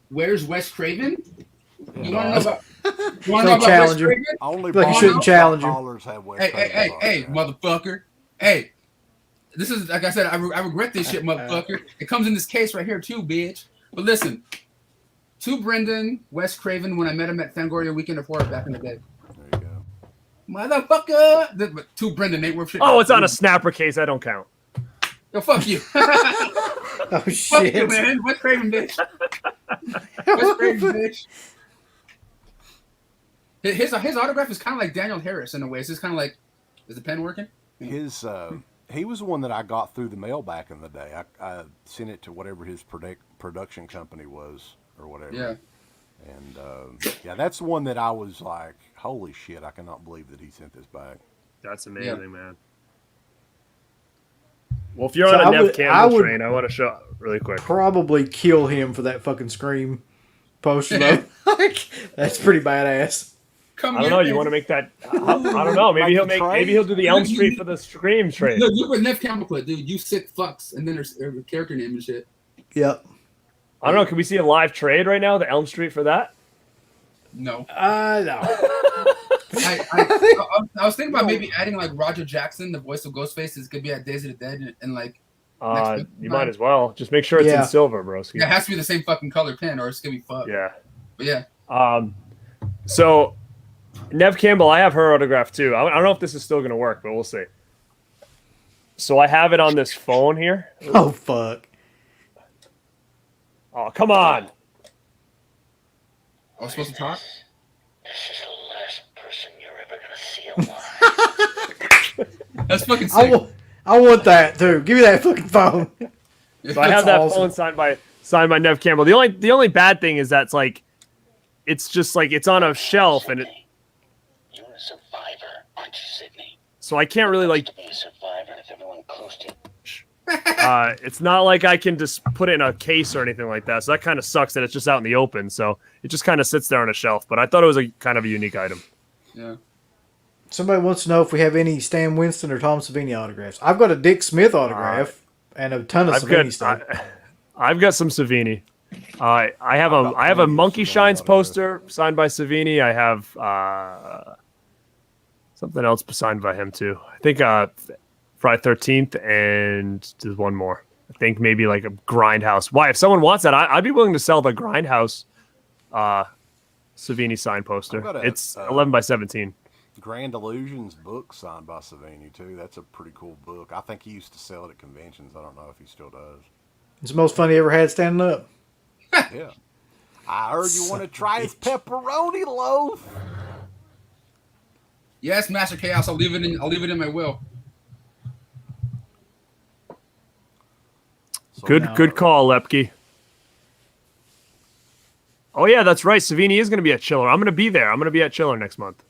where's Wes Craven? Yeah. You want to know about? You Don't want to know about Wes challenge him. Craven? Only Like you shouldn't challenge him. ballers have Wes Craven. Hey, motherfucker! Hey, this is like I said. I regret this shit, motherfucker. It comes in this case right here too, bitch. But listen, to Brendan, Wes Craven, when I met him at Fangoria Weekend of Horror back in the day. There you go. Motherfucker! But to Brendan, ain't worth shit. Oh, it's on a snapper case. I don't count. Yo, fuck you. Oh Fuck shit! you, man. Wes Craven, bitch. Wes Craven, bitch. His autograph is kind of like Daniel Harris in a way. It's just kind of like, is the pen working? He was the one that I got through the mail back in the day. I sent it to whatever his production company was or whatever. Yeah. And yeah, that's the one that I was like, holy shit, I cannot believe that he sent this back. That's amazing, man. Well, if you're on So a Nev I Campbell would train, I want to show really quick. probably kill him for that fucking Scream poster, though. Like, that's pretty badass. I don't know. You want to make that? I don't know. Maybe he'll do the Elm Street for the Scream train. Look what Nev Campbell put, dude. You sick fucks, and then there's a character name and shit. Yep. I don't know. Can we see a live trade right now? The Elm Street for that? No. No. I was thinking about maybe adding like Roger Jackson, the voice of Ghostface, is gonna be at Days of the Dead, and like. You might as well. Just make sure it's in silver, bro. Yeah, it has to be the same fucking color pen, or it's gonna be fucked. Yeah. But yeah. So, Nev Campbell, I have her autograph too. I don't know if this is still gonna work, but we'll see. So I have it on this phone here. Oh fuck. Oh, come on. I was supposed to talk? This is the last person you're ever gonna see alive. That's fucking sick. I want that too. Give me that fucking phone. So I have that phone signed by Nev Campbell. The only bad thing is that's like, it's just like it's on a shelf and it. You're a survivor, aren't you, Sydney? So I can't really like. To be a survivor if everyone close to you. It's not like I can just put it in a case or anything like that. So that kind of sucks that it's just out in the open. So it just kind of sits there on a shelf. But I thought it was a kind of a unique item. Yeah. Somebody wants to know if we have any Stan Winston or Tom Savini autographs. I've got a Dick Smith autograph and a ton of Savini stuff. I've got some Savini. I have a Monkey Shines poster signed by Savini. I have something else signed by him too. I think Friday 13th, and there's one more. I think maybe like a Grindhouse. Why? If someone wants that, I'd be willing to sell the Grindhouse Savini sign poster. It's 11 by 17. Grand Illusions book signed by Savini too. That's a pretty cool book. I think he used to sell it at conventions. I don't know if he still does. It's the most fun he ever had standing up. Yeah. I heard you want to try his pepperoni loaf. Yes, Master Chaos. I'll leave it in my will. So Good call, Lepke. Oh yeah, that's right. Savini is going to be at Chiller. I'm going to be there. I'm going to be at Chiller next month.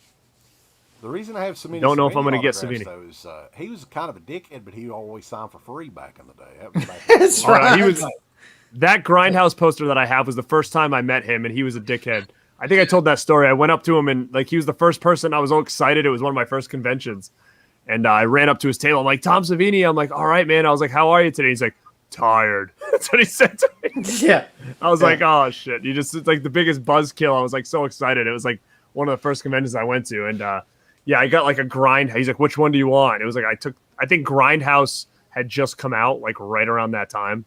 The reason I have Savini, don't know if I'm going to get Savini. Though, is, he was kind of a dickhead, but he always signed for free back in the day. That was back That's right. He was. That Grindhouse poster that I have was the first time I met him, and he was a dickhead. I think I told that story. I went up to him, and like he was the first person. I was all excited. It was one of my first conventions, and I ran up to his table. I'm like, Tom Savini. I'm like, all right, man. I was like, how are you today? He's like, tired. That's what he said to me. Yeah. I was like, oh shit. It's like the biggest buzzkill. I was like so excited. It was like one of the first conventions I went to, and yeah, I got like a grind. He's like, which one do you want? It was like I think Grindhouse had just come out like right around that time.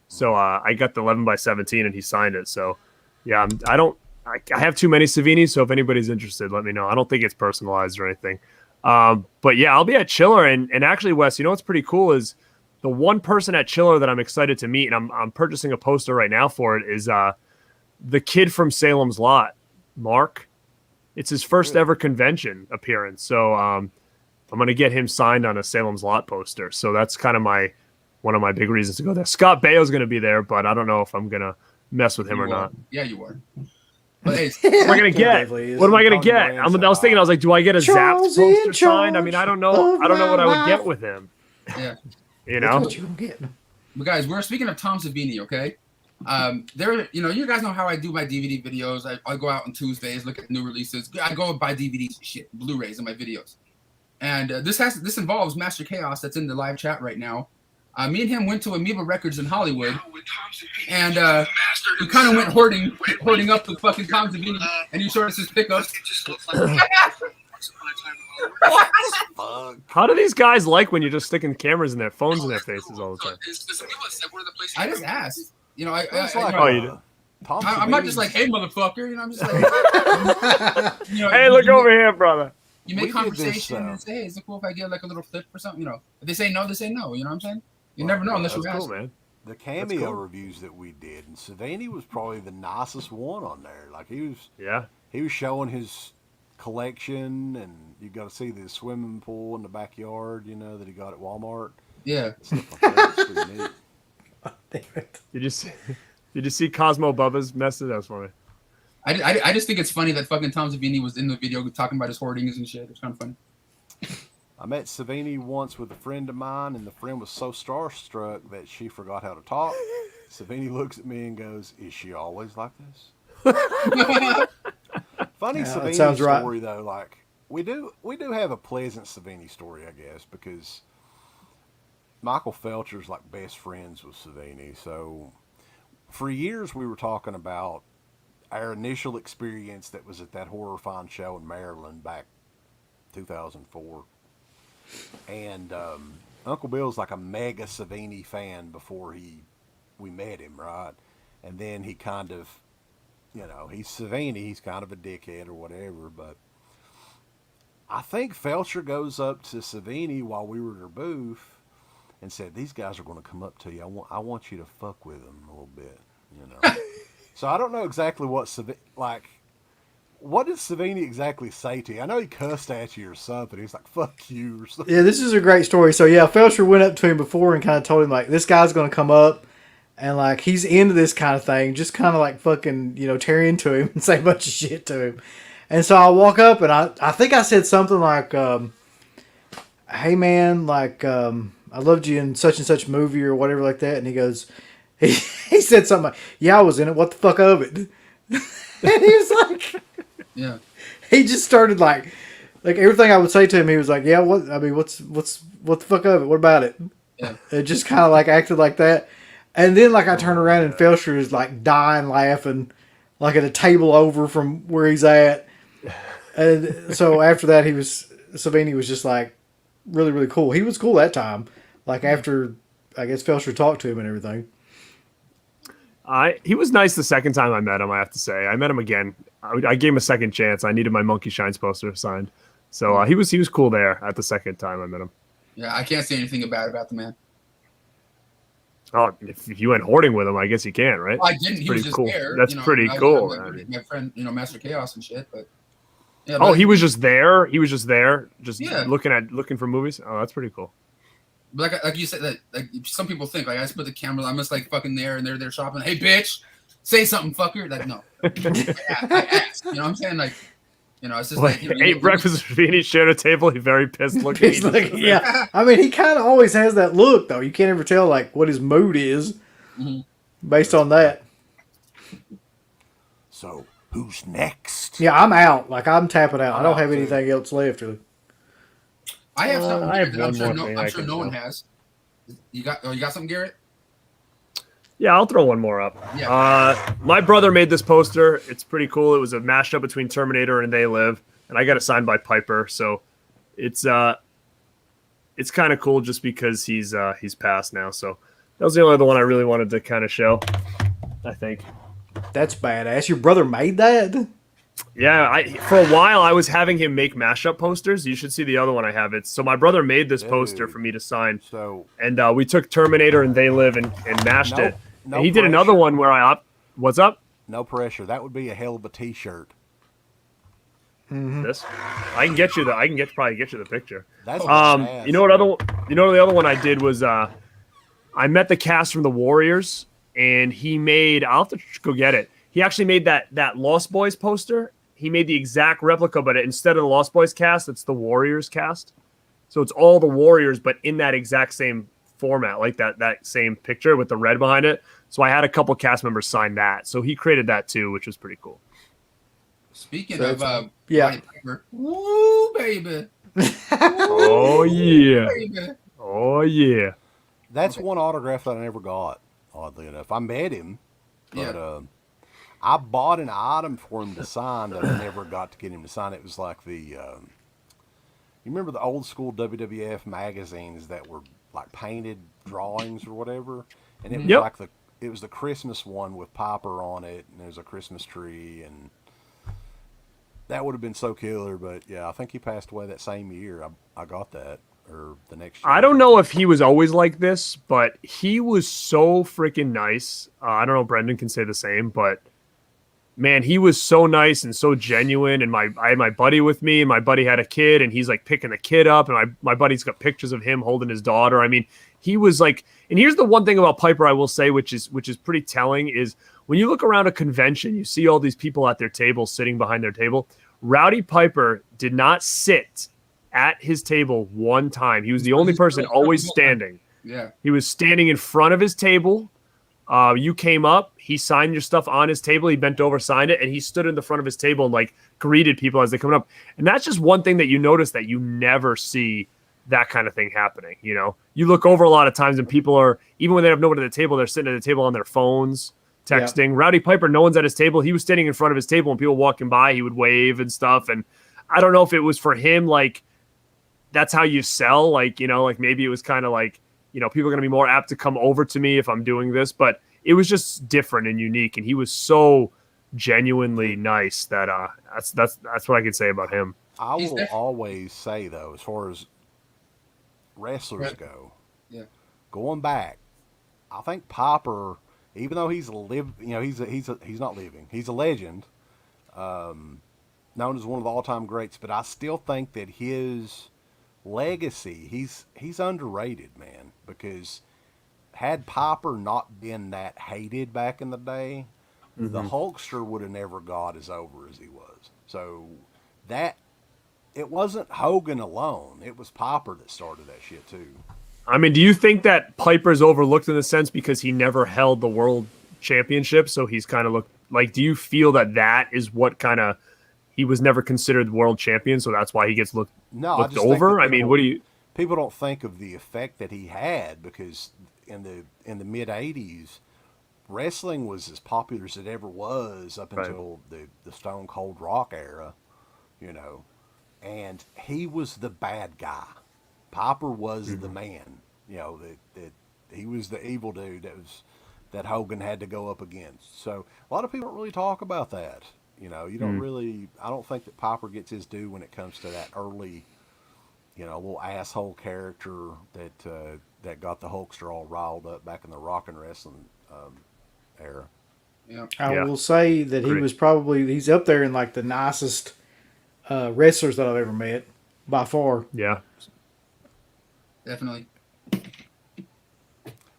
So I got the 11 by 17 and he signed it. So yeah, I have too many Savinis. So if anybody's interested, let me know. I don't think it's personalized or anything. But yeah, I'll be at Chiller. And actually, Wes, you know what's pretty cool is the one person at Chiller that I'm excited to meet, and I'm purchasing a poster right now for it, is the kid from Salem's Lot, Mark. It's his first ever convention appearance. So I'm going to get him signed on a Salem's Lot poster. So that's kind of one of my big reasons to go there. Scott Baio's going to be there, but I don't know if I'm going to mess with him or not. Yeah, you are. But hey, what am I going to get? What am I going to get? I was thinking, do I get a Zapp's poster signed? I mean, I don't know what I would get with him. Yeah. You know? What you get? But guys, we're speaking of Tom Savini, okay? You guys know how I do my DVD videos. I go out on Tuesdays, look at new releases. I go and buy DVDs, shit, Blu-rays in my videos. And this involves Master Chaos that's in the live chat right now. Me and him went to Amoeba Records in Hollywood, and we kind of went hoarding up with fucking Tom Savini, and he showed us his pickups. How do these guys like when you're just sticking cameras in their phones in their faces all the time? I just asked. You know, I'm not just like, hey, motherfucker. You know, I'm just like, hey, look over here, brother. You make conversation and say, hey, is it cool if I get like a little flip or something? You know, if they say no, they say no. You know what I'm saying? You never know unless you ask. Cool, man. The cameo reviews that we did, and Savini was probably the nicest one on there. Like he was showing his collection, and you got to see the swimming pool in the backyard, you know, that he got at Walmart. Yeah. Stuff like that. It's pretty neat. Did you see Cosmo Bubba's message? That was funny. I just think it's funny that fucking Tom Savini was in the video talking about his hoardings and shit. It's kind of funny. I met Savini once with a friend of mine, and the friend was so starstruck that she forgot how to talk. Savini looks at me and goes, "Is she always like this?" Funny Savini story though. Like we do have a pleasant Savini story, I guess, because Michael Felcher's like best friends with Savini. So for years we were talking about our initial experience that was at that Horror Find show in Maryland back 2004. And Uncle Bill's like a mega Savini fan before we met him, right? And then he kind of, he's Savini, he's kind of a dickhead or whatever, but I think Felcher goes up to Savini while we were at our booth and said, "These guys are going to come up to you. I want you to fuck with them a little bit, So I don't know exactly what what did Savini exactly say to you? I know he cussed at you or something. He was like, "Fuck you," or something. Yeah, this is a great story. So yeah, Felcher went up to him before and kind of told him like, this guy's going to come up and like he's into this kind of thing. Just kind of like fucking tear into him and say a bunch of shit to him. And so I walk up and I think I said something like, "Hey man, like I loved you in such and such movie or whatever like that." And he goes, he said something like, "Yeah, I was in it. What the fuck of it?" And he was like, yeah. He just started like everything I would say to him, he was like, "Yeah, what the fuck of it? What about it?" Yeah. It just kind of like acted like that. And then like I turn around and Felcher is like dying laughing, like at a table over from where he's at. And so after that, Savini was just like really, really cool. He was cool that time. Like after, I guess Felcher talked to him and everything. He was nice the second time I met him, I have to say. I met him again. I gave him a second chance. I needed my Monkey Shines poster signed. So he was cool there at the second time I met him. Yeah, I can't say anything bad about the man. Oh, if you went hoarding with him, I guess you can, right? Well, I didn't. He was just cool. there. That's pretty cool. My friend, Master Chaos and shit. But yeah. Oh, he was just there. He was just there, looking for movies. Oh, that's pretty cool. But like you said, that like some people think like I just put the camera. I'm just like fucking there, and they're there shopping. Hey, bitch, say something, fucker. Like no, I asked. You know what I'm saying? Like, it's just like ate breakfast with Feeny, shared a table. He very pissed looking. Yeah, I mean, he kind of always has that look though. You can't ever tell like what his mood is based on that. So who's next? Yeah, I'm out. Like I'm tapping out. I don't have anything else left. Really. I have something. I have I'm one sure no one has. You got something, Garrett? Yeah, I'll throw one more up. Yeah. My brother made this poster. It's pretty cool. It was a mashup between Terminator and They Live, and I got it signed by Piper. So it's kind of cool just because he's passed now. So that was the only other one I really wanted to kind of show, I think. That's badass. Your brother made that? Yeah, for a while I was having him make mashup posters. You should see the other one I have. So my brother made this poster for me to sign. And we took Terminator and They Live and mashed it. And he did another one where what's up? No pressure. That would be a hell of a T-shirt. This I can probably get you the picture. That's you know the other one I did was I met the cast from the Warriors and he made. I'll have to go get it. He actually made that Lost Boys poster. He made the exact replica, but instead of the Lost Boys cast, it's the Warriors cast. So it's all the Warriors, but in that exact same format, like that same picture with the red behind it. So I had a couple cast members sign that. So he created that too, which was pretty cool. Speaking of Piper, woo baby. Oh yeah. Baby. Oh yeah. That's one autograph that I never got, oddly enough. I met him, but I bought an item for him to sign that I never got to get him to sign. It was like you remember the old school WWF magazines that were like painted drawings or whatever? And it was it was the Christmas one with Piper on it, and there's a Christmas tree, and that would have been so killer. But yeah, I think he passed away that same year. I got that, or the next year. I don't know if he was always like this, but he was so freaking nice. I don't know if Brendan can say the same, but man, he was so nice and so genuine. And I had my buddy with me, and my buddy had a kid, and he's like picking the kid up, and my buddy's got pictures of him holding his daughter. I mean, he was like, and here's the one thing about Piper I will say, which is pretty telling, is when you look around a convention, you see all these people at their table sitting behind their table. Rowdy Piper did not sit at his table one time. He was the only person always standing. Yeah. He was standing in front of his table. You came up, he signed your stuff on his table, he bent over, signed it, and he stood in the front of his table and like greeted people as they come up. And that's just one thing that you notice that you never see that kind of thing happening. You know, you look over a lot of times and people are, even when they have nobody at the table, they're sitting at the table on their phones, texting. Yeah. Rowdy Piper, no one's at his table. He was standing in front of his table and people walking by, he would wave and stuff. And I don't know if it was for him, like, that's how you sell. Like, you know, like maybe it was kind of like, you know, people are going to be more apt to come over to me if I'm doing this, but it was just different and unique. And he was so genuinely nice that that's what I can say about him. I will always say though, as far as wrestlers go, going back, I think Piper, even though he's not living, he's a legend, known as one of the all-time greats, but I still think that his legacy, he's underrated, man, because had Piper not been that hated back in the day, the Hulkster would have never got as over as he was. So that, it wasn't Hogan alone, it was Piper that started that shit too. I mean, do you think that Piper's overlooked in a sense because he never held the world championship, so he's kind of looked like, do you feel that is what kind of, he was never considered world champion, so that's why he gets looked over? I mean, what do you... People don't think of the effect that he had, because in the mid-'80s, wrestling was as popular as it ever was up until the Stone Cold Rock era, you know, and he was the bad guy. Piper was the man, you know, that he was the evil dude that Hogan had to go up against. So a lot of people don't really talk about that. You know, you don't really, I don't think that Piper gets his due when it comes to that early, you know, little asshole character that got the Hulkster all riled up back in the rock and wrestling era. Yeah. I will say that he's up there in like the nicest wrestlers that I've ever met by far. Yeah. Definitely.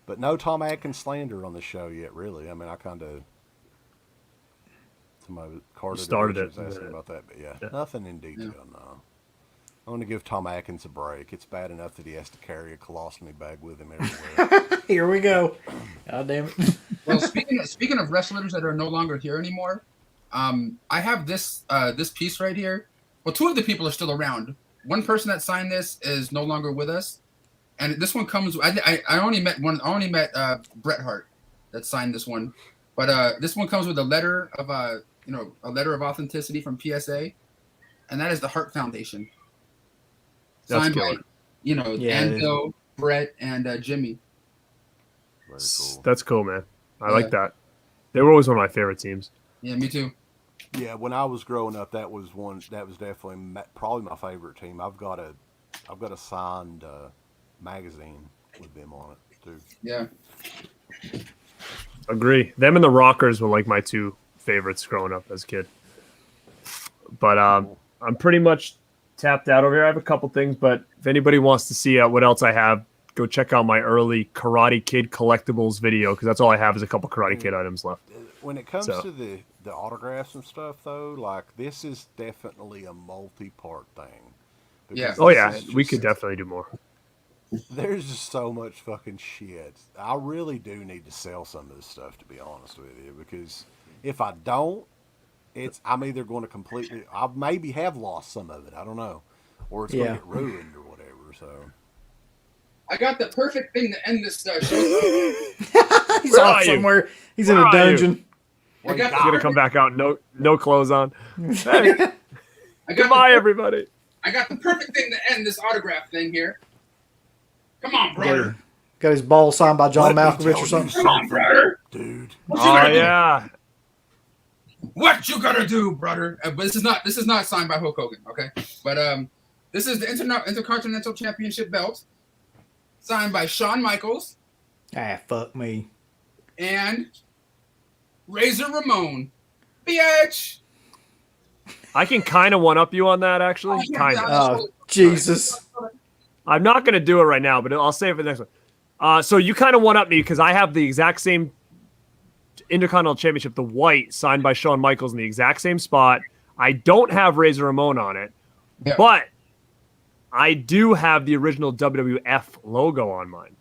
But no Tom Atkins slander on the show yet, really. I mean, I kind of... Somebody started it. Asking about that, but yeah, nothing in detail, no. I want to give Tom Atkins a break. It's bad enough that he has to carry a colostomy bag with him everywhere. Here we go. God damn it. Well, speaking of wrestlers that are no longer here anymore, I have this piece right here. Well, two of the people are still around. One person that signed this is no longer with us, and this one comes. I only met one. I only met Bret Hart that signed this one, but this one comes with a letter of a letter of authenticity from PSA, and that is the Hart Foundation. Signed by, Enzo, Bret, and Jimmy. Very cool. That's cool, man. I like that. They were always one of my favorite teams. Yeah, me too. Yeah, when I was growing up, that was definitely probably my favorite team. I've got a signed magazine with them on it too. Yeah. Agree. Them and the Rockers were like my two favorites growing up as a kid. But I'm pretty much tapped out over here. I have a couple things, but if anybody wants to see what else I have, go check out my early Karate Kid collectibles video, because that's all I have is a couple Karate Kid items left. When it comes to the autographs and stuff, though, like, this is definitely a multi-part thing. Yeah. Oh, yeah. We could definitely do more. There's just so much fucking shit. I really do need to sell some of this stuff, to be honest with you, because if I don't, I'm either going to I maybe have lost some of it, I don't know, or it's going to get ruined or whatever. So I got the perfect thing to end this show. He's off somewhere. He's in a dungeon. He's going to come back out, no clothes on. Hey, goodbye, everybody. I got the perfect thing to end this autograph thing here. Come on, brother. Got his ball signed by John Malkovich or something. Come on, brother. Dude. Oh, yeah. What you gonna do, brother? But this is not signed by Hulk Hogan, okay? But this is the Intercontinental Championship belt, signed by Shawn Michaels. Fuck me. And Razor Ramon, bitch. I can kind of one up you on that, actually. Kind of. Oh, Jesus. I'm not gonna do it right now, but I'll save it for the next one. So you kind of one up me because I have the exact same Intercontinental Championship, the white, signed by Shawn Michaels in the exact same spot. I don't have Razor Ramon on it, but I do have the original WWF logo on mine.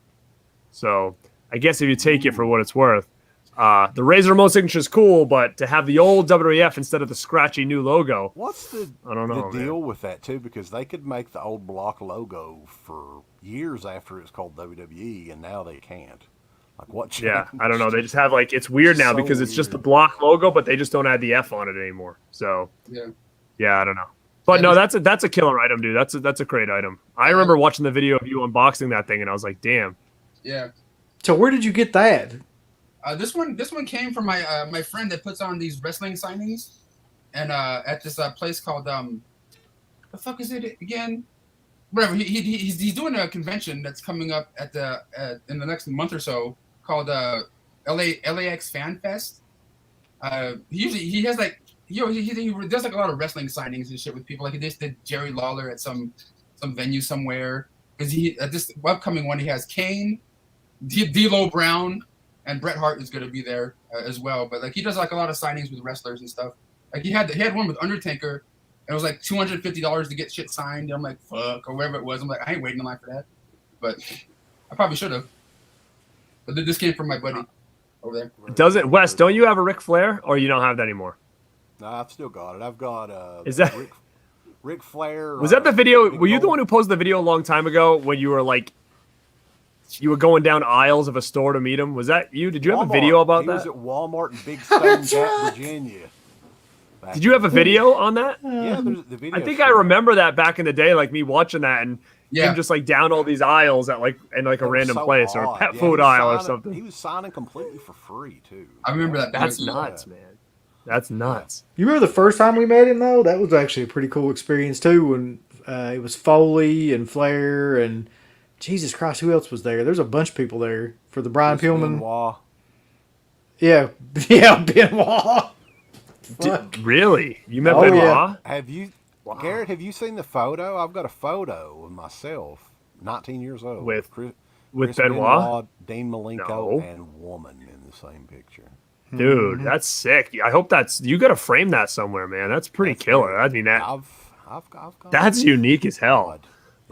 So I guess if you take it for what it's worth, the Razor Ramon signature is cool, but to have the old WWF instead of the scratchy new logo, what's the deal with that too? Because they could make the old block logo for years after it was called WWE, and now they can't. Like what changed? Yeah, I don't know. They just have like it's weird now because it's just the block logo, but they just don't add the F on it anymore. So yeah, I don't know. But no, that's a killer item, dude. That's a great item. I remember watching the video of you unboxing that thing, and I was like, damn. Yeah. So where did you get that? This one came from my friend that puts on these wrestling signings, and at this place called the fuck is it again? Whatever. He's doing a convention that's coming up at in the next month or so called LAX Fan Fest. He has like he does like a lot of wrestling signings and shit with people. Like he just did Jerry Lawler at some venue somewhere. Because this upcoming one he has Kane, D'Lo Brown, and Bret Hart is going to be there as well. But like he does like a lot of signings with wrestlers and stuff. Like he had one with Undertaker, and it was like $250 to get shit signed. And I'm like, fuck, or whatever it was. I'm like, I ain't waiting in line for that. But I probably should have. But this came from my buddy over there. Doesn't Wes? Don't you have a Ric Flair, or you don't have that anymore? No, I've still got it. I've got is that Ric Flair? Was that the video? Were you the one who posted the video a long time ago when you were like? You were going down aisles of a store to meet him. Was that you? Did you have a video about that? He was at Walmart in Big Stone Gap, Virginia. Did you have a video on that? Yeah, there's the video. I think I remember that back in the day, like me watching that and him just like down all these aisles at like in like a random place or a pet food aisle or something. He was signing completely for free too. I remember that. That's nuts, man. That's nuts. You remember the first time we met him though? That was actually a pretty cool experience too. When it was Foley and Flair and Jesus Christ, who else was there? There's a bunch of people there for the Brian Pillman. Benoit. Yeah, Benoit. Really? You met Benoit? Yeah. Have you, Garrett? Have you seen the photo? I've got a photo of myself, 19 years old, with Chris Benoit, Dean Malenko, and woman in the same picture. Dude, that's sick. I hope you got to frame that somewhere, man. That's pretty killer. I mean, I've got that's unique as hell.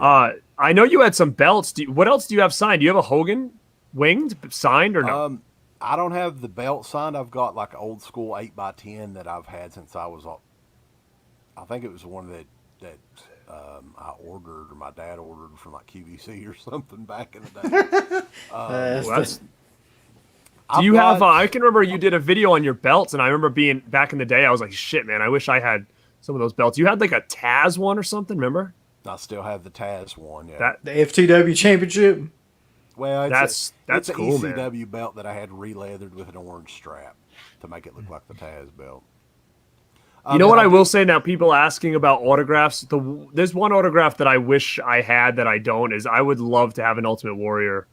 I know you had some belts. What else do you have signed? Do you have a Hogan winged signed or no? I don't have the belt signed. I've got like an old school 8x10 that I've had since I was. I think it was one that I ordered or my dad ordered from like QVC or something back in the day. Do you have? I can remember you did a video on your belts, and I remember being back in the day. I was like, shit, man, I wish I had some of those belts. You had like a Taz one or something, remember? I still have the Taz one. Yeah, the FTW Championship. Well, that's cool, an ECW man. belt that I had re-leathered with an orange strap to make it look like the Taz belt. You know what I will say now? People asking about autographs. There's one autograph that I wish I had that I don't. Is I would love to have an Ultimate Warrior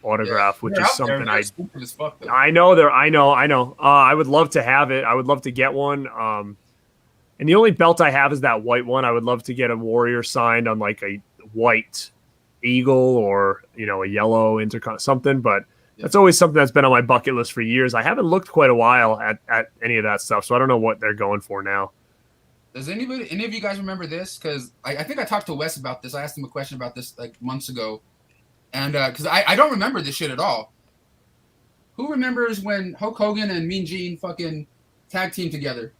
autograph, which is something I know. I know. I would love to have it. I would love to get one. And the only belt I have is that white one. I would love to get a Warrior signed on like a white eagle or a yellow something. But that's always something that's been on my bucket list for years. I haven't looked quite a while at any of that stuff, so I don't know what they're going for now. Does any of you guys remember this? Because I think I talked to Wes about this. I asked him a question about this like months ago. And because I don't remember this shit at all. Who remembers when Hulk Hogan and Mean Gene fucking tag team together?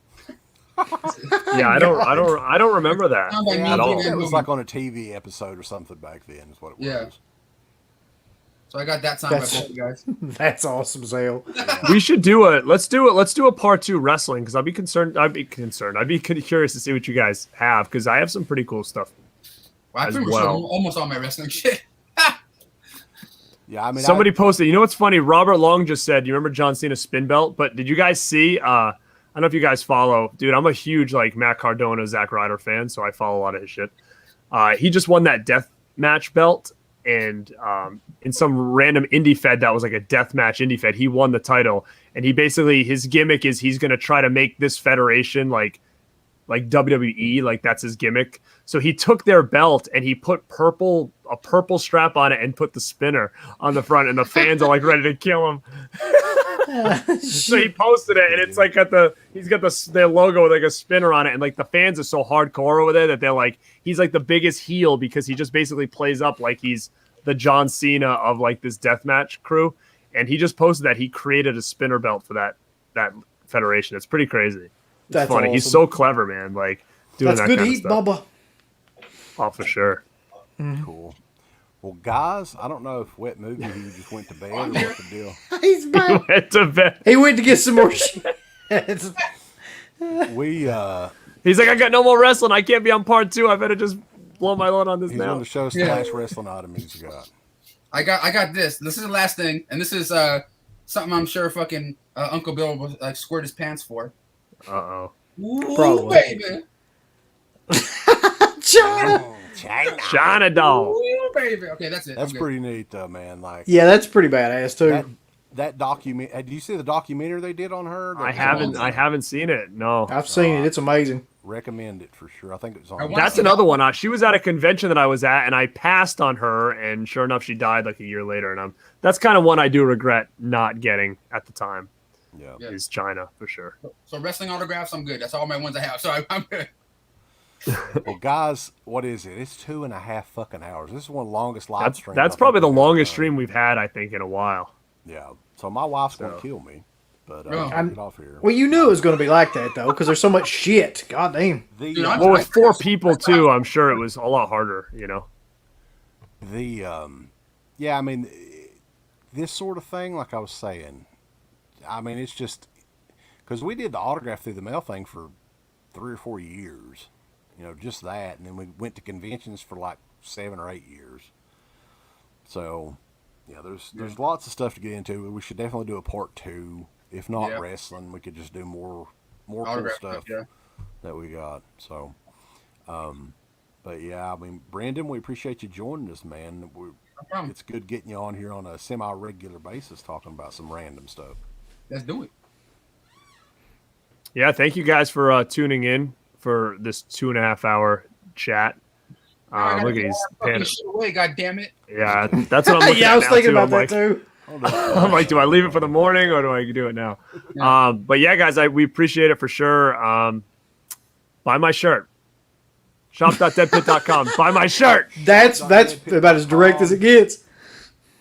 Yeah, I don't remember that at all. It was like on a TV episode or something back then. Is what it was. Yeah. So I got that signed by both you guys. That's awesome, Zale. We should do it. Let's do a part 2 wrestling because I'd be curious to see what you guys have because I have some pretty cool stuff. Well, I pretty much almost all my wrestling shit. Yeah, I mean, somebody posted. You know what's funny? Robert Long just said, "You remember John Cena's spin belt?" But did you guys see? I don't know if you guys follow, dude. I'm a huge like Matt Cardona, Zack Ryder fan, so I follow a lot of his shit. He just won that death match belt, and in some random indie fed that was like a death match indie fed, he won the title. And he basically his gimmick is he's going to try to make this federation like like WWE, like that's his gimmick. So he took their belt and he put a purple strap on it and put the spinner on the front, and the fans are like ready to kill him. So he posted it, and it's like he's got their logo with like a spinner on it, and like the fans are so hardcore over there that they're like, he's like the biggest heel because he just basically plays up like he's the John Cena of like this deathmatch crew, and he just posted that he created a spinner belt for that federation. It's pretty crazy. That's funny. Awesome. He's so clever, man. Like doing that good kind heat, of stuff. Bubba. Oh, for sure. Cool. Well, guys, I don't know if Wet Movie he just went to bed or what the deal. He's back. He went to bed. He went to get some more shit. He's like, I got no more wrestling. I can't be on part 2. I better just blow my load on this now. He's going to show us the last wrestling item he's got. I got this. This is the last thing, and this is something I'm sure fucking Uncle Bill will like squirt his pants for. Uh-oh. Probably. Baby. China doll. Ooh, baby. Okay, that's it. That's pretty neat, though, man. Like, yeah, that's pretty badass too. That document. Did you see the documentary they did on her? I haven't seen it. No, I've seen it. It's amazing. Recommend it for sure. I think it was on. That's another one. She was at a convention that I was at, and I passed on her, and sure enough, she died like a year later. And that's kind of one I do regret not getting at the time. Yeah, is China for sure. So wrestling autographs, I'm good. That's all my ones I have. So I'm good. Well, guys, what is it? It's 2.5 fucking hours. This is one of the longest live streams. That's probably the longest stream we've had, I think, in a while. Yeah. So my wife's going to kill me, but get off here. Well, you knew it was going to be like that though, because there's so much shit. God damn. Well, with 4 people too, I'm sure it was a lot harder. You know. Yeah, I mean, this sort of thing, like I was saying, I mean, it's just because we did the autograph through the mail thing for 3 or 4 years. You know, just that, and then we went to conventions for like 7 or 8 years. So, yeah, there's lots of stuff to get into. We should definitely do a part 2. If not wrestling, we could just do more cool stuff that we got. So, but yeah, I mean, Brandon, we appreciate you joining us, man. It's good getting you on here on a semi-regular basis, talking about some random stuff. Let's do it. Yeah, thank you guys for tuning in for this 2.5 hour chat. Look at these. God damn it. Yeah, that's what I'm looking at. I was thinking about that like, too. I'm like, do I leave it for the morning or do I do it now? Yeah. But yeah, guys, we appreciate it for sure. Buy my shirt. Shop.deadpit.com. Buy my shirt. That's about as direct as it gets.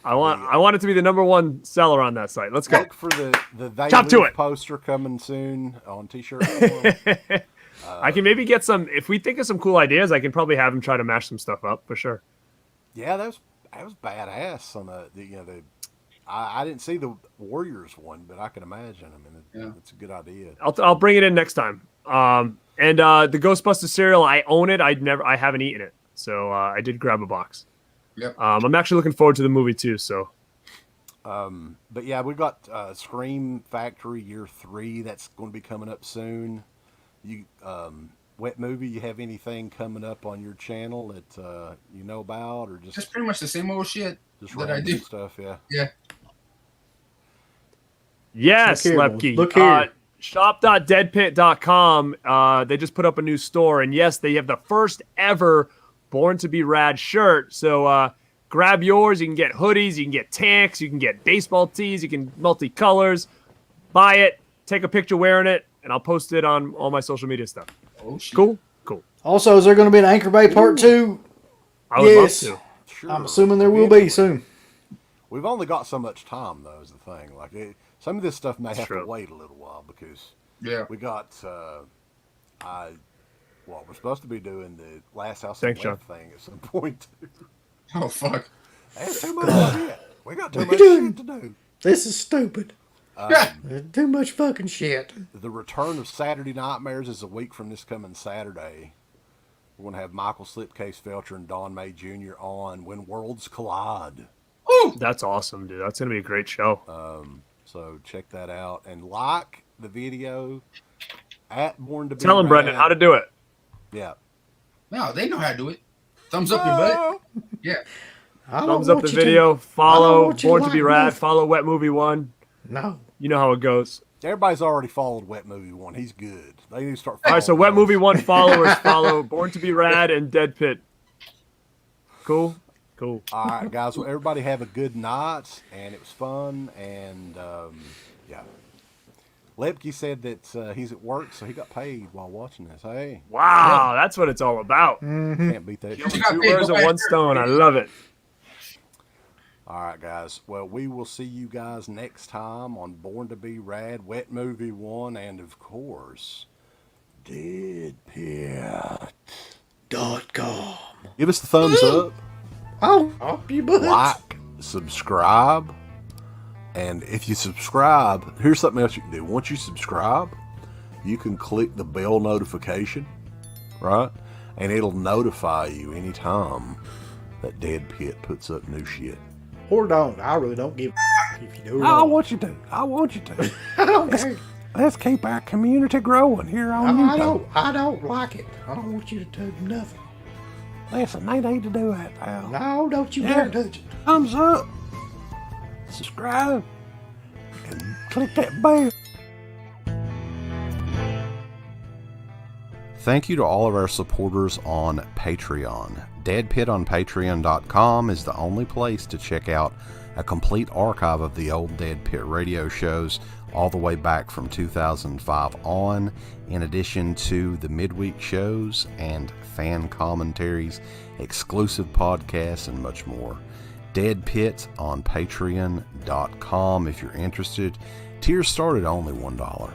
I want it to be the #1 seller on that site. Let's go. Look for the Chop to it poster coming soon on t-shirt. I can maybe get some. If we think of some cool ideas, I can probably have him try to mash some stuff up for sure. Yeah, that was badass. On I didn't see the Warriors one, but I can imagine. I mean, it's a good idea. I'll bring it in next time. And the Ghostbusters cereal, I own it. I haven't eaten it, so I did grab a box. Yep. I'm actually looking forward to the movie too. So. But yeah, we got Scream Factory Year 3. That's going to be coming up soon. You Wet Movie, you have anything coming up on your channel that you know about, or just pretty much the same old shit just that I do stuff? Yeah. Yes, Lepke. Look here. Shop.deadpit.com. They just put up a new store, and yes, they have the first ever Born to Be Rad shirt. So grab yours. You can get hoodies, you can get tanks, you can get baseball tees, you can multicolors. Buy it, take a picture wearing it, and I'll post it on all my social media stuff. Oh, shit. Cool. Also, is there going to be an Anchor Bay Part 2? I would love to. Sure. I'm assuming there will be soon. We've only got so much time, though, is the thing. Like some of this stuff may have to wait a little while because we got we're supposed to be doing the Last House on Left thing at some point. Oh fuck! That's too much shit. We got too much shit to do. This is stupid. Too much fucking shit. The return of Saturday Nightmares is a week from this coming Saturday. We're going to have Michael Slipcase Felcher and Don May Jr. on When Worlds Collide. Ooh, that's awesome, dude. That's going to be a great show. So check that out and like the video at Born to Be Tell him, Brendan, how to do it. Yeah. No, they know how to do it. Thumbs up your butt. Yeah. Thumbs up the video. Follow Born to Be Rad. Follow Wetmovie1. No. You know how it goes. Everybody's already followed Wetmovie1. He's good. They need to start All right, so following Wetmovie1 followers follow Born to be Rad and Dead Pit. Cool? Cool. All right, guys. Well, everybody have a good night, and it was fun. And, yeah. Lepke said that he's at work, so he got paid while watching this. Hey. Wow, that's what it's all about. Can't beat that. Killing two birds with one stone. I love it. All right, guys. Well, we will see you guys next time on Born to be Rad, Wetmovie1, and, of course, DeadPit.com. Give us the thumbs up. Oh, up you butt. Like, subscribe, and if you subscribe, here's something else you can do. Once you subscribe, you can click the bell notification, right? And it'll notify you anytime that Dead Pit puts up new shit. Or don't. I really don't give a if you do or I don't. want you to. I want you to. I don't care. Let's keep our community growing here on YouTube. I don't like it. I don't want you to touch nothing. Listen, they need to do that, pal. No, don't you dare touch it. Thumbs up, subscribe, and click that bell. Thank you to all of our supporters on Patreon. Deadpit on Patreon.com is the only place to check out a complete archive of the old Dead Pit radio shows all the way back from 2005 on, in addition to the midweek shows and fan commentaries, exclusive podcasts, and much more. Dead Pit on Patreon.com if you're interested. Tiers start at only $1.